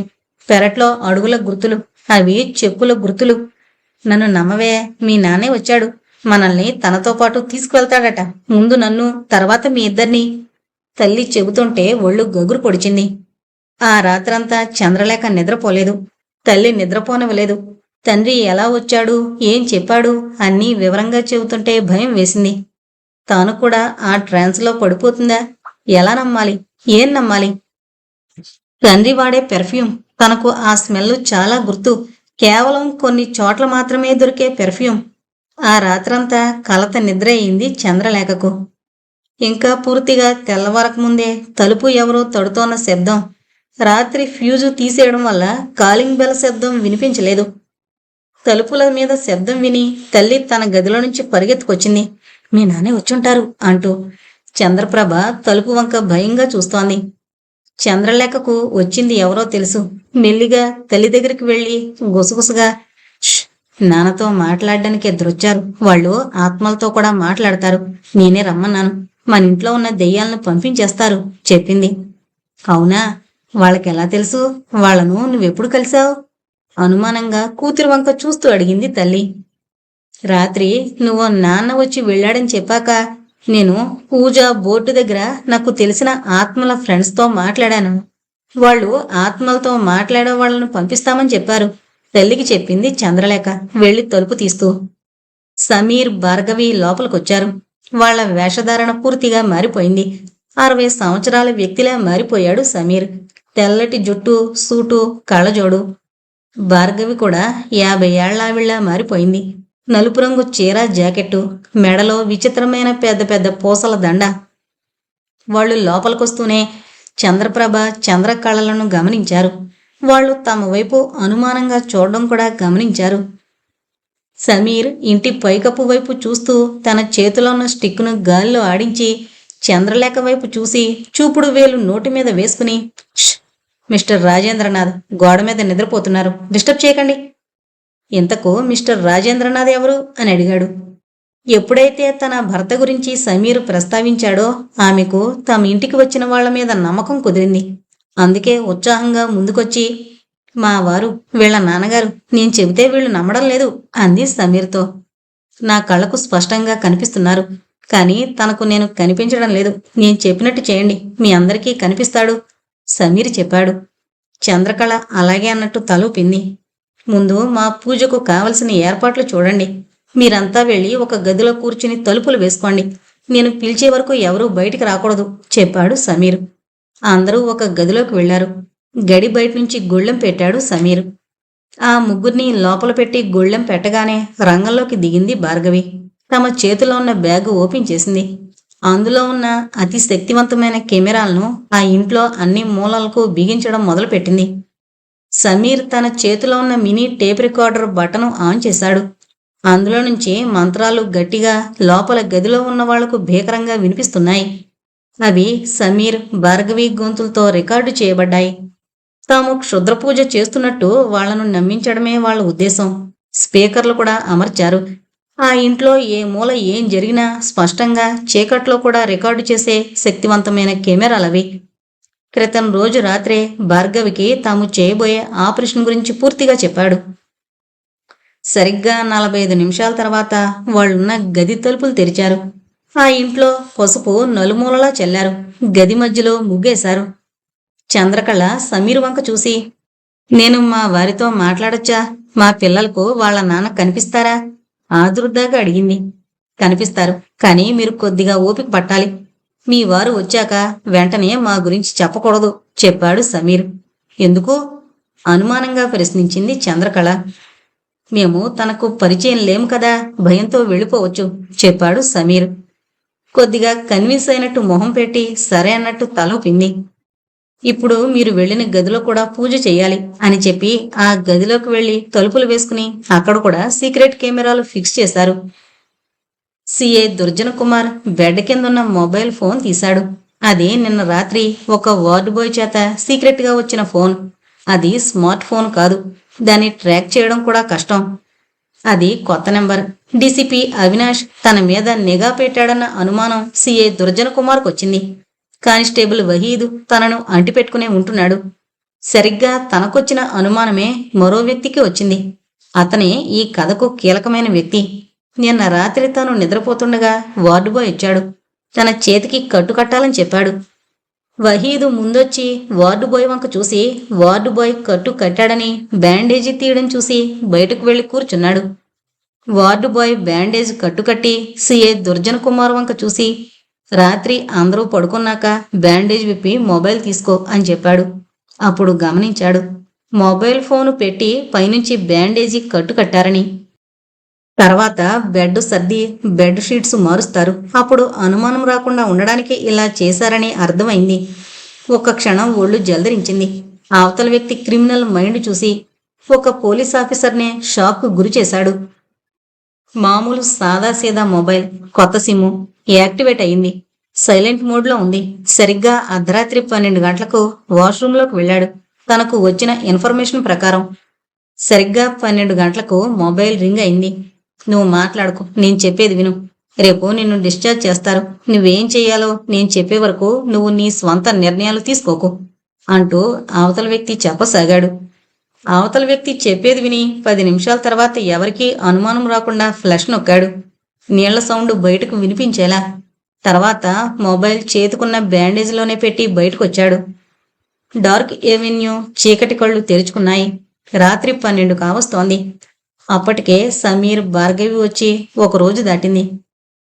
పెరట్లో అడుగుల గుర్తులు. అవి చెప్పుల గుర్తులు. నన్ను నమ్మవే, మీ నాన్నే వచ్చాడు. మనల్ని తనతో పాటు తీసుకువెళ్తాడట. ముందు నన్ను, తర్వాత మీ ఇద్దరిని. తల్లి చెబుతుంటే ఒళ్ళు గగురు పొడిచింది. ఆ రాత్రంతా చంద్రలేఖ నిద్రపోలేదు. తల్లి నిద్రపోనివ్వలేదు. తండ్రి ఎలా వచ్చాడు, ఏం చెప్పాడు అన్నీ వివరంగా చెబుతుంటే భయం వేసింది. తాను కూడా ఆ ట్రాన్స్లో పడిపోతుందా? ఎలా నమ్మాలి? ఏం నమ్మాలి? తండ్రి వాడే పెర్ఫ్యూమ్. తనకు ఆ స్మెల్ చాలా గుర్తు. కేవలం కొన్ని చోట్ల మాత్రమే దొరికే పెర్ఫ్యూమ్. ఆ రాత్రంతా కలత నిద్ర అయింది చంద్రలేఖకు. ఇంకా పూర్తిగా తెల్లవారకముందే తలుపు ఎవరో తడుతోన్న శబ్దం. రాత్రి ఫ్యూజు తీసేయడం వల్ల కాలింగ్ బెల్ శబ్దం వినిపించలేదు. తలుపుల మీద శబ్దం విని తల్లి తన గదిలో నుంచి పరిగెత్తుకొచ్చింది. మీ నాన్నే వచ్చుంటారు అంటూ. చంద్రప్రభ తలుపు వంక భయంగా చూస్తోంది. చంద్రలేఖకు వచ్చింది ఎవరో తెలుసు. మెల్లిగా తల్లి దగ్గరికి వెళ్ళి గుసగుసగా, నాన్నతో మాట్లాడడానికి ఇద్దరొచ్చారు. వాళ్ళు ఆత్మలతో కూడా మాట్లాడతారు. నేనే రమ్మన్నాను. మన ఇంట్లో ఉన్న దెయ్యాలను పంపించేస్తారు చెప్పింది. అవునా? వాళ్ళకెలా తెలుసు? వాళ్ళను నువ్వెప్పుడు కలిశావు? అనుమానంగా కూతురు వంక చూస్తూ అడిగింది తల్లి. రాత్రి నువ్వు నాన్న వచ్చి వెళ్ళాడని చెప్పాక నేను పూజ బోర్డు దగ్గర నాకు తెలిసిన ఆత్మల ఫ్రెండ్స్తో మాట్లాడాను. వాళ్ళు ఆత్మలతో మాట్లాడే వాళ్ళను పంపిస్తామని చెప్పారు. తల్లికి చెప్పింది చంద్రలేఖ వెళ్లి తలుపు తీస్తూ. సమీర్, భార్గవి లోపలికొచ్చారు. వాళ్ల వేషధారణ పూర్తిగా మారిపోయింది. 60 సంవత్సరాల వ్యక్తిలా మారిపోయాడు సమీర్. తెల్లటి జుట్టు, సూటు, కళ్ళజోడు. భార్గవి కూడా 50 ఏళ్లావిళ్లా మారిపోయింది. నలుపు రంగు చీర, జాకెట్టు, మెడలో విచిత్రమైన పెద్ద పెద్ద పూసల దండ. వాళ్ళు లోపలికొస్తూనే చంద్రప్రభ, చంద్ర కళలను గమనించారు. వాళ్ళు తమ వైపు అనుమానంగా చూడడం కూడా గమనించారు. సమీర్ ఇంటి పైకప్పు వైపు చూస్తూ తన చేతిలో ఉన్న స్టిక్ను గాలిలో ఆడించి చంద్రలేఖ వైపు చూసి చూపుడు వేలు నోటి మీద వేసుకుని, మిస్టర్ రాజేంద్రనాథ్ గోడ మీద నిద్రపోతున్నారు, డిస్టర్బ్ చేయకండి. ఇంతకు మిస్టర్ రాజేంద్రనాథ్ ఎవరు అని అడిగాడు. ఎప్పుడైతే తన భర్త గురించి సమీర్ ప్రస్తావించాడో ఆమెకు తమ ఇంటికి వచ్చిన వాళ్ల మీద నమ్మకం కుదిరింది. అందుకే ఉత్సాహంగా ముందుకొచ్చి, మా వారు, వీళ్ల నాన్నగారు, నేను చెబితే వీళ్ళు నమ్మడం లేదు అంది సమీర్తో. నా కళ్ళకు స్పష్టంగా కనిపిస్తున్నారు, కానీ తనకు నేను కనిపించడం లేదు. నేను చెప్పినట్టు చేయండి, మీ అందరికీ కనిపిస్తాడు సమీర్ చెప్పాడు. చంద్రకళ అలాగే అన్నట్టు తలూపింది. ముందు మా పూజకు కావలసిన ఏర్పాట్లు చూడండి. మీరంతా వెళ్ళి ఒక గదిలో కూర్చుని తలుపులు వేసుకోండి. నేను పిలిచే వరకు ఎవరూ బయటికి రాకూడదు చెప్పాడు సమీర్. అందరూ ఒక గదిలోకి వెళ్లారు. గడి బయట నుంచి గుళ్ళెం పెట్టాడు సమీర్. ఆ ముగ్గురిని లోపల పెట్టి గుళ్ళెం పెట్టగానే రంగంలోకి దిగింది భార్గవి. తమ చేతిలో ఉన్న బ్యాగు ఓపెన్ చేసింది. అందులో ఉన్న అతి శక్తివంతమైన కెమెరాలను ఆ ఇంట్లో అన్ని మూలలకు బిగించడం మొదలుపెట్టింది. సమీర్ తన చేతిలో ఉన్న mini tape recorder button on చేశాడు. అందులో నుంచి మంత్రాలు గట్టిగా లోపల గదిలో ఉన్న వాళ్లకు భీకరంగా వినిపిస్తున్నాయి. అవి సమీర్, భార్గవి గొంతులతో రికార్డు చేయబడ్డాయి. తాము క్షుద్రపూజ చేస్తున్నట్టు వాళ్లను నమ్మించడమే వాళ్ల ఉద్దేశం. స్పీకర్లు కూడా అమర్చారు. ఆ ఇంట్లో ఏ మూల ఏం జరిగినా స్పష్టంగా చీకట్లో కూడా రికార్డు చేసే శక్తివంతమైన కెమెరాలవి. క్రితం రోజు రాత్రే భార్గవికి తాము చేయబోయే ఆపరేషన్ గురించి పూర్తిగా చెప్పాడు. సరిగ్గా 45 నిమిషాల తర్వాత వాళ్లున్న గది తలుపులు తెరిచారు. ఆ ఇంట్లో పసుపు నలుమూలలా చల్లారు. గది మధ్యలో ముగ్గేశారు. చంద్రకళ సమీర్ వంక చూసి, నేను మా వారితో మాట్లాడొచ్చా? మా పిల్లలకు వాళ్ల నాన్న కనిపిస్తారా ఆదుర్దాగా అడిగింది. కనిపిస్తారు, కానీ మీరు కొద్దిగా ఓపిక పట్టాలి. మీ వారు వచ్చాక వెంటనే మా గురించి చెప్పకూడదు చెప్పాడు సమీర్. ఎందుకు? అనుమానంగా ప్రశ్నించింది చంద్రకళ. మేము తనకు పరిచయం లేము కదా, భయంతో వెళ్ళిపోవచ్చు చెప్పాడు సమీర్. కొద్దిగా కన్విన్స్ అయినట్టు మొహం పెట్టి సరే అన్నట్టు తలూపింది. ఇప్పుడు మీరు వెళ్లిన గదిలో కూడా పూజ చెయ్యాలి అని చెప్పి ఆ గదిలోకి వెళ్లి తలుపులు వేసుకుని అక్కడ కూడా సీక్రెట్ కెమెరాలు ఫిక్స్ చేశారు. సిఏ దుర్జన కుమార్ బెడ్ కిందున్న మొబైల్ ఫోన్ తీశాడు. అది నిన్న రాత్రి ఒక వార్డు బాయ్ చేత సీక్రెట్ గా వచ్చిన ఫోన్. అది స్మార్ట్ ఫోన్ కాదు. దాన్ని ట్రాక్ చేయడం కూడా కష్టం. అది కొత్త నెంబర్. డీసీపీ అవినాష్ తన మీద నిఘా పెట్టాడన్న అనుమానం సిఏ దుర్జన కుమార్కు వచ్చింది. కానిస్టేబుల్ వహీద్ తనను అంటిపెట్టుకునే ఉంటున్నాడు. సరిగ్గా తనకొచ్చిన అనుమానమే మరో వ్యక్తికి వచ్చింది. అతనే ఈ కథకు కీలకమైన వ్యక్తి. నిన్న రాత్రి తాను నిద్రపోతుండగా వార్డు బాయ్ ఇచ్చాడు. తన చేతికి కట్టు కట్టాలని చెప్పాడు. వహీదు ముందొచ్చి వార్డు బాయ్ వంక చూసి వార్డు బాయ్ కట్టు కట్టాడని బ్యాండేజీ తీయడం చూసి బయటకు వెళ్లి కూర్చున్నాడు. వార్డు బాయ్ బ్యాండేజ్ కట్టుకట్టి సిఏ దుర్జన కుమార్ వంక చూసి, రాత్రి అందరూ పడుకున్నాక బ్యాండేజ్ విప్పి మొబైల్ తీసుకో అని చెప్పాడు. అప్పుడు గమనించాడు మొబైల్ ఫోను పెట్టి పైనుంచి బ్యాండేజీ కట్టు కట్టారని. తర్వాత బెడ్ సర్ది బెడ్ షీట్స్ మారుస్తారు. అప్పుడు అనుమానం రాకుండా ఉండడానికి ఇలా చేశారని అర్థమైంది. ఒక్క క్షణం ఒళ్ళు జల్దరించింది. అవతల వ్యక్తి క్రిమినల్ మైండ్ చూసి ఒక పోలీస్ ఆఫీసర్నే షాక్ కు గురి చేశాడు. మామూలు సాదాసీదా మొబైల్, కొత్త సిమ్ము యాక్టివేట్ అయింది. సైలెంట్ మోడ్లో ఉంది. సరిగ్గా అర్ధరాత్రి 12 గంటలకు వాష్రూంలోకి వెళ్ళాడు. తనకు వచ్చిన ఇన్ఫర్మేషన్ ప్రకారం సరిగ్గా 12 గంటలకు మొబైల్ రింగ్ అయింది. నువ్వు మాట్లాడుకో, నేను చెప్పేది విను. రేపు నిన్ను డిశ్చార్జ్ చేస్తారు. నువ్వేం చెయ్యాలో నేను చెప్పే వరకు నువ్వు నీ స్వంత నిర్ణయాలు తీసుకోకు అంటూ అవతల వ్యక్తి చెప్పసాగాడు. అవతల వ్యక్తి చెప్పేది విని 10 నిమిషాల తర్వాత ఎవరికీ అనుమానం రాకుండా ఫ్లష్ నొక్కాడు. నీళ్ల సౌండ్ బయటకు వినిపించేలా. తర్వాత మొబైల్ చేతుకున్న బ్యాండేజ్లోనే పెట్టి బయటకొచ్చాడు. డార్క్ ఎవెన్యూ చీకటి కళ్ళు తెరుచుకున్నాయి. రాత్రి 12 కావస్తోంది. అప్పటికే సమీర్, భార్గవి వచ్చి 1 రోజు దాటింది.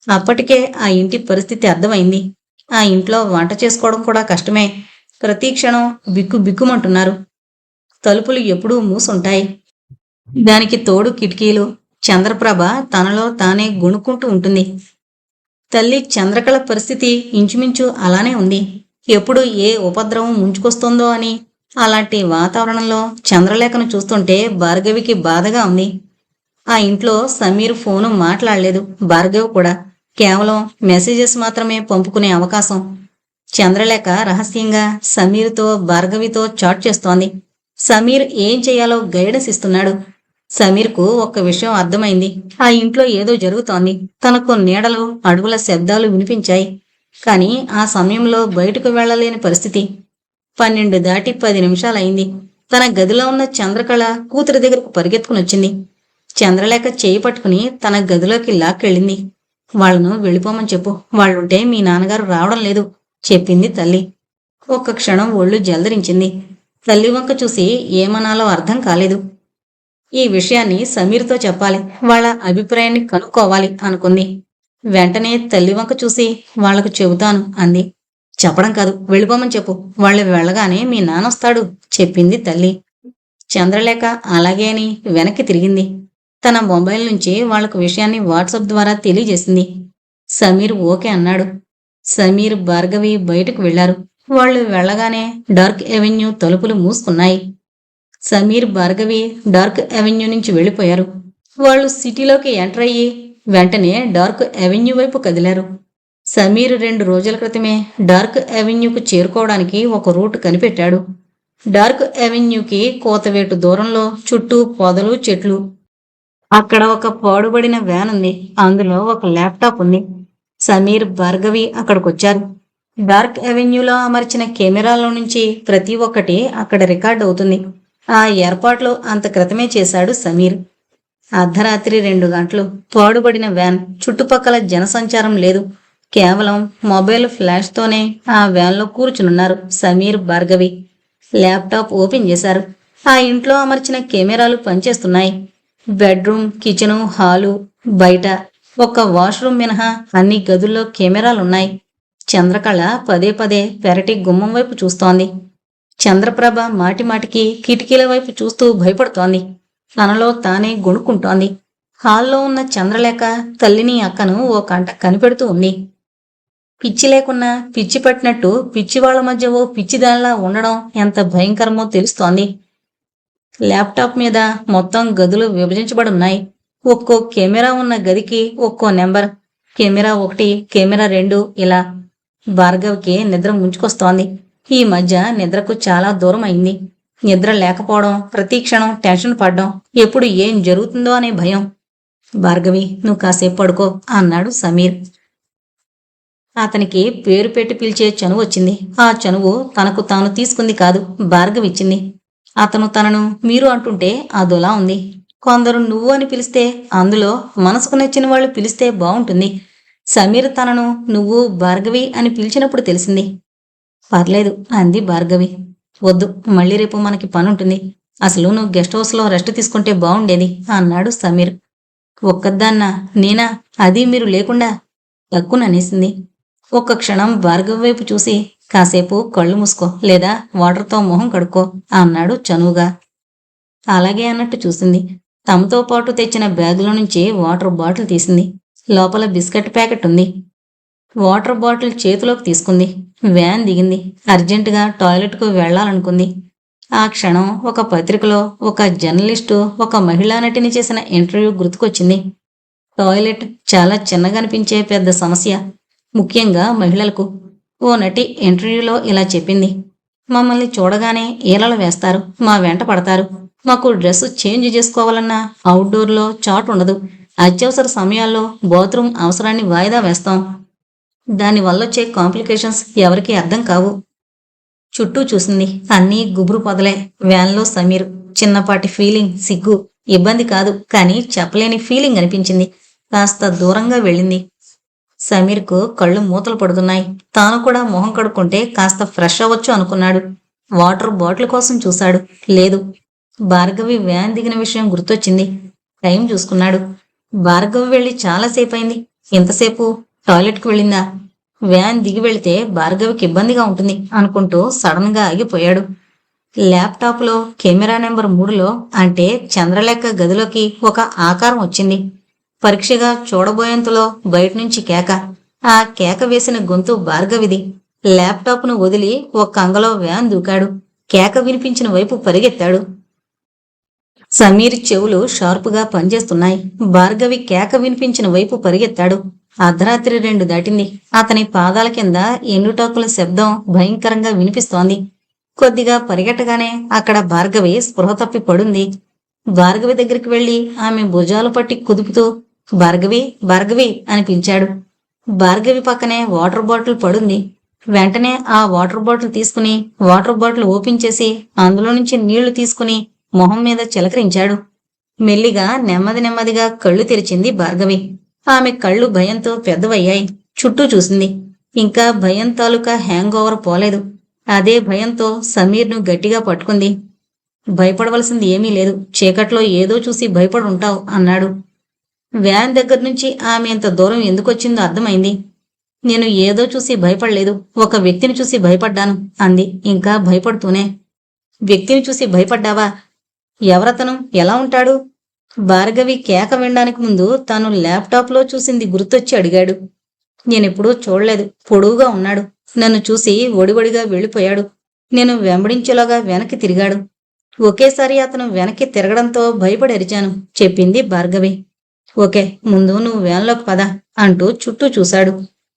అప్పటికే ఆ ఇంటి పరిస్థితి అర్థమైంది. ఆ ఇంట్లో వంట చేసుకోవడం కూడా కష్టమే. ప్రతి క్షణం బిక్కు బిక్కుమంటున్నారు. తలుపులు ఎప్పుడూ మూసుంటాయి. దానికి తోడు కిటికీలు. చంద్రప్రభ తనలో తానే గొణుక్కుంటూ ఉంటుంది. తల్లి చంద్రకళ పరిస్థితి ఇంచుమించు అలానే ఉంది. ఎప్పుడు ఏ ఉపద్రవం ముంచుకొస్తుందో అని. అలాంటి వాతావరణంలో చంద్రలేఖను చూస్తుంటే భార్గవికి బాధగా ఉంది. ఆ ఇంట్లో సమీర్ ఫోను మాట్లాడలేదు. భార్గవి కూడా. కేవలం మెసేజెస్ మాత్రమే పంపుకునే అవకాశం. చంద్రలేఖ రహస్యంగా సమీర్తో, భార్గవితో చాట్ చేస్తోంది. సమీర్ ఏం చేయాలో గైడెన్స్ ఇస్తున్నాడు. సమీర్కు ఒక్క విషయం అర్థమైంది. ఆ ఇంట్లో ఏదో జరుగుతోంది. తనకు నీడలు, అడుగుల శబ్దాలు వినిపించాయి. కానీ ఆ సమయంలో బయటకు వెళ్లలేని పరిస్థితి. 12 దాటి 10 నిమిషాలైంది. తన గదిలో ఉన్న చంద్రకళ కూతురి దగ్గరకు పరిగెత్తుకునొచ్చింది. చంద్రలేఖ చేయి పట్టుకుని తన గదిలోకి లాక్కెళ్ళింది. వాళ్లను వెళ్ళిపోమని చెప్పు. వాళ్ళుంటే మీ నాన్నగారు రావడం లేదు చెప్పింది తల్లి. ఒక్క క్షణం ఒళ్ళు జలదరించింది. తల్లి వంక చూసి ఏమనాలో అర్థం కాలేదు. ఈ విషయాన్ని సమీర్తో చెప్పాలి. వాళ్ళ అభిప్రాయాన్ని కనుక్కోవాలి అనుకుంది. వెంటనే తల్లి వంక చూసి వాళ్లకు చెబుతాను అంది. చెప్పడం కాదు, వెళ్ళిపోమని చెప్పు. వాళ్ళు వెళ్ళగానే మీ నాన్నొస్తాడు చెప్పింది తల్లి. చంద్రలేఖ అలాగే అని వెనక్కి తిరిగింది. తన మొబైల్ నుంచి వాళ్లకు విషయాన్ని వాట్సాప్ ద్వారా తెలియజేసింది. సమీర్ ఓకే అన్నాడు. సమీర్, భార్గవి బయటకు వెళ్లారు. వాళ్ళు వెళ్లగానే డార్క్ ఎవెన్యూ తలుపులు మూసుకున్నాయి. సమీర్, భార్గవి డార్క్ ఎవెన్యూ నుంచి వెళ్లిపోయారు. వాళ్ళు సిటీలోకి ఎంటర్ అయ్యి వెంటనే డార్క్ ఎవెన్యూ వైపు కదిలారు. సమీర్ 2 రోజుల క్రితమే డార్క్ ఎవెన్యూకు చేరుకోవడానికి ఒక రూట్ కనిపెట్టాడు. డార్క్ ఎవెన్యూకి కోతవేటు దూరంలో చుట్టూ పొదలు, చెట్లు. అక్కడ ఒక పాడుబడిన వ్యాన్ ఉంది. అందులో ఒక ల్యాప్టాప్ ఉంది. సమీర్, భార్గవి అక్కడికొచ్చారు. డార్క్ ఎవెన్యూలో అమర్చిన కెమెరాలో నుంచి ప్రతి ఒక్కటి అక్కడ రికార్డ్ అవుతుంది. ఆ ఏర్పాట్లు అంత క్రితమే చేశాడు సమీర్. అర్ధరాత్రి 2 గంటలు. పాడుబడిన వ్యాన్. చుట్టుపక్కల జనసంచారం లేదు. కేవలం మొబైల్ ఫ్లాష్తోనే ఆ వ్యాన్లో కూర్చునున్నారు సమీర్, భార్గవి. ల్యాప్టాప్ ఓపెన్ చేశారు. ఆ ఇంట్లో అమర్చిన కెమెరాలు పనిచేస్తున్నాయి. బెడ్రూమ్, కిచెను, హాలు, బయట ఒక్క వాష్రూమ్ మినహా అన్ని గదుల్లో కెమెరాలున్నాయి. చంద్రకళ పదే పదే పెరటి గుమ్మం వైపు చూస్తోంది. చంద్రప్రభ మాటిమాటికి కిటికీల వైపు చూస్తూ భయపడుతోంది. తనలో తానే గొణుక్కుంటోంది. హాల్లో ఉన్న చంద్రలేఖ తల్లిని, అక్కను ఓ కంట కనిపెడుతూ ఉంది. పిచ్చి లేకున్నా పిచ్చి పట్టినట్టు పిచ్చివాళ్ల మధ్య ఓ పిచ్చిదానిలా ఉండడం ఎంత భయంకరమో తెలుస్తోంది. ల్యాప్టాప్ మీద మొత్తం గదులు విభజించబడున్నాయి. ఒక్కో కెమెరా ఉన్న గదికి ఒక్కో నెంబర్. కెమెరా 1, కెమెరా 2 ఇలా. భార్గవికి నిద్ర ముంచుకొస్తోంది. ఈ మధ్య నిద్రకు చాలా దూరం అయింది. నిద్ర లేకపోవడం, ప్రతి క్షణం టెన్షన్ పడ్డం, ఎప్పుడు ఏం జరుగుతుందో అనే భయం. భార్గవి, నువ్వు కాసేపు పడుకో అన్నాడు సమీర్. అతనికి పేరు పెట్టి పిలిచే చనువు వచ్చింది. ఆ చనువు తనకు తాను తీసుకుంది కాదు, భార్గవి ఇచ్చింది. అతను తనను మీరు అంటుంటే అదోలా ఉంది. కొందరు నువ్వు అని పిలిస్తే, అందులో మనసుకు నచ్చిన వాళ్ళు పిలిస్తే బాగుంటుంది. సమీర్ తనను నువ్వు, భార్గవి అని పిలిచినప్పుడు తెలిసింది. పర్లేదు అంది భార్గవి. వద్దు, మళ్ళీ రేపు మనకి పనుంటుంది. అసలు నువ్వు గెస్ట్ హౌస్లో రెస్ట్ తీసుకుంటే బాగుండేది అన్నాడు సమీర్. ఒక్కదాన్నా? నేనా? అది మీరు లేకుండా తక్కువననేసింది. ఒక్క క్షణం భార్గవి వైపు చూసి కాసేపు కళ్ళు మూసుకో, లేదా వాటర్తో మొహం కడుక్కో అన్నాడు చనువుగా. అలాగే అన్నట్టు చూసింది. తమతో పాటు తెచ్చిన బ్యాగులో నుంచి వాటర్ బాటిల్ తీసింది. లోపల బిస్కెట్ ప్యాకెట్ ఉంది. వాటర్ బాటిల్ చేతిలోకి తీసుకుంది. వ్యాన్ దిగింది. అర్జెంటుగా టాయిలెట్కు వెళ్లాలనుకుంది. ఆ క్షణం ఒక పత్రికలో ఒక జర్నలిస్టు ఒక మహిళా నటిని చేసిన ఇంటర్వ్యూ గుర్తుకొచ్చింది. టాయిలెట్ చాలా చిన్నగా అనిపించే పెద్ద సమస్య, ముఖ్యంగా మహిళలకు. ఓ నటి ఇంటర్వ్యూలో ఇలా చెప్పింది. మమ్మల్ని చూడగానే ఈలలు వేస్తారు, మా వెంట పడతారు. మాకు డ్రెస్ చేంజ్ చేసుకోవాలన్నా అవుట్డోర్లో చాట్ ఉండదు. అత్యవసర సమయాల్లో బాత్రూమ్ అవసరాన్ని వాయిదా వేస్తాం. దానివల్ల వచ్చే కాంప్లికేషన్స్ ఎవరికీ అర్థం కావు. చుట్టూ చూసింది. అన్నీ గుబురు పొదలే. వ్యాన్లో సమీర్. చిన్నపాటి ఫీలింగ్, సిగ్గు. ఇబ్బంది కాదు, కానీ చెప్పలేని ఫీలింగ్ అనిపించింది. కాస్త దూరంగా వెళ్ళింది. సమీర్కు కళ్ళు మూతలు పడుతున్నాయి. తాను కూడా మొహం కడుక్కుంటే కాస్త ఫ్రెష్ అవ్వచ్చు అనుకున్నాడు. వాటర్ బాటిల్ కోసం చూశాడు. లేదు. భార్గవి వ్యాన్ దిగిన విషయం గుర్తొచ్చింది. టైం చూసుకున్నాడు. భార్గవి వెళ్ళి చాలాసేపు అయింది. ఇంతసేపు టాయిలెట్కి వెళ్ళిందా? వ్యాన్ దిగి వెళితే భార్గవికి ఇబ్బందిగా ఉంటుంది అనుకుంటూ సడన్ గా ఆగిపోయాడు. ల్యాప్టాప్లో కెమెరా నెంబర్ 3లో అంటే చంద్రలేఖ గదిలోకి ఒక ఆకారం వచ్చింది. పరీక్షగా చూడబోయేంతలో బయటనుంచి కేక. ఆ కేక వేసిన గొంతు భార్గవిది. ల్యాప్టాప్ను వదిలి ఒక కంగలో వ్యాన్ దూకాడు. కేక వినిపించిన వైపు పరిగెత్తాడు. సమీర్ చెవులు షార్పుగా పనిచేస్తున్నాయి. భార్గవి కేక వినిపించిన వైపు పరిగెత్తాడు. అర్ధరాత్రి 2 దాటింది. అతని పాదాల కింద ఎండుటాకుల శబ్దం భయంకరంగా వినిపిస్తోంది. కొద్దిగా పరిగెట్టగానే అక్కడ భార్గవి స్పృహ తప్పి పడుంది. భార్గవి దగ్గరికి వెళ్లి ఆమె భుజాలు పట్టి కుదుపుతూ భార్గవి, భార్గవి అని పిలిచాడు. భార్గవి పక్కనే వాటర్ బాటిల్ పడుంది. వెంటనే ఆ వాటర్ బాటిల్ తీసుకుని వాటర్ బాటిల్ ఓపెన్ చేసి అందులో నుంచి నీళ్లు తీసుకుని మొహం మీద చిలకరించాడు. మెల్లిగా నెమ్మదిగా కళ్ళు తెరిచింది భార్గవి. ఆమె కళ్ళు భయంతో పెద్దవయ్యాయి. చుట్టూ చూసింది. ఇంకా భయం తాలూకా హ్యాంగ్ ఓవర్ పోలేదు. అదే భయంతో సమీర్ను గట్టిగా పట్టుకుంది. భయపడవలసింది ఏమీ లేదు. చీకట్లో ఏదో చూసి భయపడుంటావు అన్నాడు. వ్యాన్ దగ్గర నుంచి ఆమె ఇంత దూరం ఎందుకొచ్చిందో అర్థమైంది. నేను ఏదో చూసి భయపడలేదు, ఒక వ్యక్తిని చూసి భయపడ్డాను అంది ఇంకా భయపడుతూనే. వ్యక్తిని చూసి భయపడ్డావా? ఎవరతను? ఎలా ఉంటాడు? భార్గవి కేక వినడానికి ముందు తాను ల్యాప్టాప్లో చూసింది గుర్తొచ్చి అడిగాడు. నేనెప్పుడూ చూడలేదు. పొడువుగా ఉన్నాడు. నన్ను చూసి ఒడివడిగా వెళ్ళిపోయాడు. నేను వెంబడించేలాగా వెనక్కి తిరిగాడు. ఒకేసారి అతను వెనక్కి తిరగడంతో భయపడి అరిచాను చెప్పింది భార్గవి. ఓకే, ముందు నువ్వు వ్యాన్లోకి పద అంటూ చుట్టూ చూశాడు.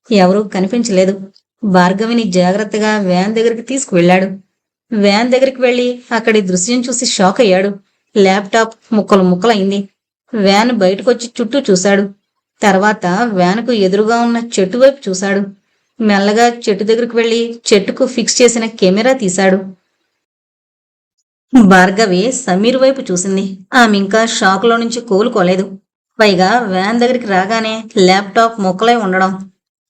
ఎవరూ కనిపించలేదు. భార్గవిని జాగ్రత్తగా వ్యాన్ దగ్గరికి తీసుకువెళ్లాడు. వ్యాన్ దగ్గరికి వెళ్లి అక్కడి దృశ్యం చూసి షాక్ అయ్యాడు. ల్యాప్టాప్ ముక్కలు ముక్కలైంది. వ్యాన్ బయటకొచ్చి చుట్టూ చూశాడు. తర్వాత వ్యాన్కు ఎదురుగా ఉన్న చెట్టు వైపు చూశాడు. మెల్లగా చెట్టు దగ్గరికి వెళ్లి చెట్టుకు ఫిక్స్ చేసిన కెమెరా తీశాడు. భార్గవి సమీర్ వైపు చూసింది. ఆమె ఇంకా షాక్లో నుంచి కోలుకోలేదు. పైగా వ్యాన్ దగ్గరికి రాగానే ల్యాప్టాప్ ముక్కలై ఉండడం.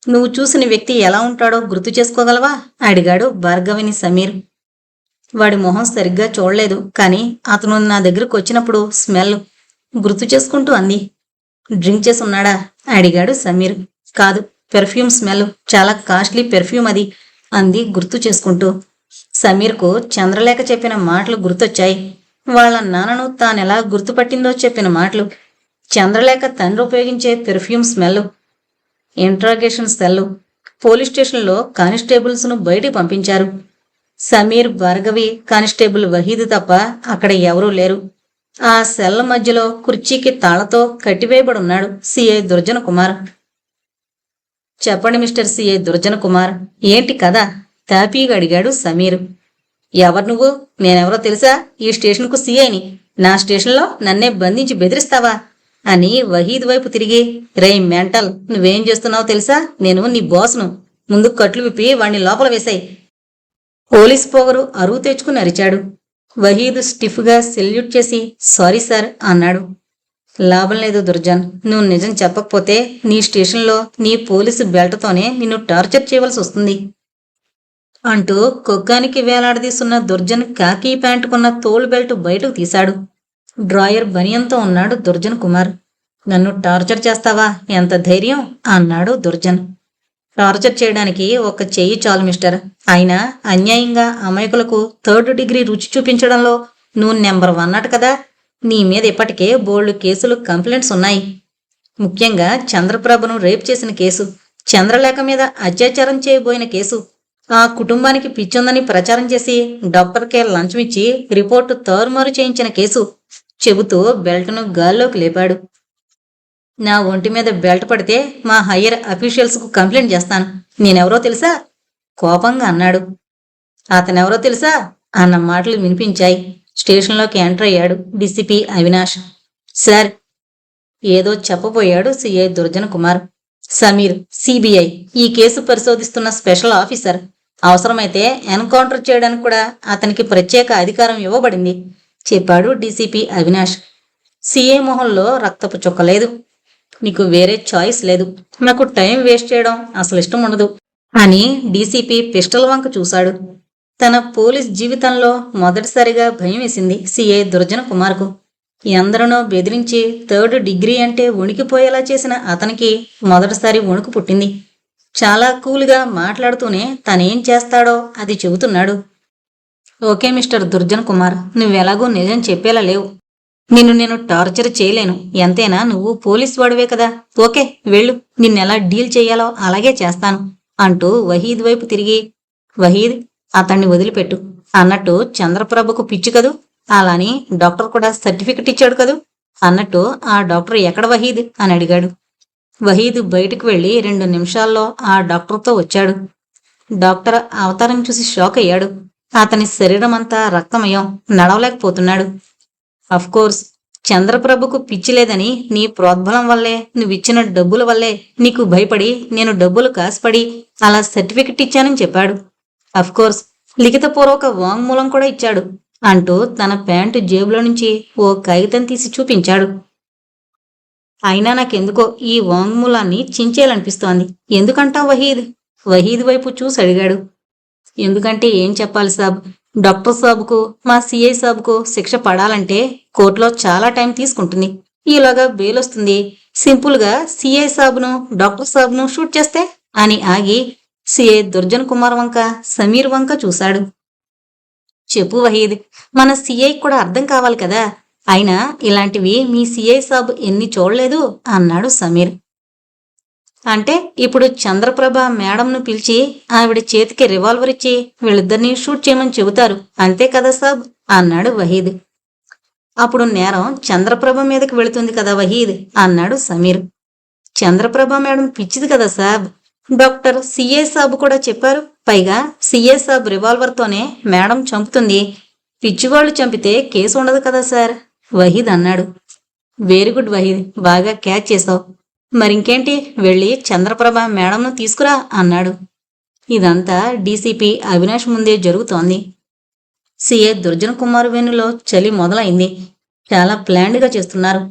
నువ్వు చూసిన వ్యక్తి ఎలా ఉంటాడో గుర్తు చేసుకోగలవా అడిగాడు భార్గవిని సమీర్. వాడి మొహం సరిగ్గా చూడలేదు, కానీ అతను నా దగ్గరకు వచ్చినప్పుడు స్మెల్ గుర్తు చేసుకుంటూ అంది. డ్రింక్ చేసి ఉన్నాడా అడిగాడు సమీర్. కాదు, పెర్ఫ్యూమ్ స్మెల్, చాలా కాస్ట్లీ పెర్ఫ్యూమ్ అది అంది గుర్తు చేసుకుంటూ. సమీర్కు చంద్రలేఖ చెప్పిన మాటలు గుర్తొచ్చాయి. వాళ్ళ నాన్నను తానెలా గుర్తుపట్టిందో చెప్పిన మాటలు. చంద్రలేఖ తండ్రి ఉపయోగించే perfume smell. Interrogation cell. Police స్టేషన్లో కానిస్టేబుల్స్ను బయటికి పంపించారు. సమీర్, భార్గవి, కానిస్టేబుల్ వహీద్ తప్ప అక్కడ ఎవరూ లేరు. ఆ సెల్ మధ్యలో కుర్చీకి తాళతో కట్టివేయబడున్నాడు సిఐ దుర్జన కుమార్. చెప్పండి మిస్టర్ సిఐ దుర్జన కుమార్, ఏంటి కదా తాపీగా అడిగాడు సమీర్. ఎవరు నువ్వు? నేనెవరో తెలుసా? ఈ స్టేషన్కు సిఐని. నా స్టేషన్లో నన్నే బంధించి బెదిరిస్తావా అని వహీద్ వైపు తిరిగి, రే మెంటల్, నువ్వేం చేస్తున్నావో తెలుసా? నేను నీ బాస్ను. ముందు కట్లు విప్పి వాణ్ణి లోపల వేశాయి. పోలీస్ పొగరు అరువు తెచ్చుకుని అరిచాడు. వహీద్ స్టిఫ్గా సెల్యూట్ చేసి సారీ సార్ అన్నాడు. లాభం లేదు దుర్జన్, నువ్వు నిజం చెప్పకపోతే నీ స్టేషన్లో నీ పోలీసు బెల్ట్తోనే నిన్ను టార్చర్ చేయవలసి వస్తుంది అంటూ కొగ్గానికి వేలాడదీస్తున్న దుర్జన్ కాకీ ప్యాంటుకున్న తోలు బెల్ట్ బయటకు తీశాడు. డ్రాయర్ బనియంతో ఉన్నాడు దుర్జన్ కుమార్. నన్ను టార్చర్ చేస్తావా? ఎంత ధైర్యం అన్నాడు దుర్జన్. టార్చర్ చేయడానికి ఒక చెయ్యి చాలు మిస్టర్. అయినా అన్యాయంగా అమాయకులకు 3rd డిగ్రీ రుచి చూపించడంలో నువ్వు నెంబర్ 1 అట కదా. నీ మీద ఇప్పటికే బోల్డ్ కేసులు, కంప్లైంట్స్ ఉన్నాయి. ముఖ్యంగా చంద్రప్రభను రేప్ చేసిన కేసు, చంద్రలేఖ మీద అత్యాచారం చేయబోయిన కేసు, ఆ కుటుంబానికి పిచ్చుందని ప్రచారం చేసి డాక్టర్కే లంచం ఇచ్చి రిపోర్టు తారుమారు చేయించిన కేసు చెబుతూ బెల్ట్ను గాల్లోకి లేపాడు. నా ఒంటి మీద బెల్ట్ పడితే మా హయ్యర్ అఫీషియల్స్కు కంప్లైంట్ చేస్తాను. నేనెవరో తెలుసా? కోపంగా అన్నాడు. అతనెవరో తెలుసా అన్న మాటలు వినిపించాయి. స్టేషన్లోకి ఎంటర్ అయ్యాడు డీసీపీ అవినాష్. సార్, ఏదో చెప్పబోయాడు సిఐ దుర్జన్ కుమార్. సమీర్, సిబిఐ ఈ కేసు పరిశోధిస్తున్న స్పెషల్ ఆఫీసర్. అవసరమైతే ఎన్కౌంటర్ చేయడానికి కూడా అతనికి ప్రత్యేక అధికారం ఇవ్వబడింది చెప్పాడు డీసీపీ అవినాష్. సిఐ మొహంలో రక్తపు చుక్క లేదు. నీకు వేరే చాయిస్ లేదు. నాకు టైం వేస్ట్ చేయడం అసలు ఇష్టం ఉండదు అని డీసీపీ పిస్టల్ వంక చూశాడు. తన పోలీస్ జీవితంలో మొదటిసారిగా భయం వేసింది సిఐ దుర్జన్ కుమార్కు. ఎందరినో బెదిరించి 3rd డిగ్రీ అంటే వణికిపోయేలా చేసిన అతనికి మొదటిసారి వణుకు పుట్టింది. చాలా కూల్గా మాట్లాడుతూనే తనేం చేస్తాడో అది చెబుతున్నాడు. ఓకే మిస్టర్ దుర్జన్ కుమార్, నువ్వెలాగో నిజం చెప్పేలా లేవు. నేను టార్చర్ చేయలేను. ఎంతైనా నువ్వు పోలీస్ వాడివే కదా. ఓకే, వెళ్ళు. నిన్నెలా డీల్ చెయ్యాలో అలాగే చేస్తాను అంటూ వహీద్ వైపు తిరిగి, వహీద్, అతన్ని వదిలిపెట్టు అన్నట్టు చంద్రప్రభకు పిచ్చి కదూ, అలాని డాక్టర్ కూడా సర్టిఫికెట్ ఇచ్చాడు కదూ అన్నట్టు ఆ డాక్టర్ ఎక్కడ వహీద్ అని అడిగాడు. వహీద్ బయటకు వెళ్లి 2 నిమిషాల్లో ఆ డాక్టర్తో వచ్చాడు. డాక్టర్ అవతారం చూసి షాక్ అయ్యాడు. అతని శరీరం అంతా రక్తమయం, నడవలేకపోతున్నాడు. అఫ్కోర్స్ చంద్రప్రభకు పిచ్చి లేదని నీ ప్రోద్బలం వల్లే, నువ్విచ్చిన డబ్బుల వల్లే నీకు భయపడి నేను డబ్బులు కాసిపడి అలా సర్టిఫికెట్ ఇచ్చానని చెప్పాడు. అఫ్కోర్స్ లిఖితపూర్వక వాంగ్మూలం కూడా ఇచ్చాడు అంటూ తన ప్యాంటు జేబులో నుంచి ఓ కాగితం తీసి చూపించాడు. అయినా నాకెందుకో ఈ వాంగ్మూలాన్ని చించేయాలనిపిస్తోంది. ఎందుకంటా వహీద్? వహీద్ వైపు చూసి అడిగాడు. ఎందుకంటే ఏం చెప్పాలి సాబ్, డాక్టర్ సాబ్కు, మా సిఐ సాబ్కు శిక్ష పడాలంటే కోర్టులో చాలా టైం తీసుకుంటుంది. ఈలోగా బెయిల్ వస్తుంది. సింపుల్గా సిఐ సాబ్ను, డాక్టర్ సాబ్ను షూట్ చేస్తే అని ఆగి సిఐ దుర్జన్ కుమార్ వంక, సమీర్ వంక చూశాడు. చెప్పు వహీద్, మన సిఐ కూడా అర్థం కావాలి కదా. అయినా ఇలాంటివి మీ సిఐ సాబ్ ఎన్ని చూడలేదు అన్నాడు సమీర్. అంటే ఇప్పుడు చంద్రప్రభ మేడంను పిలిచి ఆవిడ చేతికి రివాల్వర్ ఇచ్చి వీళ్ళిద్దరినీ షూట్ చేయమని చెబుతారు, అంతే కదా సాబ్ అన్నాడు వహీద్. అప్పుడు నేరం చంద్రప్రభ మీదకి వెళుతుంది కదా వహీద్ అన్నాడు సమీర్. చంద్రప్రభ మేడం పిచ్చిది కదా సాబ్, డాక్టర్ సిఏ సాబ్ కూడా చెప్పారు. పైగా సిఏ సాబ్ రివాల్వర్తోనే మేడం చంపుతుంది. పిచ్చివాళ్లు చంపితే కేసు ఉండదు కదా సార్ వహీద్ అన్నాడు. వెరీ గుడ్ వహీద్, బాగా క్యాచ్ చేసావు. మరింకేంటి, వెళ్ళి చంద్రప్రభ మేడంను తీసుకురా అన్నాడు. ఇదంతా డీసీపీ అవినాష్ ముందే జరుగుతోంది. సిఏ దుర్జన్ కుమార్ వెన్నులో చలి మొదలైంది. చాలా ప్లాన్డ్గా చేస్తున్నారు.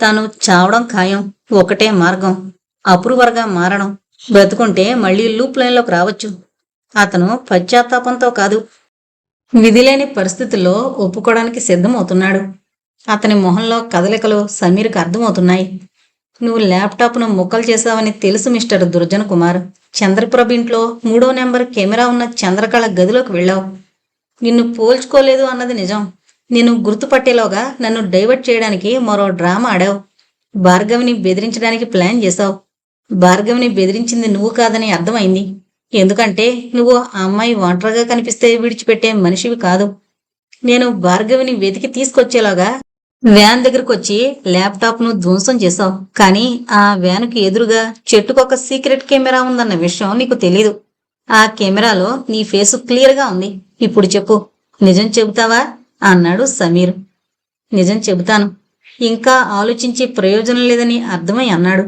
తాను చావడం ఖాయం, ఒకటే మార్గం, అప్రూవర్గా మారడం. బ్రతుకుంటే మళ్లీ లూప్ లైన్లోకి రావచ్చు. అతను పశ్చాత్తాపంతో కాదు, విధిలేని పరిస్థితుల్లో ఒప్పుకోవడానికి సిద్ధమవుతున్నాడు. అతని మొహంలో కదలికలు సమీర్కి అర్థమవుతున్నాయి. నువ్వు ల్యాప్టాప్ను ముక్కలు చేశావని తెలుసు మిస్టర్ దుర్జన్ కుమార్. చంద్రప్రభ ఇంట్లో 3వ నెంబర్ కెమెరా ఉన్న చంద్రకళ గదిలోకి వెళ్ళావు. నిన్ను పోల్చుకోలేదు అన్నది నిజం. నిన్ను గుర్తుపట్టేలోగా నన్ను డైవర్ట్ చేయడానికి మరో డ్రామా ఆడావు. భార్గవిని బెదిరించడానికి ప్లాన్ చేశావు. భార్గవిని బెదిరించింది నువ్వు కాదని అర్థమైంది. ఎందుకంటే నువ్వు ఆ అమ్మాయి ఒంటరిగా కనిపిస్తే విడిచిపెట్టే మనిషివి కాదు. నేను భార్గవిని వెతికి తీసుకొచ్చేలాగా వ్యాన్ దగ్గరకు వచ్చి ల్యాప్టాప్ను ధ్వంసం చేశావు. కానీ ఆ వ్యానుకి ఎదురుగా చెట్టుకొక సీక్రెట్ కెమెరా ఉందన్న విషయం నీకు తెలీదు. ఆ కెమెరాలో నీ ఫేసు క్లియర్గా ఉంది. ఇప్పుడు చెప్పు, నిజం చెబుతావా అన్నాడు సమీర్. నిజం చెబుతాను. ఇంకా ఆలోచించి ప్రయోజనం లేదని అర్థమై అన్నాడు.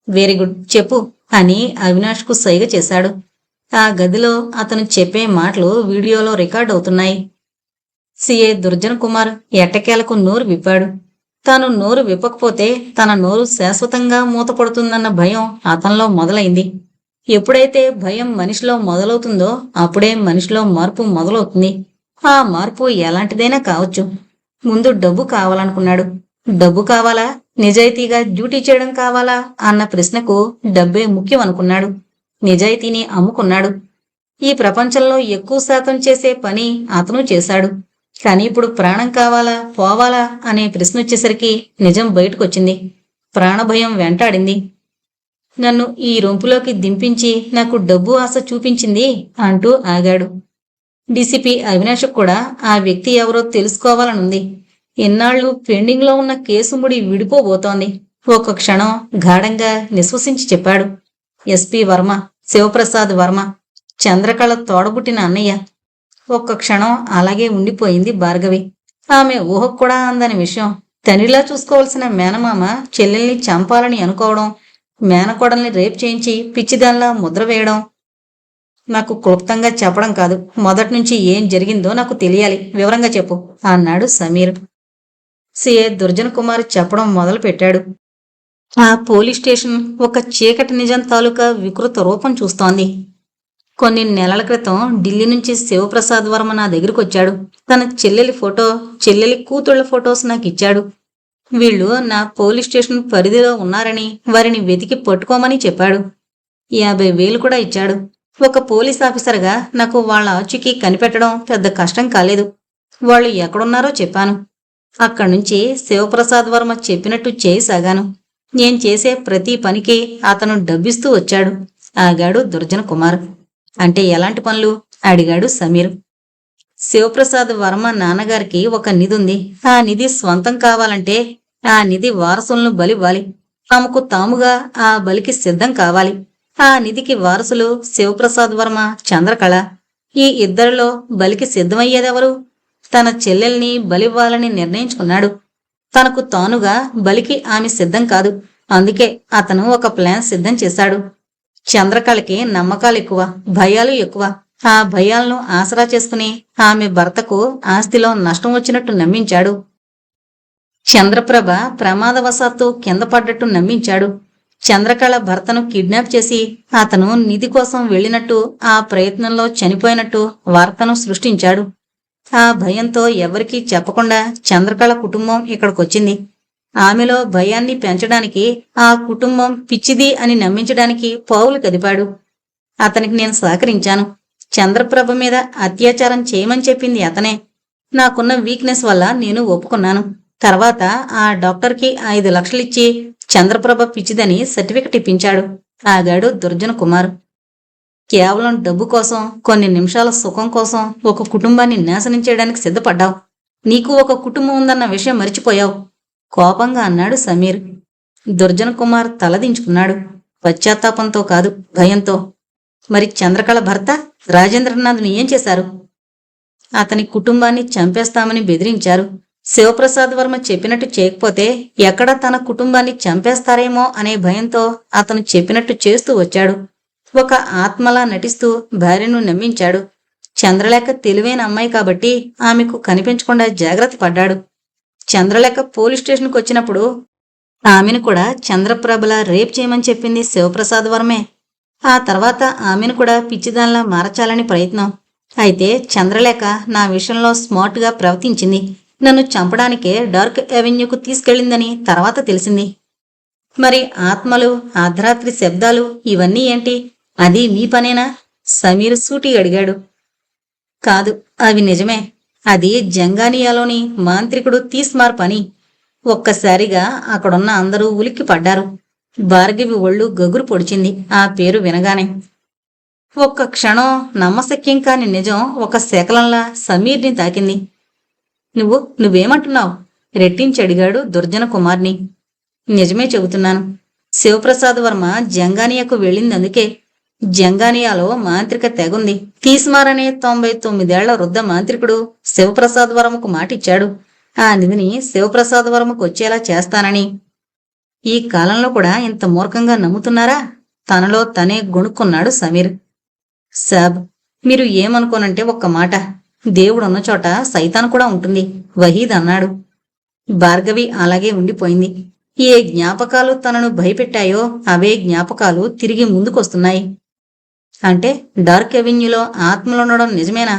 వెరీ గుడ్, చెప్పు అని అవినాష్కు సైగ చేశాడు. ఆ గదిలో అతను చెప్పే మాటలు వీడియోలో రికార్డ్ అవుతున్నాయి. సిఏ దుర్జన్ కుమార్ ఎట్టకేలకు నోరు విప్పాడు. తాను నోరు విప్పకపోతే తన నోరు శాశ్వతంగా మూతపడుతుందన్న భయం అతనిలో మొదలైంది. ఎప్పుడైతే భయం మనిషిలో మొదలవుతుందో అప్పుడే మనిషిలో మార్పు మొదలవుతుంది. ఆ మార్పు ఎలాంటిదైనా కావచ్చు. ముందు డబ్బు కావాలనుకున్నాడు. డబ్బు కావాలా, నిజాయితీగా డ్యూటీ చేయడం కావాలా అన్న ప్రశ్నకు డబ్బే ముఖ్యం అనుకున్నాడు. నిజాయితీని అమ్ముకున్నాడు. ఈ ప్రపంచంలో ఎక్కువ శాతం చేసే పని అతను చేశాడు. కానీ ఇప్పుడు ప్రాణం కావాలా పోవాలా అనే ప్రశ్న వచ్చేసరికి నిజం బయటకొచ్చింది. ప్రాణభయం వెంటాడింది. నన్ను ఈ రొంపులోకి దింపించి నాకు డబ్బు ఆశ చూపించింది అంటూ ఆగాడు. డీసీపీ అవినాష్ కూడా ఆ వ్యక్తి ఎవరో తెలుసుకోవాలనుంది. ఎన్నాళ్ళు పెండింగ్లో ఉన్న కేసు ముడి విడిపోబోతోంది. ఒక క్షణం గాఢంగా నిశ్వసించి చెప్పాడు. ఎస్పీ వర్మ, శివప్రసాద్ వర్మ, చంద్రకళ తోడబుట్టిన అన్నయ్య. ఒక్క క్షణం అలాగే ఉండిపోయింది భార్గవి. ఆమె ఊహకు కూడా అందని విషయం. తండ్రిలా చూసుకోవాల్సిన మేనమామ చెల్లెల్ని చంపాలని అనుకోవడం, మేనకోడల్ని రేప్ చేయించి పిచ్చిదానిలా ముద్ర వేయడం. నాకు క్లుప్తంగా చెప్పడం కాదు, మొదటి నుంచి ఏం జరిగిందో నాకు తెలియాలి, వివరంగా చెప్పు అన్నాడు సమీర్. సిఏ దుర్జన్ కుమార్ చెప్పడం మొదలు పెట్టాడు. ఆ పోలీస్ స్టేషన్ ఒక చీకటి నిజం తాలూకా వికృత రూపం చూస్తోంది. కొన్ని నెలల క్రితం ఢిల్లీ నుంచి శివప్రసాద్ వర్మ నా దగ్గరికి వచ్చాడు. తన చెల్లెలి ఫోటో, చెల్లెలి కూతుళ్ల ఫొటోస్ నాకు ఇచ్చాడు. వీళ్ళు నా పోలీస్ స్టేషన్ పరిధిలో ఉన్నారని, వారిని వెతికి పట్టుకోమని చెప్పాడు. 50,000 కూడా ఇచ్చాడు. ఒక పోలీస్ ఆఫీసర్గా నాకు వాళ్ళ ఆచూకీ కనిపెట్టడం పెద్ద కష్టం కాలేదు. వాళ్ళు ఎక్కడున్నారో చెప్పాను. అక్కడి నుంచి శివప్రసాద్ వర్మ చెప్పినట్టు చేయసాగాను. నేను చేసే ప్రతి పనికి అతను డబ్బిస్తూ వచ్చాడు ఆగాడు దుర్జన్ కుమార్. అంటే ఎలాంటి పనులు అడిగాడు సమీర్. శివప్రసాద్ వర్మ నాన్నగారికి ఒక నిధి ఉంది. ఆ నిధి స్వంతం కావాలంటే ఆ నిధి వారసులను బలివ్వాలి. తమకు తాముగా ఆ బలికి సిద్ధం కావాలి. ఆ నిధికి వారసులు శివప్రసాద్ వర్మ, చంద్రకళ. ఈ ఇద్దరిలో బలికి సిద్ధమయ్యేదెవరు? తన చెల్లెల్ని బలివ్వాలని నిర్ణయించుకున్నాడు. తనకు తానుగా బలికి ఆమె సిద్ధం కాదు. అందుకే అతను ఒక ప్లాన్ సిద్ధం చేశాడు. చంద్రకళకి నమ్మకాలు ఎక్కువ, భయాలు ఎక్కువ. ఆ భయాలను ఆసరా చేసుకుని ఆమె భర్తకు ఆస్తిలో నష్టం వచ్చినట్టు నమ్మించాడు. చంద్రప్రభ ప్రమాదవశాత్తు కింద పడ్డట్టు నమ్మించాడు. చంద్రకళ భర్తను కిడ్నాప్ చేసి అతను నిధి కోసం వెళ్ళినట్టు, ఆ ప్రయత్నంలో చనిపోయినట్టు వార్తను సృష్టించాడు. ఆ భయంతో ఎవరికీ చెప్పకుండా చంద్రకళ కుటుంబం ఇక్కడికొచ్చింది. ఆమెలో భయాన్ని పెంచడానికి, ఆ కుటుంబం పిచ్చిది అని నమ్మించడానికి పావులు కదిపాడు. అతనికి నేను సహకరించాను. చంద్రప్రభ మీద అత్యాచారం చేయమని చెప్పింది అతనే. నాకున్న వీక్నెస్ వల్ల నేను ఒప్పుకున్నాను. తర్వాత ఆ డాక్టర్కి 5 లక్షలిచ్చి చంద్రప్రభ పిచ్చిదని సర్టిఫికెట్ ఇప్పించాడు ఆగాడు దుర్జన్ కుమార్. కేవలం డబ్బు కోసం, కొన్ని నిమిషాల సుఖం కోసం ఒక కుటుంబాన్ని నాశనం చేయడానికి సిద్ధపడ్డావు. నీకు ఒక కుటుంబం ఉందన్న విషయం మరిచిపోయావు కోపంగా అన్నాడు సమీర్. దుర్జన్ కుమార్ తలదించుకున్నాడు. పశ్చాత్తాపంతో కాదు, భయంతో. మరి చంద్రకళ భర్త రాజేంద్రనాథ్ని ఏం చేశారు? అతని కుటుంబాన్ని చంపేస్తామని బెదిరించారు. శివప్రసాద్ వర్మ చెప్పినట్టు చేయకపోతే ఎక్కడ తన కుటుంబాన్ని చంపేస్తారేమో అనే భయంతో అతను చెప్పినట్టు చేస్తూ వచ్చాడు. ఒక ఆత్మలా నటిస్తూ భార్యను నమ్మించాడు. చంద్రలేఖ తెలివైన అమ్మాయి కాబట్టి ఆమెకు కనిపించకుండా జాగ్రత్త పడ్డాడు. చంద్రలేఖ పోలీస్ స్టేషన్కి వచ్చినప్పుడు ఆమెను కూడా చంద్రప్రభలా రేప్ చేయమని చెప్పింది శివప్రసాద్ వర్మే. ఆ తర్వాత ఆమెను కూడా పిచ్చిదానిలా మార్చాలని ప్రయత్నం. అయితే చంద్రలేఖ నా విషయంలో స్మార్ట్గా ప్రవర్తించింది. నన్ను చంపడానికే డార్క్ అవెన్యూకు తీసుకెళ్ళిందని తర్వాత తెలిసింది. మరి ఆత్మలు, అర్ధరాత్రి శబ్దాలు ఇవన్నీ ఏంటి? అది మీ పనేనా? సమీర్ సూటిగా అడిగాడు. కాదు, అవి నిజమే. అది జంగానియాలోని మాంత్రికుడు తీస్మార్ పని. ఒక్కసారిగా అక్కడున్న అందరూ ఉలిక్కి పడ్డారు. భార్గవి ఒళ్ళు గగురు పొడిచింది ఆ పేరు వినగానే. ఒక్క క్షణం నమ్మశక్యం కాని నిజం ఒక శకలంలా సమీర్ని తాకింది. నువ్వేమంటున్నావు? రెట్టించి అడిగాడు దుర్జన కుమార్ని. నిజమే చెబుతున్నాను. శివప్రసాద్ వర్మ జంగానియాకు వెళ్ళిందందుకే. జంగానియాలో మాంత్రిక తెగుంది. తీస్మారనే 99 ఏళ్ల వృద్ధ మాంత్రికుడు శివప్రసాద్ వర్మకు మాటిచ్చాడు. ఆ నిధిని శివప్రసాద్ వర్మకు వచ్చేలా చేస్తానని. ఈ కాలంలో కూడా ఇంత మూర్ఖంగా నమ్ముతున్నారా? తనలో తనే గొణుక్కున్నాడు సమీర్. సాబ్, మీరు ఏమనుకోనంటే ఒక్క మాట. దేవుడున్న చోట సైతాన్ కూడా ఉంటుంది, వహీద్ అన్నాడు. భార్గవి అలాగే ఉండిపోయింది. ఏ జ్ఞాపకాలు తనను భయపెట్టాయో అవే జ్ఞాపకాలు తిరిగి ముందుకొస్తున్నాయి. అంటే డార్క్ అవెన్యూలో ఆత్మలుండడం నిజమేనా?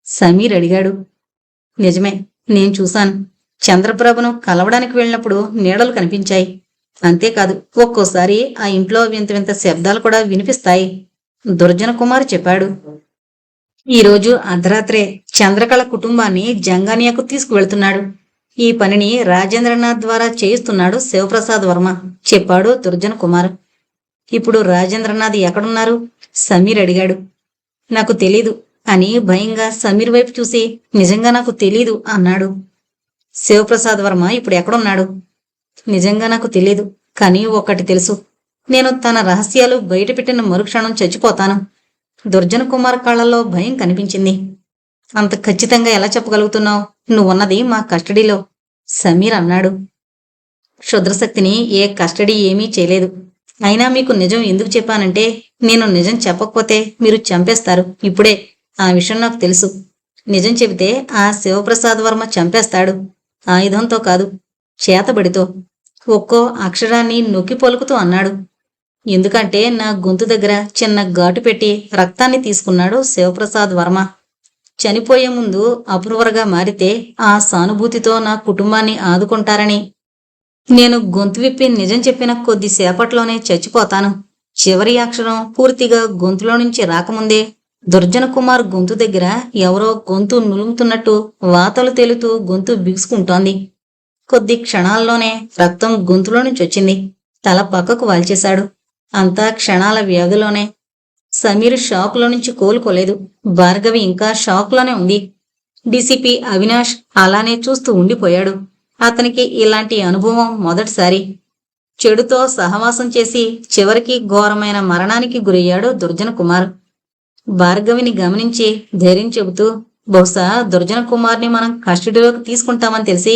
సమీర్ అడిగాడు. నిజమే, నేను చూశాను. చంద్రప్రభను కలవడానికి వెళ్ళినప్పుడు నీడలు కనిపించాయి. అంతేకాదు, ఒక్కోసారి ఆ ఇంట్లో వింత వింత శబ్దాలు కూడా వినిపిస్తాయి దుర్జన కుమార్ చెప్పాడు. ఈరోజు అర్ధరాత్రే చంద్రకళ కుటుంబాన్ని జంగానియాకు తీసుకువెళ్తున్నాడు. ఈ పనిని రాజేంద్రనాథ్ ద్వారా చేయిస్తున్నాడు శివప్రసాద్ వర్మ చెప్పాడు దుర్జన్ కుమార్. ఇప్పుడు రాజేంద్రనాథ్ ఎక్కడున్నారు? సమీర్ అడిగాడు. నాకు తెలీదు అని భయంగా సమీర్ వైపు చూసి నిజంగా నాకు తెలీదు అన్నాడు. శివప్రసాద్ వర్మ ఇప్పుడు ఎక్కడున్నాడు? నిజంగా నాకు తెలీదు, కానీ ఒక్కటి తెలుసు. నేను తన రహస్యాలు బయటపెట్టిన మరుక్షణం చచ్చిపోతాను. దుర్జన్ కుమార్ కళ్ళల్లో భయం కనిపించింది. అంత ఖచ్చితంగా ఎలా చెప్పగలుగుతున్నావు? నువ్వున్నది మా కస్టడీలో సమీర్ అన్నాడు. క్షుద్రశక్తిని ఏ కస్టడీ ఏమీ చేయలేదు. అయినా మీకు నిజం ఎందుకు చెప్పానంటే నేను నిజం చెప్పకపోతే మీరు చంపేస్తారు. ఇప్పుడే ఆ విషయం నాకు తెలుసు. నిజం చెబితే ఆ శివప్రసాద్ వర్మ చంపేస్తాడు. ఆయుధంతో కాదు, చేతబడితో. ఒక్కో అక్షరాన్ని నొక్కి పలుకుతూ అన్నాడు. ఎందుకంటే నా గొంతు దగ్గర చిన్న ఘాటు పెట్టి రక్తాన్ని తీసుకున్నాడు శివప్రసాద్ వర్మ. చనిపోయే ముందు అప్రూవర్గా మారితే ఆ సానుభూతితో నా కుటుంబాన్ని ఆదుకుంటారని. నేను గొంతు విప్పి నిజం చెప్పిన కొద్దిసేపట్లోనే చచ్చిపోతాను. చివరి అక్షరం పూర్తిగా గొంతులో నుంచి రాకముందే దుర్జన కుమార్ గొంతు దగ్గర ఎవరో గొంతు నులుముతున్నట్టు వాతలు తేలుతూ గొంతు బిగుసుకుంటోంది. కొద్ది క్షణాల్లోనే రక్తం గొంతులో నుంచి వచ్చింది. తల పక్కకు వాల్చేశాడు. అంతా క్షణాల వ్యవధిలోనే. సమీర్ షాకులో నుంచి కోలుకోలేదు. భార్గవి ఇంకా షాక్లోనే ఉంది. డీసీపీ అవినాష్ అలానే చూస్తూ ఉండిపోయాడు. అతనికి ఇలాంటి అనుభవం మొదటిసారి. చెడుతో సహవాసం చేసి చివరికి ఘోరమైన మరణానికి గురయ్యాడు దుర్జన కుమార్. భార్గవిని గమనించి ధైర్యం చెబుతూ, బహుశా దుర్జన కుమార్ని మనం కస్టడీలోకి తీసుకుంటామని తెలిసి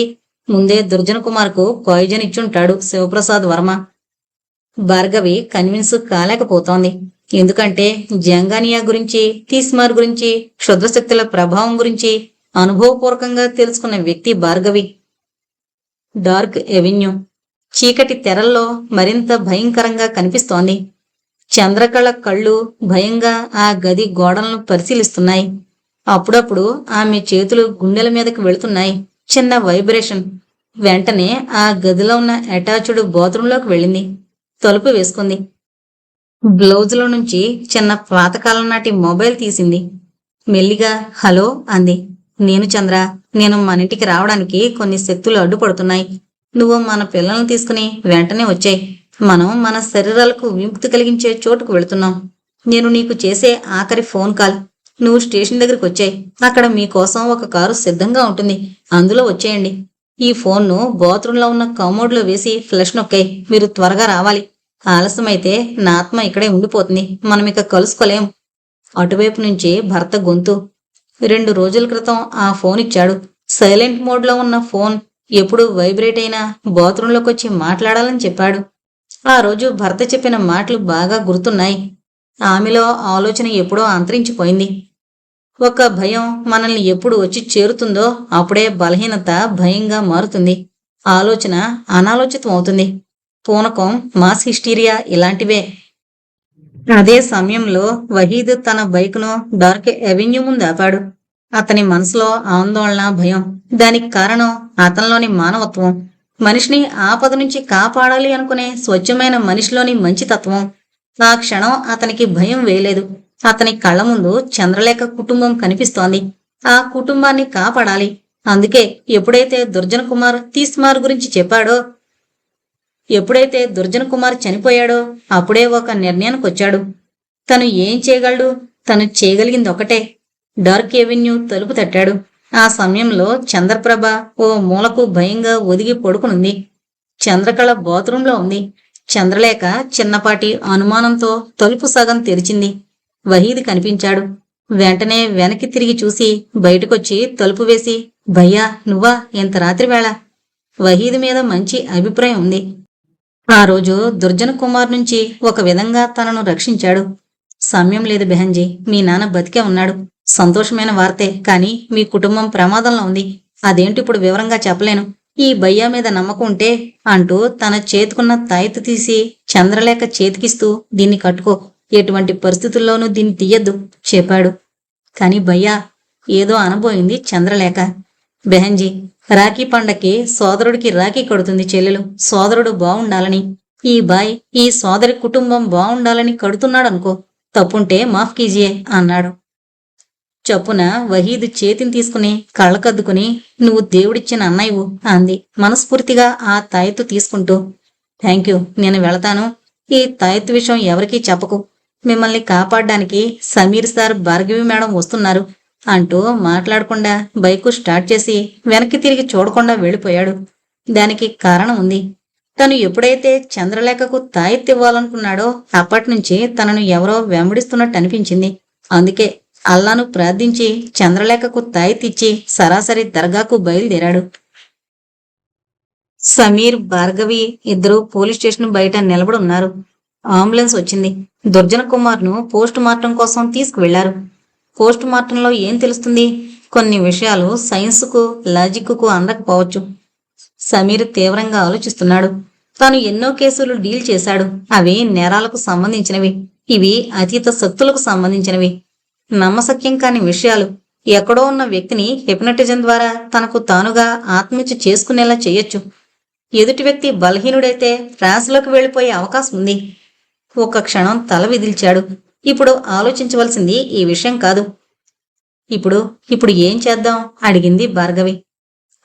ముందే దుర్జన కుమార్కు పాయిజన్ ఇచ్చుంటాడు శివప్రసాద్ వర్మ. భార్గవి కన్విన్స్ కాలేకపోతోంది. ఎందుకంటే జంగానియా గురించి, తీస్మార్ గురించి, క్షుద్రశక్తుల ప్రభావం గురించి అనుభవపూర్వకంగా తెలుసుకున్న వ్యక్తి భార్గవి. డార్క్ ఎవెన్యూ చీకటి తెరల్లో మరింత భయంకరంగా కనిపిస్తోంది. చంద్రకళ కళ్ళు భయంగా ఆ గది గోడలను పరిశీలిస్తున్నాయి. అప్పుడప్పుడు ఆమె చేతులు గుండెల మీదకి వెళుతున్నాయి. చిన్న వైబ్రేషన్. వెంటనే ఆ గదిలో ఉన్న అటాచ్డ్ బాత్రూంలోకి వెళ్ళింది. తలుపు వేసుకుంది. బ్లౌజులో నుంచి చిన్న పాతకాలం నాటి మొబైల్ తీసింది. మెల్లిగా హలో అంది. నేను చంద్ర. నేను మన ఇంటికి రావడానికి కొన్ని శక్తులు అడ్డుపడుతున్నాయి. నువ్వు మన పిల్లల్ని తీసుకుని వెంటనే వచ్చాయి. మనం మన శరీరాలకు విముక్తి కలిగించే చోటుకు వెళుతున్నాం. నేను నీకు చేసే ఆఖరి ఫోన్ కాల్. నువ్వు స్టేషన్ దగ్గరికి వచ్చాయి. అక్కడ మీకోసం ఒక కారు సిద్ధంగా ఉంటుంది. అందులో వచ్చేయండి. ఈ ఫోన్ను బాత్రూంలో ఉన్న కమోడ్లో వేసి ఫ్లష్ నొక్కాయి. మీరు త్వరగా రావాలి. ఆలస్యమైతే నా ఆత్మ ఇక్కడే ఉండిపోతుంది. మనం ఇక కలుసుకోలేం. అటువైపు నుంచి భర్త గొంతు. 2 రోజుల క్రితం ఆ ఫోన్ ఇచ్చాడు. సైలెంట్ మోడ్లో ఉన్న ఫోన్ ఎప్పుడు వైబ్రేట్ అయినా బాత్రూంలోకి వచ్చి మాట్లాడాలని చెప్పాడు. ఆ రోజు భర్త చెప్పిన మాటలు బాగా గుర్తున్నాయి. ఆమెలో ఆలోచన ఎప్పుడో అంతరించిపోయింది. ఒక భయం మనల్ని ఎప్పుడు వచ్చి చేరుతుందో అప్పుడే బలహీనత భయంగా మారుతుంది. ఆలోచన అనాలోచితం అవుతుంది. పూనకం, మాస్ హిస్టీరియా ఇలాంటివే. అదే సమయంలో వహీద్ తన బైక్ను డార్క్ ఎవెన్యూ ముందు ఆపాడు. అతని మనసులో ఆందోళన, భయం. దానికి కారణం అతనిలోని మానవత్వం. మనిషిని ఆపద నుంచి కాపాడాలి అనుకునే స్వచ్ఛమైన మనిషిలోని మంచితత్వం. ఆ క్షణం అతనికి భయం వేయలేదు. అతని కళ్ళ ముందు చంద్రలేఖ కుటుంబం కనిపిస్తోంది. ఆ కుటుంబాన్ని కాపాడాలి. అందుకే ఎప్పుడైతే దుర్జన కుమార్ తీస్మార్ గురించి చెప్పాడో, ఎప్పుడైతే దుర్జన కుమార్ చనిపోయాడో అప్పుడే ఒక నిర్ణయానికి వచ్చాడు. తను ఏం చేయగలడు? తను చేయగలిగింది ఒకటే. డార్క్ ఎవెన్యూ తలుపు తట్టాడు. ఆ సమయంలో చంద్రప్రభ ఓ మూలకు భయంగా ఒదిగి పడుకునుంది. చంద్రకళ బాత్రూంలో ఉంది. చంద్రలేఖ చిన్నపాటి అనుమానంతో తలుపు సగం తెరిచింది. వహీద్ కనిపించాడు. వెంటనే వెనక్కి తిరిగి చూసి బయటకొచ్చి తలుపు వేసి, భయ్యా నువ్వా? ఎంత రాత్రి వేళ? వహీద్ మీద మంచి అభిప్రాయం ఉంది. ఆ రోజు దుర్జన కుమార్ నుంచి ఒక విధంగా తనను రక్షించాడు. సమయం లేదు బెహంజీ. మీ నాన్న బతికే ఉన్నాడు. సంతోషమైన వార్తే. కానీ మీ కుటుంబం ప్రమాదంలో ఉంది. అదేంటి ఇప్పుడు వివరంగా చెప్పలేను. ఈ భయ్యా మీద నమ్మకం ఉంటే అంటూ తన చేతుకున్న తాయెత్తు తీసి చంద్రలేఖ చేతికిస్తూ, దీన్ని కట్టుకో. ఎటువంటి పరిస్థితుల్లోనూ దీన్ని తీయద్దు చెప్పాడు. కాని భయ్యా ఏదో అనబోయింది చంద్రలేఖ. బెహంజీ, రాఖీ పండక్కి సోదరుడికి రాఖీ కడుతుంది చెల్లెలు. సోదరుడు బావుండాలని, ఈ బాయ్ ఈ సోదరి కుటుంబం బావుండాలని కడుతున్నాడనుకో. తప్పుంటే మాఫ్ కీజియే అన్నాడు. చప్పున వహీద్ చేతిని తీసుకుని కళ్ళకద్దుకుని, నువ్వు దేవుడిచ్చిన అన్నయ్యవు అంది మనస్ఫూర్తిగా ఆ తాయెత్తు తీసుకుంటూ. Thank you. నేను వెళతాను. ఈ తాయెత్తు విషయం ఎవరికీ చెప్పకు. మిమ్మల్ని కాపాడడానికి సమీర్ సార్, భార్గవి మేడం వస్తున్నారు అంటూ మాట్లాడకుండా బైకు స్టార్ట్ చేసి వెనక్కి తిరిగి చూడకుండా వెళ్ళిపోయాడు. దానికి కారణం ఉంది. తను ఎప్పుడైతే చంద్రలేఖకు తాయెత్తు ఇవ్వాలనుకున్నాడో అప్పటినుంచి తనను ఎవరో వెంబడిస్తున్నట్టు అనిపించింది. అందుకే అల్లాను ప్రార్థించి చంద్రలేఖకు తాయితిచ్చి సరాసరి దర్గాకు బయలుదేరాడు. సమీర్, భార్గవి ఇద్దరూ పోలీస్ స్టేషన్ బయట నిలబడున్నారు. అంబులెన్స్ వచ్చింది. దుర్జన కుమార్ను పోస్ట్ మార్టం కోసం తీసుకువెళ్లారు. పోస్ట్ మార్టంలో ఏం తెలుస్తుంది? కొన్ని విషయాలు సైన్స్కు, లాజిక్కు అందకపోవచ్చు. సమీర్ తీవ్రంగా ఆలోచిస్తున్నాడు. తాను ఎన్నో కేసులు డీల్ చేశాడు. అవి నేరాలకు సంబంధించినవి. ఇవి అతీత శక్తులకు సంబంధించినవి. నమ్మశక్యం కాని విషయాలు. ఎక్కడో ఉన్న వ్యక్తిని హిప్నటిజం ద్వారా తనకు తానుగా ఆత్మహత్య చేసుకునేలా చేయొచ్చు. ఎదుటి వ్యక్తి బలహీనుడైతే ట్రాన్స్లోకి వెళ్లిపోయే అవకాశం ఉంది. ఒక్క క్షణం తల విదిల్చాడు. ఇప్పుడు ఆలోచించవలసింది ఈ విషయం కాదు. ఇప్పుడు ఏం చేద్దాం? అడిగింది భార్గవి.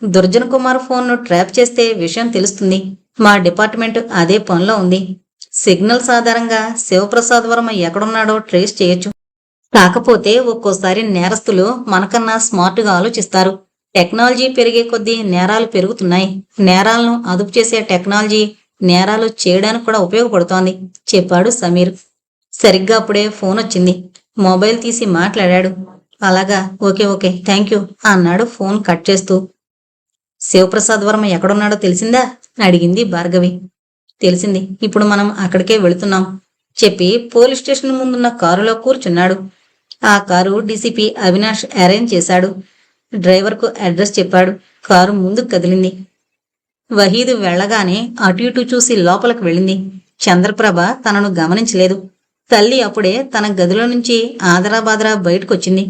దుర్జన్ కుమార్ ఫోన్ను ట్రాప్ చేస్తే విషయం తెలుస్తుంది. మా డిపార్ట్మెంట్ అదే పనిలో ఉంది. సిగ్నల్స్ ఆధారంగా శివప్రసాద్ వర్మ ఎక్కడున్నాడో ట్రేస్ చేయొచ్చు. కాకపోతే ఒక్కోసారి నేరస్తులు మనకన్నా స్మార్ట్గా ఆలోచిస్తారు. టెక్నాలజీ పెరిగే కొద్దీ నేరాలు పెరుగుతున్నాయి. నేరాలను అదుపు చేసే టెక్నాలజీ నేరాలు చేయడానికి కూడా ఉపయోగపడుతోంది, చెప్పాడు సమీర్. సరిగ్గా అప్పుడే ఫోన్ వచ్చింది. మొబైల్ తీసి మాట్లాడాడు. అలాగా, ఓకే థ్యాంక్ యూ అన్నాడు ఫోన్ కట్ చేస్తూ. శివప్రసాద్ వర్మ ఎక్కడున్నాడో తెలిసిందా? అడిగింది భార్గవి. తెలిసింది. ఇప్పుడు మనం అక్కడికే వెళుతున్నాం చెప్పి పోలీస్ స్టేషన్ ముందున్న కారులో కూర్చున్నాడు. ఆ కారు డీసీపీ అవినాష్ అరేంజ్ చేశాడు. డ్రైవర్కు అడ్రస్ చెప్పాడు. కారు ముందుకు కదిలింది. వహీద్ వెళ్లగానే అటు ఇటు చూసి లోపలికి వెళ్ళింది. చంద్రప్రభ తనను గమనించలేదు. తల్లి అప్పుడే తన గదిలో నుంచి ఆదరాబాదరా బయటకొచ్చింది.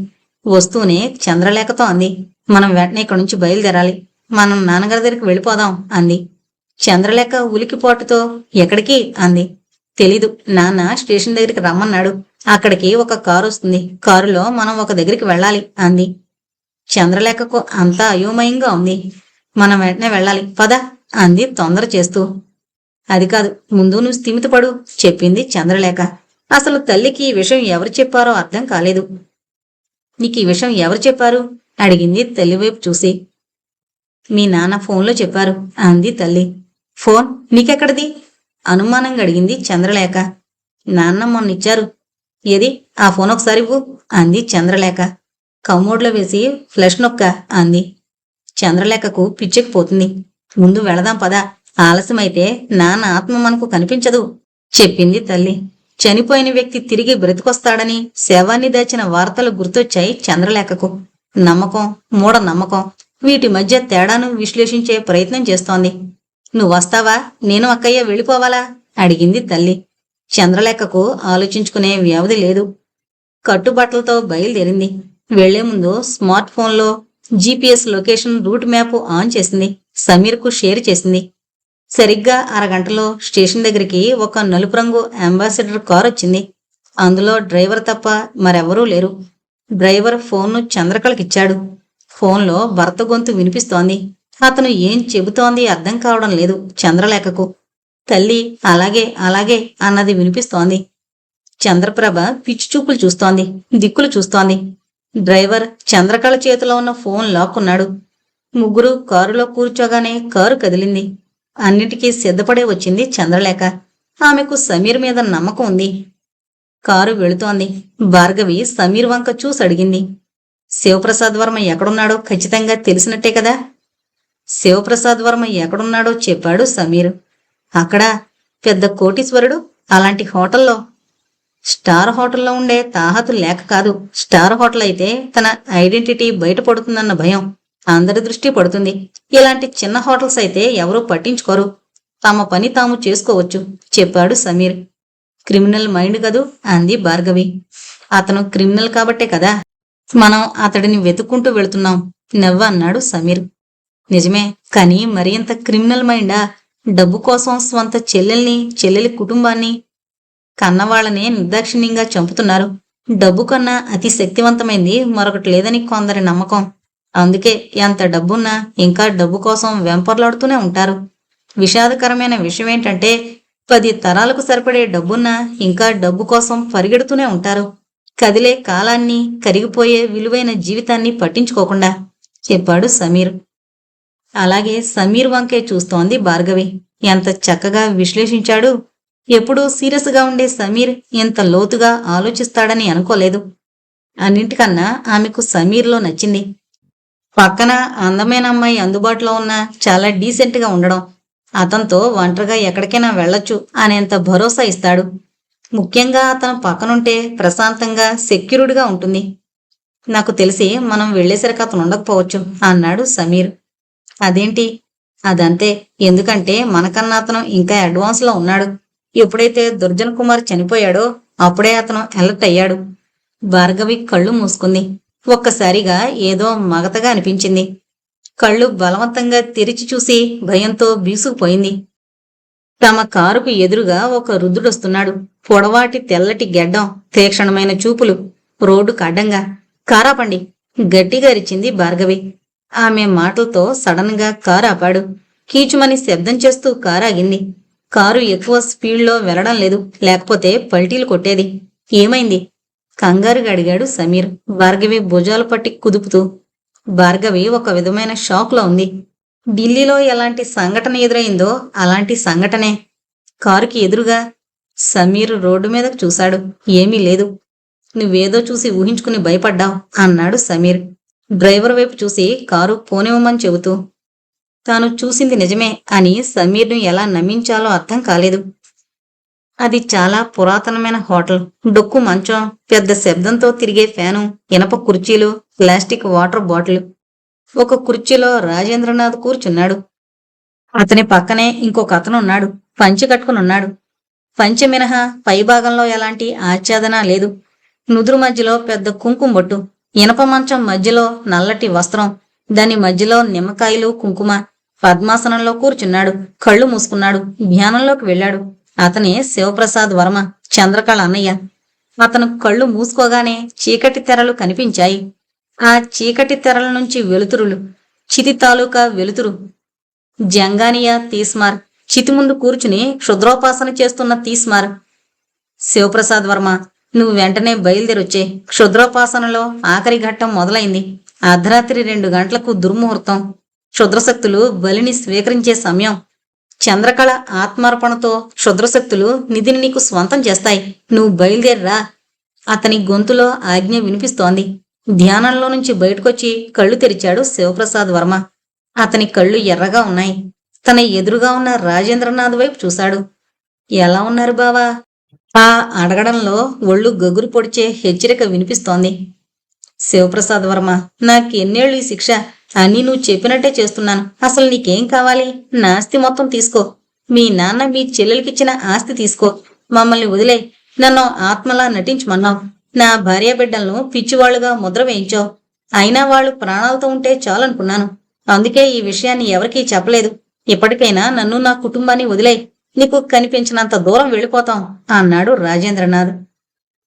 వస్తూనే చంద్రలేఖతో అంది, మనం వెంటనే ఇక్కడి నుంచి బయలుదేరాలి. మనం నాన్నగారి దగ్గరికి వెళ్ళిపోదాం అంది. చంద్రలేఖ ఉలికిపోటుతో ఎక్కడికి అంది. తెలీదు, నాన్న స్టేషన్ దగ్గరికి రమ్మన్నాడు. అక్కడికి ఒక కారు వస్తుంది. కారులో మనం ఒక దగ్గరికి వెళ్ళాలి అంది. చంద్రలేఖకు అంతా అయోమయంగా ఉంది. మనం వెంటనే వెళ్ళాలి, పద అంది తొందర చేస్తూ. అది కాదు, ముందు నువ్వు స్థిమితపడు చెప్పింది చంద్రలేఖ. అసలు తల్లికి ఈ విషయం ఎవరు చెప్పారో అర్థం కాలేదు. నీకు ఈ విషయం ఎవరు చెప్పారు అడిగింది తల్లివైపు చూసి. మీ నాన్న ఫోన్లో చెప్పారు అంది తల్లి. ఫోన్ నీకెక్కడిది అనుమానంగా అడిగింది చంద్రలేఖ. నాన్న మొన్నిచ్చారు. ఏది ఆ ఫోన్ ఒకసారి ఇవ్వు అంది చంద్రలేఖ. కమోడ్లో వేసి ఫ్లష్ నొక్క అంది. చంద్రలేఖకు పిచ్చెక్కిపోతుంది. ముందు వెళదాం పద, ఆలస్యమైతే నాన్న ఆత్మ మనకు కనిపించదు చెప్పింది తల్లి. చనిపోయిన వ్యక్తి తిరిగి బ్రతికొస్తాడని శవాన్ని దాచిన వార్తలు గుర్తొచ్చాయి చంద్రలేఖకు. నమ్మకం, మూఢ నమ్మకం, వీటి మధ్య తేడాను విశ్లేషించే ప్రయత్నం చేస్తోంది. నువ్వొస్తావా, నేను అక్కయ్య వెళ్ళిపోవాలా అడిగింది తల్లి. చంద్రలేఖకు ఆలోచించుకునే వ్యవధి లేదు. కట్టుబట్టలతో బయలుదేరింది. వెళ్లే ముందు స్మార్ట్ ఫోన్లో GPS location route map on చేసింది. సమీర్కు షేర్ చేసింది. సరిగ్గా అరగంటలో స్టేషన్ దగ్గరికి ఒక నలుపు రంగు అంబాసిడర్ కార్ వచ్చింది. అందులో డ్రైవర్ తప్ప మరెవరూ లేరు. డ్రైవర్ ఫోన్ను చంద్రకళకిచ్చాడు. ఫోన్లో భర్త గొంతు వినిపిస్తోంది. అతను ఏం చెబుతోంది అర్థం కావడం లేదు చంద్రలేఖకు. తల్లి అలాగే అలాగే అన్నది వినిపిస్తోంది. చంద్రప్రభ పిచ్చి చూపులు చూస్తోంది, దిక్కులు చూస్తోంది. డ్రైవర్ చంద్రకళ చేతిలో ఉన్న ఫోన్ లాక్కున్నాడు. ముగ్గురు కారులో కూర్చోగానే కారు కదిలింది. అన్నిటికీ సిద్ధపడే వచ్చింది చంద్రలేఖ. ఆమెకు సమీర్ మీద నమ్మకం ఉంది. కారు వెళుతోంది. భార్గవి సమీర్ వంక చూసి అడిగింది, శివప్రసాద్ వర్మ ఎక్కడున్నాడో ఖచ్చితంగా తెలిసినట్టే కదా? శివప్రసాద్ వర్మ ఎక్కడున్నాడో చెప్పాడు సమీర్. అక్కడ పెద్ద కోటీశ్వరుడు, అలాంటి హోటల్లో. స్టార్ హోటల్లో ఉండే తాహతు లేక కాదు. స్టార్ హోటల్ అయితే తన ఐడెంటిటీ బయటపడుతుందన్న భయం. అందరి దృష్టి పడుతుంది. ఇలాంటి చిన్న హోటల్స్ అయితే ఎవరూ పట్టించుకోరు. తమ పని తాము చేసుకోవచ్చు చెప్పాడు సమీర్. క్రిమినల్ మైండ్ కదూ అంది భార్గవి. అతను క్రిమినల్ కాబట్టే కదా మనం అతడిని వెతుక్కుంటూ వెళుతున్నాం నవ్వన్నాడు సమీర్. నిజమే, కానీ మరింత క్రిమినల్ మైండా? డబ్బు కోసం స్వంత చెల్లెలి కుటుంబాన్ని, కన్నవాళ్లనే నిర్దాక్షిణ్యంగా చంపుతున్నారు. డబ్బు కన్నా అతి శక్తివంతమైంది మరొకటి లేదని కొందరి నమ్మకం. అందుకే ఎంత డబ్బున్నా ఇంకా డబ్బు కోసం వెంపర్లాడుతూనే ఉంటారు. విషాదకరమైన విషయం ఏంటంటే 10 తరాలకు సరిపడే డబ్బున్నా ఇంకా డబ్బు కోసం పరిగెడుతూనే ఉంటారు. కదిలే కాలాన్ని, కరిగిపోయే విలువైన జీవితాన్ని పట్టించుకోకుండా చెప్పాడు సమీర్. అలాగే సమీర్ వంకే చూస్తోంది భార్గవి. ఎంత చక్కగా విశ్లేషించాడు. ఎప్పుడూ సీరియస్గా ఉండే సమీర్ ఇంత లోతుగా ఆలోచిస్తాడని అనుకోలేదు. అన్నింటికన్నా ఆమెకు సమీర్లో నచ్చింది. పక్కన అందమైన అమ్మాయి అందుబాటులో ఉన్న చాలా డీసెంట్గా ఉండడం, అతనితో ఒంటరిగా ఎక్కడికైనా వెళ్ళొచ్చు అనేంత భరోసా ఇస్తాడు. ముఖ్యంగా అతను పక్కనుంటే ప్రశాంతంగా సెక్యూర్డ్గా ఉంటుంది. నాకు తెలిసి మనం వెళ్ళేసరికి అతను ఉండకపోవచ్చు అన్నాడు సమీర్. అదేంటి? అదంతే. ఎందుకంటే మనకన్నా అతను ఇంకా అడ్వాన్స్లో ఉన్నాడు. ఎప్పుడైతే దుర్జన్ కుమార్ చనిపోయాడో అప్పుడే అతను అలర్ట్ అయ్యాడు. భార్గవి కళ్ళు మూసుకుంది. ఒక్కసారిగా ఏదో మగతగా అనిపించింది. కళ్ళు బలవంతంగా తెరిచి చూసి భయంతో బీసుకుపోయింది. తమ కారుకు ఎదురుగా ఒక వృద్ధుడొస్తున్నాడు. పొడవాటి తెల్లటి గెడ్డం, తీక్షణమైన చూపులు. రోడ్డుకు అడ్డంగా. కారాపండి, గట్టిగా అరిచింది భార్గవి. ఆమె మాటలతో సడన్ గా కారు ఆపాడు. కీచుమని శబ్దం చేస్తూ కారు ఆగింది. కారు ఎక్కువ స్పీడ్లో వెళ్లడం లేదు, లేకపోతే పల్టీలు కొట్టేది. ఏమైంది? కంగారుగా అడిగాడు సమీర్, భార్గవి భుజాలు పట్టి కుదుపుతూ. భార్గవి ఒక విధమైన షాక్లో ఉంది. ఢిల్లీలో ఎలాంటి సంఘటన ఎదురైందో అలాంటి సంఘటనే. కారుకి ఎదురుగా. సమీర్ రోడ్డు మీదకు చూశాడు. ఏమీ లేదు. నువ్వేదో చూసి ఊహించుకుని భయపడ్డావు అన్నాడు సమీర్ డ్రైవర్ వైపు చూసి కారు పోనివ్వమని చెబుతూ. తాను చూసింది నిజమే అని సమీర్ను ఎలా నమ్మించాలో అర్థం కాలేదు. అది చాలా పురాతనమైన హోటల్. డొక్కు మంచం, పెద్ద శబ్దంతో తిరిగే ఫ్యాను, ఇనప కుర్చీలు, ప్లాస్టిక్ వాటర్ బాటిల్. ఒక కుర్చీలో రాజేంద్రనాథ్ కూర్చున్నాడు. అతని పక్కనే ఇంకొక అతను ఉన్నాడు. పంచె కట్టుకునున్నాడు. పంచె మినహా పైభాగంలో ఎలాంటి ఆచ్ఛాదన లేదు. నుదురు మధ్యలో పెద్ద కుంకుమ బొట్టు. ఇనప మంచం మధ్యలో నల్లటి వస్త్రం, దాని మధ్యలో నిమ్మకాయలు, కుంకుమ. పద్మాసనంలో కూర్చున్నాడు. కళ్ళు మూసుకున్నాడు. ధ్యానంలోకి వెళ్ళాడు. అతనే శివప్రసాద్ వర్మ, చంద్రకళ అన్నయ్య. అతను కళ్ళు మూసుకోగానే చీకటి తెరలు కనిపించాయి. ఆ చీకటి తెరల నుంచి వెలుతురులు, చితి తాలూకా వెలుతురు. జంగానియా తీస్మార్ చితి ముందు కూర్చుని క్షుద్రోపాసన చేస్తున్న తీస్మార్. శివప్రసాద్ వర్మ, నువ్వు వెంటనే బయలుదేరొచ్చే. క్షుద్రోపాసనలో ఆఖరి ఘట్టం మొదలైంది. అర్ధరాత్రి 2 గంటలకు దుర్ముహూర్తం. క్షుద్రశక్తులు బలిని స్వీకరించే సమయం. చంద్రకళ ఆత్మార్పణతో క్షుద్రశక్తులు నిధిని నీకు స్వంతం చేస్తాయి. నువ్వు బయలుదేరరా. అతని గొంతులో ఆజ్ఞ వినిపిస్తోంది. ధ్యానంలో నుంచి బయటకొచ్చి కళ్ళు తెరిచాడు శివప్రసాద్ వర్మ. అతని కళ్ళు ఎర్రగా ఉన్నాయి. తన ఎదురుగా ఉన్న రాజేంద్రనాథ్ వైపు చూశాడు. ఎలా ఉన్నారు బావా? ఆ అడగడంలో ఒళ్ళు గగురు పొడిచే హెచ్చరిక వినిపిస్తోంది. శివప్రసాద్ వర్మ, నాకెన్నేళ్ళు ఈ శిక్ష? అన్నీ నువ్వు చెప్పినట్టే చేస్తున్నాను. అసలు నీకేం కావాలి? నా ఆస్తి మొత్తం తీసుకో. మీ నాన్న మీ చెల్లెలకిచ్చిన ఆస్తి తీసుకో. మమ్మల్ని వదిలే. నన్ను ఆత్మలా నటించమన్నావు. నా భార్య బిడ్డలను పిచ్చివాళ్లుగా ముద్ర వేయించావు. అయినా వాళ్ళు ప్రాణాలతో ఉంటే చాలనుకున్నాను. అందుకే ఈ విషయాన్ని ఎవరికీ చెప్పలేదు. ఇప్పటికైనా నన్ను నా కుటుంబాన్ని వదిలే. నీకు కనిపించినంత దూరం వెళ్ళిపోతాం అన్నాడు రాజేంద్రనాథ్.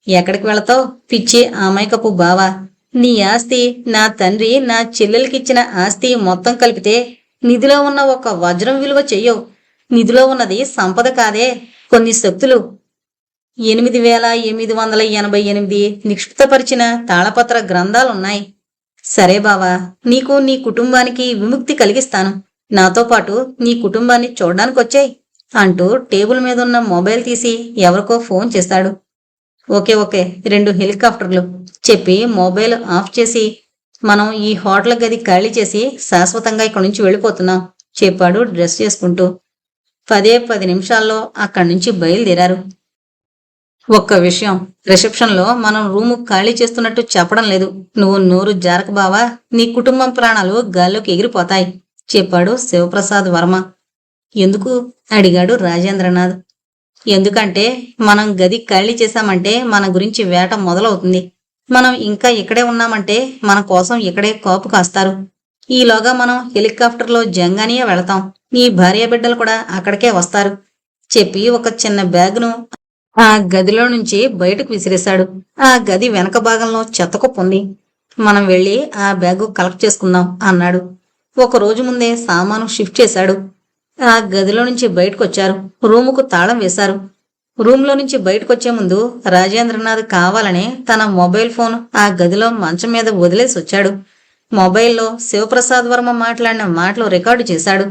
ఎక్కడికి వెళతావు పిచ్చి అమాయకపు బావా? నీ ఆస్తి, నా తండ్రి నా చెల్లెలకిచ్చిన ఆస్తి మొత్తం కలిపితే నిధిలో ఉన్న ఒక వజ్రం విలువ చెయ్యవు. నిధిలో ఉన్నది సంపద కాదే, కొన్ని శక్తులు. 8888 నిక్షిప్తపరిచిన తాళపత్ర గ్రంథాలున్నాయి. సరే బావా, నీకు నీ కుటుంబానికి విముక్తి కలిగిస్తాను. నాతో పాటు నీ కుటుంబాన్ని చూడ్డానికొచ్చేయ్ అంటూ టేబుల్ మీదున్న మొబైల్ తీసి ఎవరికో ఫోన్ చేశాడు. ఓకే 2 హెలికాప్టర్లు చెప్పి మొబైల్ ఆఫ్ చేసి, మనం ఈ హోటల్ గది ఖాళీ చేసి శాశ్వతంగా ఇక్కడి నుంచి వెళ్ళిపోతున్నాం చెప్పాడు డ్రెస్ చేసుకుంటూ. 10 నిమిషాల్లో అక్కడి నుంచి బయలుదేరారు. ఒక్క విషయం, రిసెప్షన్లో మనం రూము ఖాళీ చేస్తున్నట్టు చెప్పడం లేదు. నువ్వు నోరు జారక బావా, నీ కుటుంబం ప్రాణాలు గాల్లోకి ఎగిరిపోతాయి చెప్పాడు శివప్రసాద్ వర్మ. ఎందుకు అడిగాడు రాజేంద్రనాథ్. ఎందుకంటే మనం గది ఖాళీ చేశామంటే మన గురించి వేట మొదలవుతుంది. మనం ఇంకా ఇక్కడే ఉన్నామంటే మన కోసం ఇక్కడే కాపు కాస్తారు. ఈలోగా మనం హెలికాప్టర్లో జంగానియా వెళతాం. నీ భార్య బిడ్డలు కూడా అక్కడికే వస్తారు చెప్పి ఒక చిన్న బ్యాగును ఆ గదిలో నుంచి బయటకు విసిరేశాడు. ఆ గది వెనక భాగంలో చెత్తకుప్ప ఉంది. మనం వెళ్ళి ఆ బ్యాగు కలెక్ట్ చేసుకుందాం అన్నాడు. ఒక రోజు ముందే సామాను షిఫ్ట్ చేశాడు. ఆ గదిలో నుంచి బయటకొచ్చారు. రూముకు తాళం వేశారు. రూమ్లో నుంచి బయటకొచ్చే ముందు రాజేంద్రనాథ్ కావాలనే తన మొబైల్ ఫోన్ ఆ గదిలో మంచం మీద వదిలేసి వచ్చాడు. మొబైల్లో శివప్రసాద్ వర్మ మాట్లాడిన మాటలు రికార్డు చేశాడు.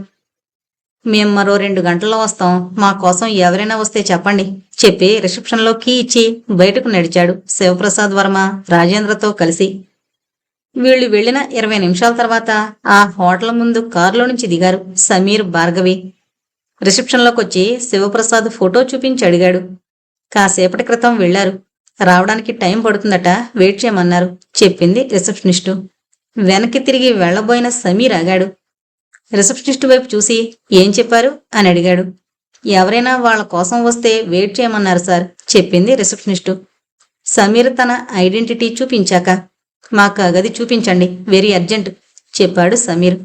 మేం మరో 2 గంటల్లో వస్తాం. మా కోసం ఎవరైనా వస్తే చెప్పండి చెప్పి రిసెప్షన్లో కీ ఇచ్చి బయటకు నడిచాడు శివప్రసాద్ వర్మ రాజేంద్రతో కలిసి. వీళ్లు వెళ్లిన 20 నిమిషాల తర్వాత ఆ హోటల్ ముందు కారులో నుంచి దిగారు సమీర్, భార్గవి. రిసెప్షన్లోకొచ్చి శివప్రసాద్ ఫోటో చూపించి అడిగాడు. కాసేపటి క్రితం వెళ్లారు. రావడానికి టైం పడుతుందట, వెయిట్ చేయమన్నారు చెప్పింది రిసెప్షనిస్టు. వెనక్కి తిరిగి వెళ్లబోయిన సమీర్ ఆగాడు. రిసెప్షనిస్టు వైపు చూసి ఏం చెప్పారు అని అడిగాడు. ఎవరైనా వాళ్ళ కోసం వస్తే వెయిట్ చేయమన్నారు సార్ చెప్పింది రిసెప్షనిస్టు. సమీర్ తన ఐడెంటిటీ చూపించాక మాకు ఆ గది చూపించండి, వెరీ అర్జెంట్ చెప్పాడు సమీర్.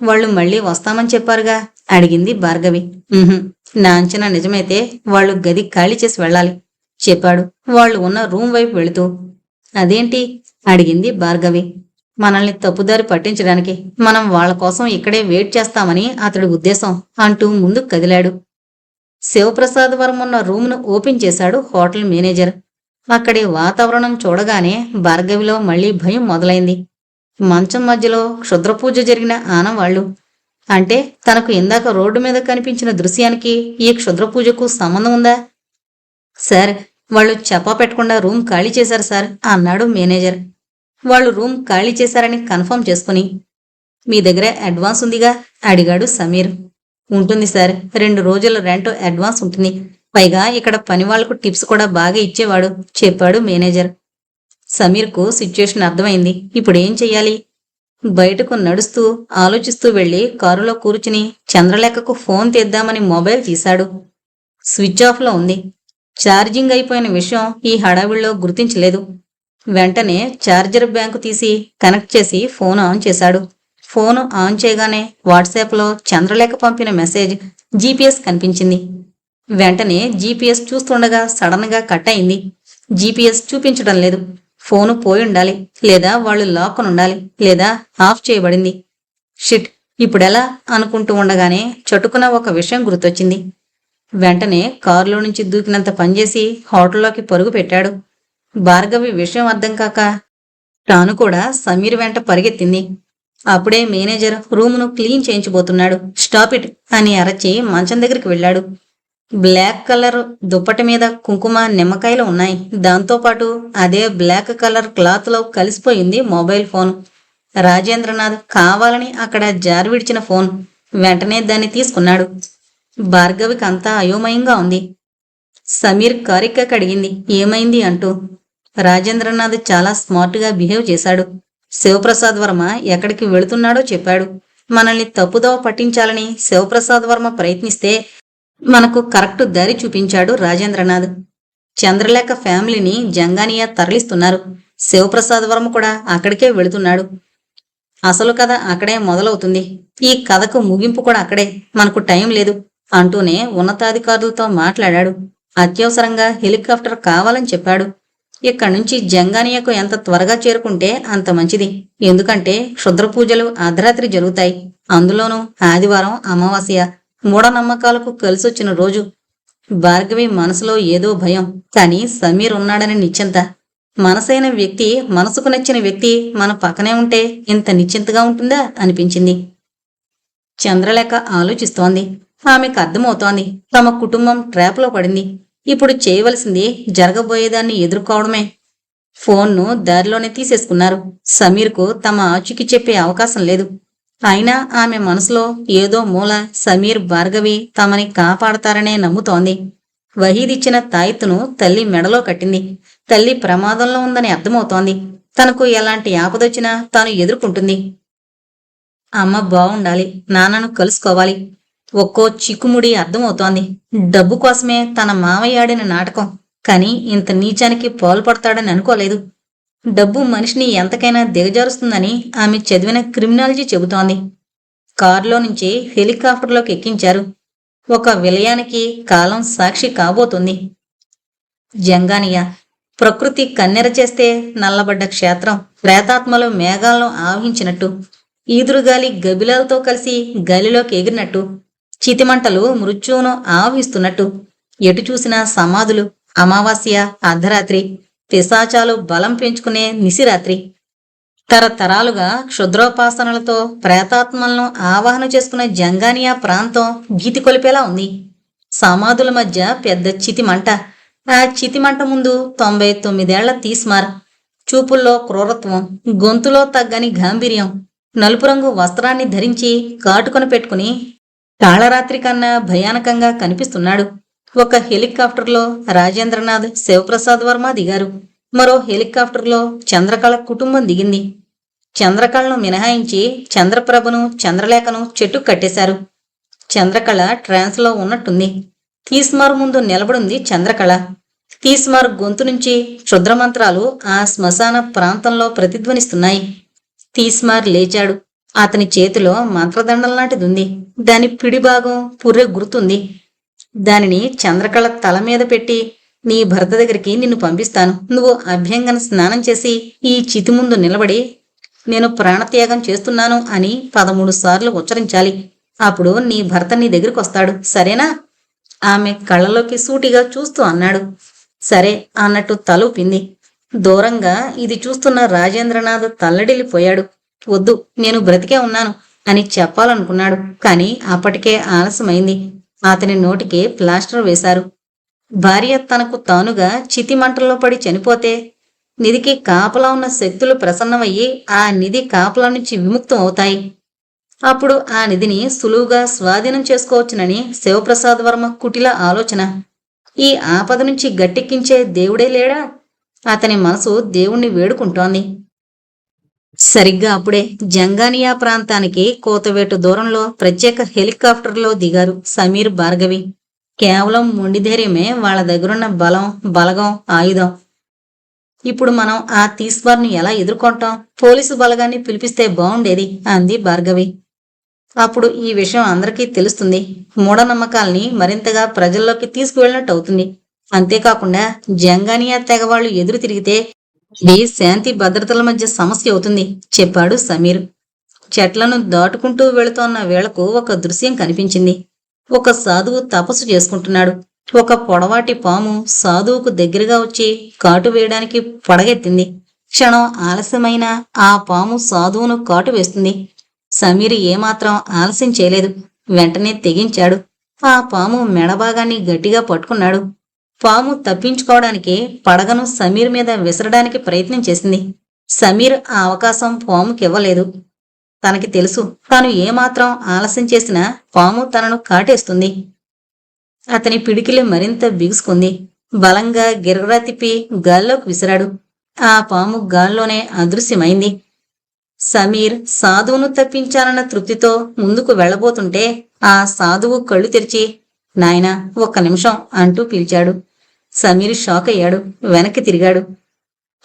వాళ్ళు మళ్ళీ వస్తామని చెప్పారుగా అడిగింది భార్గవి. నా అంచనా నిజమైతే వాళ్ళు గది ఖాళీ చేసి వెళ్ళాలి చెప్పాడు వాళ్ళు ఉన్న రూమ్ వైపు వెళుతూ. అదేంటి అడిగింది భార్గవి. మనల్ని తప్పుదారి పట్టించడానికి, మనం వాళ్ళ కోసం ఇక్కడే వెయిట్ చేస్తామని అతడి ఉద్దేశం అంటూ ముందుకు కదిలాడు. శివప్రసాద్ వర్మ ఉన్న రూమ్ను ఓపెన్ చేశాడు హోటల్ మేనేజర్. అక్కడి వాతావరణం చూడగానే భార్గవిలో మళ్లీ భయం మొదలైంది. మంచం మధ్యలో క్షుద్రపూజ జరిగిన ఆనవాళ్లు. అంటే తనకు ఇందాక రోడ్డు మీద కనిపించిన దృశ్యానికి ఈ క్షుద్రపూజకు సంబంధం ఉందా? సార్, వాళ్ళు చెప్పా పెట్టకుండా రూమ్ ఖాళీ చేశారు సార్ అన్నాడు మేనేజర్. వాళ్ళు రూమ్ ఖాళీ చేశారని కన్ఫర్మ్ చేసుకుని. మీ దగ్గర అడ్వాన్స్ ఉందిగా అడిగాడు సమీర్. ఉంటుంది సార్, 2 రోజుల రెంట్ అడ్వాన్స్ ఉంటుంది. పైగా ఇక్కడ పని వాళ్లకు టిప్స్ కూడా బాగా ఇచ్చేవాడు చెప్పాడు మేనేజర్. సమీర్కు సిచ్యుయేషన్ అర్థమైంది. ఇప్పుడేం చెయ్యాలి? బయటకు నడుస్తూ ఆలోచిస్తూ వెళ్లి కారులో కూర్చుని చంద్రలేఖకు ఫోన్ తీద్దామని మొబైల్ తీశాడు. స్విచ్ ఆఫ్లో ఉంది. ఛార్జింగ్ అయిపోయిన విషయం ఈ హడావిడిలో గుర్తించలేదు. వెంటనే ఛార్జర్ బ్యాంకు తీసి కనెక్ట్ చేసి ఫోన్ ఆన్ చేశాడు. ఫోను ఆన్ చేయగానే వాట్సాప్లో చంద్రలేఖ పంపిన మెసేజ్ జీపీఎస్ కనిపించింది. వెంటనే జీపీఎస్ చూస్తుండగా సడన్గా కట్ అయింది. జీపీఎస్ చూపించడం లేదు. ఫోను పోయి ఉండాలి, లేదా వాళ్ళు లాక్కునుండాలి, లేదా ఆఫ్ చేయబడింది. షిట్, ఇప్పుడెలా అనుకుంటూ ఉండగానే చటుకున ఒక విషయం గుర్తొచ్చింది. వెంటనే కారులో నుంచి దూకినంత పనిచేసి హోటల్లోకి పరుగు పెట్టాడు. భార్గవి విషయం అర్థం కాక తాను కూడా సమీర్ వెంట పరిగెత్తింది. అప్పుడే మేనేజర్ రూమును క్లీన్ చేయించబోతున్నాడు. స్టాప్ ఇట్ అని అరచి మంచం దగ్గరికి వెళ్ళాడు. బ్లాక్ కలర్ దుప్పటి మీద కుంకుమ, నిమ్మకాయలు ఉన్నాయి. దాంతోపాటు అదే బ్లాక్ కలర్ క్లాత్లో కలిసిపోయింది మొబైల్ ఫోన్. రాజేంద్రనాథ్ కావాలని అక్కడ జారి విడిచిన ఫోన్. వెంటనే దాన్ని తీసుకున్నాడు. భార్గవికి అంతా అయోమయంగా ఉంది. సమీర్ కారిక్కకి అడిగింది ఏమైంది అంటూ. రాజేంద్రనాథ్ చాలా స్మార్ట్గా బిహేవ్ చేశాడు. శివప్రసాద్ వర్మ ఎక్కడికి వెళుతున్నాడో చెప్పాడు. మనల్ని తప్పుదోవ పట్టించాలని శివప్రసాద్ వర్మ ప్రయత్నిస్తే మనకు కరెక్ట్ దారి చూపించాడు రాజేంద్రనాథ్. చంద్రలేఖ ఫ్యామిలీని జంగానియా తరలిస్తున్నారు. శివప్రసాద్ వర్మ కూడా అక్కడికే వెళుతున్నాడు. అసలు కథ అక్కడే మొదలవుతుంది. ఈ కథకు ముగింపు కూడా అక్కడే. మనకు టైం లేదు అంటూనే ఉన్నతాధికారులతో మాట్లాడాడు. అత్యవసరంగా హెలికాప్టర్ కావాలని చెప్పాడు. ఇక్కడి నుంచి జంగానియాకు ఎంత త్వరగా చేరుకుంటే అంత మంచిది. ఎందుకంటే క్షుద్ర పూజలు అర్ధరాత్రి జరుగుతాయి. అందులోనూ ఆదివారం అమావాస్య, మూఢనమ్మకాలకు కలిసొచ్చిన రోజు. భార్గవి మనసులో ఏదో భయం, కానీ సమీర్ ఉన్నాడని నిశ్చింత. మనసైన వ్యక్తి, మనసుకు నచ్చిన వ్యక్తి మన పక్కనే ఉంటే ఇంత నిశ్చింతగా ఉంటుందా అనిపించింది. చంద్రలేఖ ఆలోచిస్తోంది. ఆమెకు అర్థమవుతోంది తమ కుటుంబం ట్రాప్లో పడింది. ఇప్పుడు చేయవలసింది జరగబోయేదాన్ని ఎదుర్కోవడమే. ఫోన్ను దారిలోనే తీసేసుకున్నారు. సమీర్కు తమ ఆచూకీ చెప్పే అవకాశం లేదు. అయినా ఆమె మనసులో ఏదో మూల సమీర్, భార్గవి తమని కాపాడతారనే నమ్ముతోంది. వహీదిచ్చిన తాయెత్తును తల్లి మెడలో కట్టింది. తల్లి ప్రమాదంలో ఉందని అర్థమవుతోంది. తనకు ఎలాంటి ఆపదొచ్చినా తాను ఎదుర్కొంటుంది. అమ్మ బావుండాలి, నాన్నను కలుసుకోవాలి. ఒక్కో చిక్కుముడి అర్థమవుతోంది. డబ్బు కోసమే తన మావయ్య ఆడిన నాటకం. కానీ ఇంత నీచానికి పాల్పడతాడని అనుకోలేదు. డబ్బు మనిషిని ఎంతకైనా దిగజారుస్తుందని ఆమె చదివిన క్రిమినాలజీ చెబుతోంది. కారులో నుంచి హెలికాప్టర్లోకి ఎక్కించారు. ఒక విలయానికి కాలం సాక్షి కాబోతుంది. జంగానియా. ప్రకృతి కన్నెర చేస్తే నల్లబడ్డ క్షేత్రం ప్రేతాత్మలు మేఘాలను ఆవహించినట్టు, ఈదురుగాలి గబిలాలతో కలిసి గాలిలోకి ఎగిరినట్టు, చితిమంటలు మృత్యువును ఆవహిస్తున్నట్టు, ఎటు చూసినా సమాధులు, అమావాస్య, అర్ధరాత్రి, పిశాచాలు బలం పెంచుకునే నిశిరాత్రి. తరతరాలుగా క్షుద్రోపాసనలతో ప్రేతాత్మలను ఆవాహన చేసుకున్న జంగానియా ప్రాంతం భీతి కొలిపేలా ఉంది. సమాధుల మధ్య పెద్ద చితిమంట. ఆ చితిమంట ముందు 99 తీస్మార్. చూపుల్లో క్రూరత్వం, గొంతులో తగ్గని గాంభీర్యం. నలుపు రంగు వస్త్రాన్ని ధరించి కాటుకొని పెట్టుకుని కాళరాత్రి కన్నా భయానకంగా కనిపిస్తున్నాడు. ఒక హెలికాప్టర్లో రాజేంద్రనాథ్, శివప్రసాద్ వర్మ దిగారు. మరో హెలికాప్టర్లో చంద్రకళ కుటుంబం దిగింది. చంద్రకళను మినహాయించి చంద్రప్రభను, చంద్రలేఖను చెట్టు కట్టేశారు. చంద్రకళ ట్రాన్స్లో ఉన్నట్టుంది. తీస్మార్ ముందు నిలబడింది చంద్రకళ. తీస్మార్ గొంతు నుంచి క్షుద్రమంత్రాలు ఆ శ్మశాన ప్రాంతంలో ప్రతిధ్వనిస్తున్నాయి. తీస్మార్ లేచాడు. అతని చేతిలో మంత్రదండం లాంటిదుంది. దాని పిడిభాగం పుర్రె గుర్తుంది. దానిని చంద్రకళ తల మీద పెట్టి, నీ భర్త దగ్గరికి నిన్ను పంపిస్తాను. నువ్వు అభ్యంగన స్నానం చేసి ఈ చితి ముందు నిలబడి నేను ప్రాణత్యాగం చేస్తున్నాను అని 13 సార్లు ఉచ్చరించాలి. అప్పుడు నీ భర్త నీ దగ్గరికి వస్తాడు, సరేనా? ఆమె కళ్ళలోకి సూటిగా చూస్తూ అన్నాడు. సరే అన్నట్టు తలూపింది. దూరంగా ఇది చూస్తున్న రాజేంద్రనాథ్ తల్లడిల్లిపోయాడు. వద్దు, నేను బ్రతికే ఉన్నాను అని చెప్పాలనుకున్నాడు. కాని అప్పటికే ఆలస్యమైంది. అతని నోటికి ప్లాస్టర్ వేశారు. భార్య తనకు తానుగా చితి మంటల్లో పడి చనిపోతే నిధికి కాపలా ఉన్న శక్తులు ప్రసన్నమయ్యి ఆ నిధి కాపలా నుంచి విముక్తం అవుతాయి. అప్పుడు ఆ నిధిని సులువుగా స్వాధీనం చేసుకోవచ్చునని శివప్రసాద్ వర్మ కుటిల ఆలోచన. ఈ ఆపద నుంచి గట్టెక్కించే దేవుడే లేడా? అతని మనసు దేవుణ్ణి వేడుకుంటోంది. సరిగ్గా అప్పుడే జంగానియా ప్రాంతానికి కోతవేటు దూరంలో ప్రత్యేక హెలికాప్టర్లో దిగారు సమీర్, భార్గవి. కేవలం మొండిధైర్యమే వాళ్ళ దగ్గరున్న బలం, బలగం, ఆయుధం. ఇప్పుడు మనం ఆ తీస్మార్ను ఎలా ఎదుర్కొంటాం? పోలీసు బలగాన్ని పిలిపిస్తే బాగుండేది అంది భార్గవి. అప్పుడు ఈ విషయం అందరికీ తెలుస్తుంది. మూఢనమ్మకాల్ని మరింతగా ప్రజల్లోకి తీసుకువెళ్ళినట్టు అవుతుంది. అంతేకాకుండా జంగానియా తెగవాళ్లు ఎదురు తిరిగితే ఇది శాంతి భద్రతల మధ్య సమస్య అవుతుంది చెప్పాడు సమీర్. చెట్లను దాటుకుంటూ వెళుతోన్న వేళకు ఒక దృశ్యం కనిపించింది. ఒక సాధువు తపస్సు చేసుకుంటున్నాడు. ఒక పొడవాటి పాము సాధువుకు దగ్గరగా వచ్చి కాటు వేయడానికి పడగెత్తింది. క్షణం ఆలస్యమైన ఆ పాము సాధువును కాటు వేస్తుంది. సమీర్ ఏమాత్రం ఆలస్యం చేయలేదు. వెంటనే తెగించాడు. ఆ పాము మెడభాగాన్ని గట్టిగా పట్టుకున్నాడు. పాము తప్పించుకోవడానికి పడగను సమీర్ మీద విసరడానికి ప్రయత్నం చేసింది. సమీర్ ఆ అవకాశం పాముకివ్వలేదు. తనకి తెలుసు, తాను ఏమాత్రం ఆలస్యం చేసినా పాము తనను కాటేస్తుంది. అతని పిడికిలి మరింత బిగుసుకుంది. బలంగా గిరగరా తిప్పి గాల్లోకి విసిరాడు. ఆ పాము గాల్లోనే అదృశ్యమైంది. సమీర్ సాధువును తప్పించాలన్న తృప్తితో ముందుకు వెళ్లబోతుంటే ఆ సాధువు కళ్ళు తెరిచి, నాయనా, ఒక్క నిమిషం అంటూ పిలిచాడు. సమీర్ షాక్ అయ్యాడు. వెనక్కి తిరిగాడు.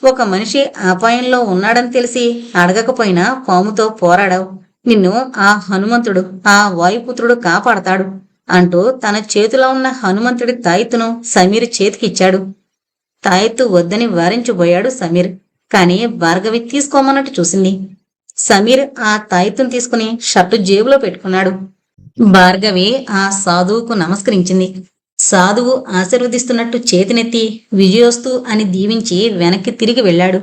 ఒక మనిషి అపాయంలో ఉన్నాడని తెలిసి అడగకపోయినా పాముతో పోరాడావు. నిన్ను ఆ హనుమంతుడు, ఆ వాయుపుత్రుడు కాపాడతాడు అంటూ తన చేతిలో ఉన్న హనుమంతుడి తాయెత్తును సమీర్ చేతికిచ్చాడు. తాయెత్తు వద్దని వారించబోయాడు సమీర్. కాని భార్గవి తీసుకోమన్నట్టు చూసింది. సమీర్ ఆ తాయెత్తును తీసుకుని షర్టు జేబులో పెట్టుకున్నాడు. భార్గవి ఆ సాధువుకు నమస్కరించింది. సాధువు ఆశీర్వదిస్తున్నట్టు చేతినెత్తి విజయోస్తు అని దీవించి వెనక్కి తిరిగి వెళ్ళాడు.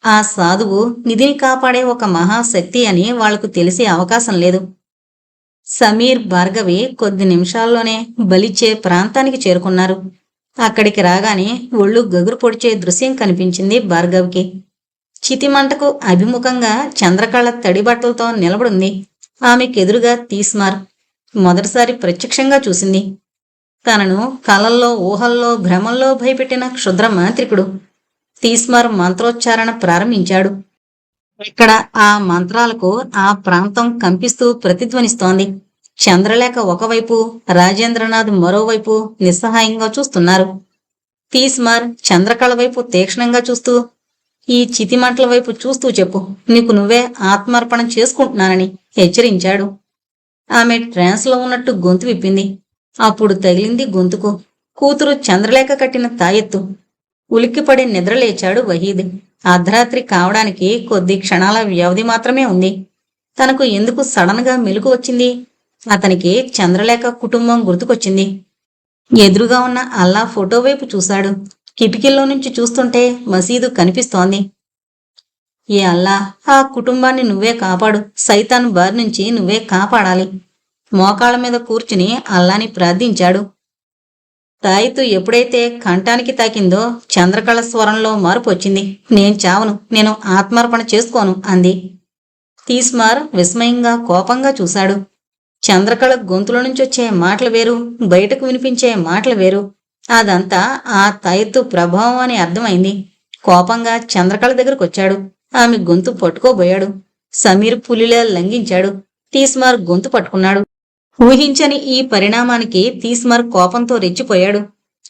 ఆ సాధువు నిధిని కాపాడే ఒక మహాశక్తి అని వాళ్లకు తెలిసే అవకాశం లేదు. సమీర్, భార్గవి కొద్ది నిమిషాల్లోనే బలిచ్చే ప్రాంతానికి చేరుకున్నారు. అక్కడికి రాగానే ఒళ్ళు గగురు పొడిచే దృశ్యం కనిపించింది భార్గవికి. చితిమంటకు అభిముఖంగా చంద్రకళ తడిబట్టలతో నిలబడింది. ఆమెకెదురుగా తీస్మార్. మొదటిసారి ప్రత్యక్షంగా చూసింది. తనను కలల్లో, ఊహల్లో, భ్రమల్లో భయపెట్టిన క్షుద్ర మాంత్రికుడు. తీస్మార్ మంత్రోచ్చారణ ప్రారంభించాడు. ఇక్కడ ఆ మంత్రాలకు ఆ ప్రాంతం కంపిస్తూ ప్రతిధ్వనిస్తోంది. చంద్రలేఖ ఒకవైపు, రాజేంద్రనాథ్ మరోవైపు నిస్సహాయంగా చూస్తున్నారు. తీస్మార్ చంద్రకళ వైపు తీక్షణంగా చూస్తూ, ఈ చితిమంటల వైపు చూస్తూ చెప్పు, నీకు నువ్వే ఆత్మార్పణం చేసుకుంటున్నానని హెచ్చరించాడు. ఆమె ట్రాన్స్లో ఉన్నట్టు గొంతు విప్పింది. అప్పుడు తగిలింది గొంతుకు కూతురు చంద్రలేఖ కట్టిన తాయెత్తు. ఉలిక్కిపడి నిద్రలేచాడు వహీద్. అర్ధరాత్రి కావడానికి కొద్ది క్షణాల వ్యవధి మాత్రమే ఉంది. తనకు ఎందుకు సడన్ గా మెలకు వచ్చింది? అతనికి చంద్రలేఖ కుటుంబం గుర్తుకొచ్చింది. ఎదురుగా ఉన్న అల్లా ఫోటో వైపు చూశాడు. కిటికీల్లో నుంచి చూస్తుంటే మసీదు కనిపిస్తోంది. ఏ అల్లా, ఆ కుటుంబాన్ని నువ్వే కాపాడు, సైతాన్ బారి నుంచి నువ్వే కాపాడాలి. మోకాళ్ళ మీద కూర్చుని అల్లాని ప్రార్థించాడు. తాయితు ఎప్పుడైతే కంఠానికి తాకిందో చంద్రకళ స్వరంలో మార్పు వచ్చింది. నేను చావను, నేను ఆత్మార్పణ చేసుకోను అంది. తీస్మార్ విస్మయంగా కోపంగా చూశాడు. చంద్రకళ గొంతుల నుంచొచ్చే మాటలు వేరు, బయటకు వినిపించే మాటలు వేరు. అదంతా ఆ తాయిత్తు ప్రభావం అని అర్థమైంది. కోపంగా చంద్రకళ దగ్గరకొచ్చాడు. ఆమె గొంతు పట్టుకోబోయాడు. సమీర్ పులిలా లంఘించాడు. తీస్మార్ గొంతు పట్టుకున్నాడు. ఊహించని ఈ పరిణామానికి తీస్మార్ కోపంతో రెచ్చిపోయాడు.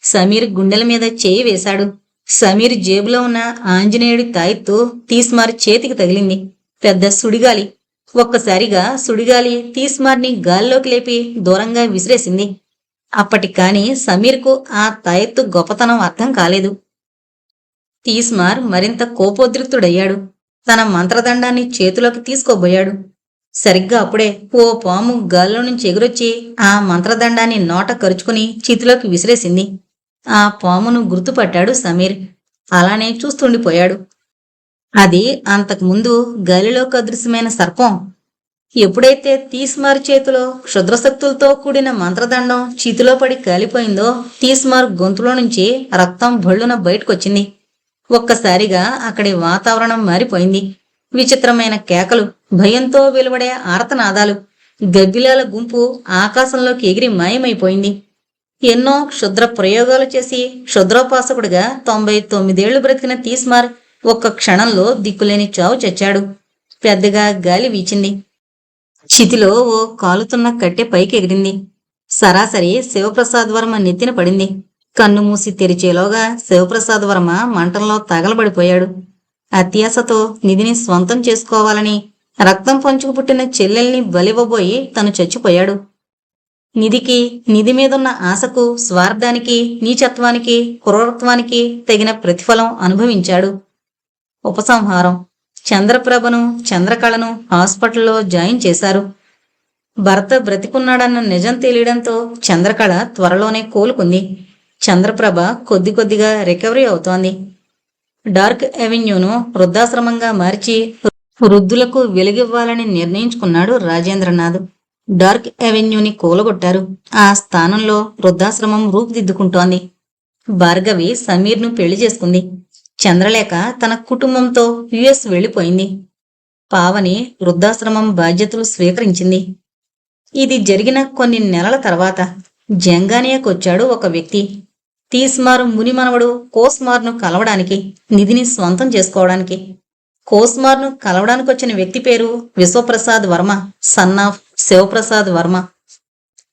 సమీర్ గుండెల మీద చేయి వేశాడు. సమీర్ జేబులో ఉన్న ఆంజనేయుడి తాయిత్తు తీస్మార్ చేతికి తగిలింది. పెద్ద సుడిగాలి. ఒక్కసారిగా సుడిగాలి తీస్మార్ని గాల్లోకి లేపి దూరంగా విసిరేసింది. అప్పటికాని సమీర్కు ఆ తాయెత్తు గొప్పతనం అర్థం కాలేదు. తీస్మార్ మరింత కోపోద్రిక్తుడయ్యాడు. తన మంత్రదండాన్ని చేతిలోకి తీసుకోబోయాడు. సరిగ్గా అప్పుడే ఓ పాము గాల్లో నుంచి ఎగురొచ్చి ఆ మంత్రదండాన్ని నోట కరుచుకుని చేతిలోకి విసిరేసింది. ఆ పామును గుర్తుపట్టాడు సమీర్. అలానే చూస్తుండిపోయాడు. అది అంతకుముందు గాలిలోకి అదృశ్యమైన సర్పం. ఎప్పుడైతే తీస్మార్ చేతిలో క్షుద్రశక్తులతో కూడిన మంత్రదండం చేతిలో పడి కాలిపోయిందో తీస్మార్ గొంతులో నుంచి రక్తం భళ్ళున బయటకొచ్చింది. ఒక్కసారిగా అక్కడి వాతావరణం మారిపోయింది. విచిత్రమైన కేకలు, భయంతో వెలువడే ఆర్తనాదాలు, గబ్బిలాల గుంపు ఆకాశంలోకి ఎగిరి మాయమైపోయింది. ఎన్నో క్షుద్ర ప్రయోగాలు చేసి క్షుద్రోపాసకుడిగా 99 ఏళ్లు బ్రతికిన తీస్మార్ ఒక్క క్షణంలో దిక్కులేని చావు చచ్చాడు. పెద్దగా గాలి వీచింది. చితిలో ఓ కాలుతున్న కట్టె పైకి ఎగిరింది. సరాసరి శివప్రసాద్ వర్మ నెత్తిన పడింది. కన్ను మూసి తెరిచేలోగా శివప్రసాద్ వర్మ మంటంలో తగలబడిపోయాడు. అత్యాశతో నిధిని స్వంతం చేసుకోవాలని రక్తం పంచుకు పుట్టిన చెల్లెల్ని బలివ్వబోయి తను చచ్చిపోయాడు. నిధికి, నిధి మీదున్న ఆశకు, స్వార్థానికి, నీచత్వానికి, క్రూరత్వానికి తగిన ప్రతిఫలం అనుభవించాడు. ఉపసంహారం: చంద్రప్రభను, చంద్రకళను హాస్పిటల్లో జాయిన్ చేశారు. భర్త బ్రతికున్నాడన్న నిజం తెలియడంతో చంద్రకళ త్వరలోనే కోలుకుంది. చంద్రప్రభ కొద్ది కొద్దిగా రికవరీ అవుతోంది. డార్క్ అవెన్యూను వృద్ధాశ్రమంగా మార్చి వృద్ధులకు వెలుగివ్వాలని నిర్ణయించుకున్నాడు రాజేంద్రనాథ్. డార్క్ అవెన్యూని కూలగొట్టారు. ఆ స్థానంలో వృద్ధాశ్రమం రూపుదిద్దుకుంటోంది. భార్గవి సమీర్ను పెళ్లి చేసుకుంది. చంద్రలేఖ తన కుటుంబంతో యుఎస్ వెళ్లిపోయింది. పావని వృద్ధాశ్రమం బాధ్యతలు స్వీకరించింది. ఇది జరిగిన కొన్ని నెలల తర్వాత జంగానియాకొచ్చాడు ఒక వ్యక్తి. తీస్మార్ మునిమనవడు కోస్మార్ను కలవడానికి, నిధిని స్వంతం చేసుకోవడానికి. కోస్మార్ను కలవడానికొచ్చిన వ్యక్తి పేరు విశ్వప్రసాద్ వర్మ, సన్ ఆఫ్ శివప్రసాద్ వర్మ.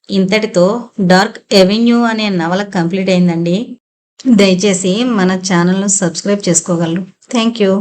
ఇంతటితో డార్క్ అవెన్యూ అనే నవల కంప్లీట్ అయిందండి. దయచేసి మన ఛానల్ను సబ్స్క్రైబ్ చేసుకోగలరు. Thank you.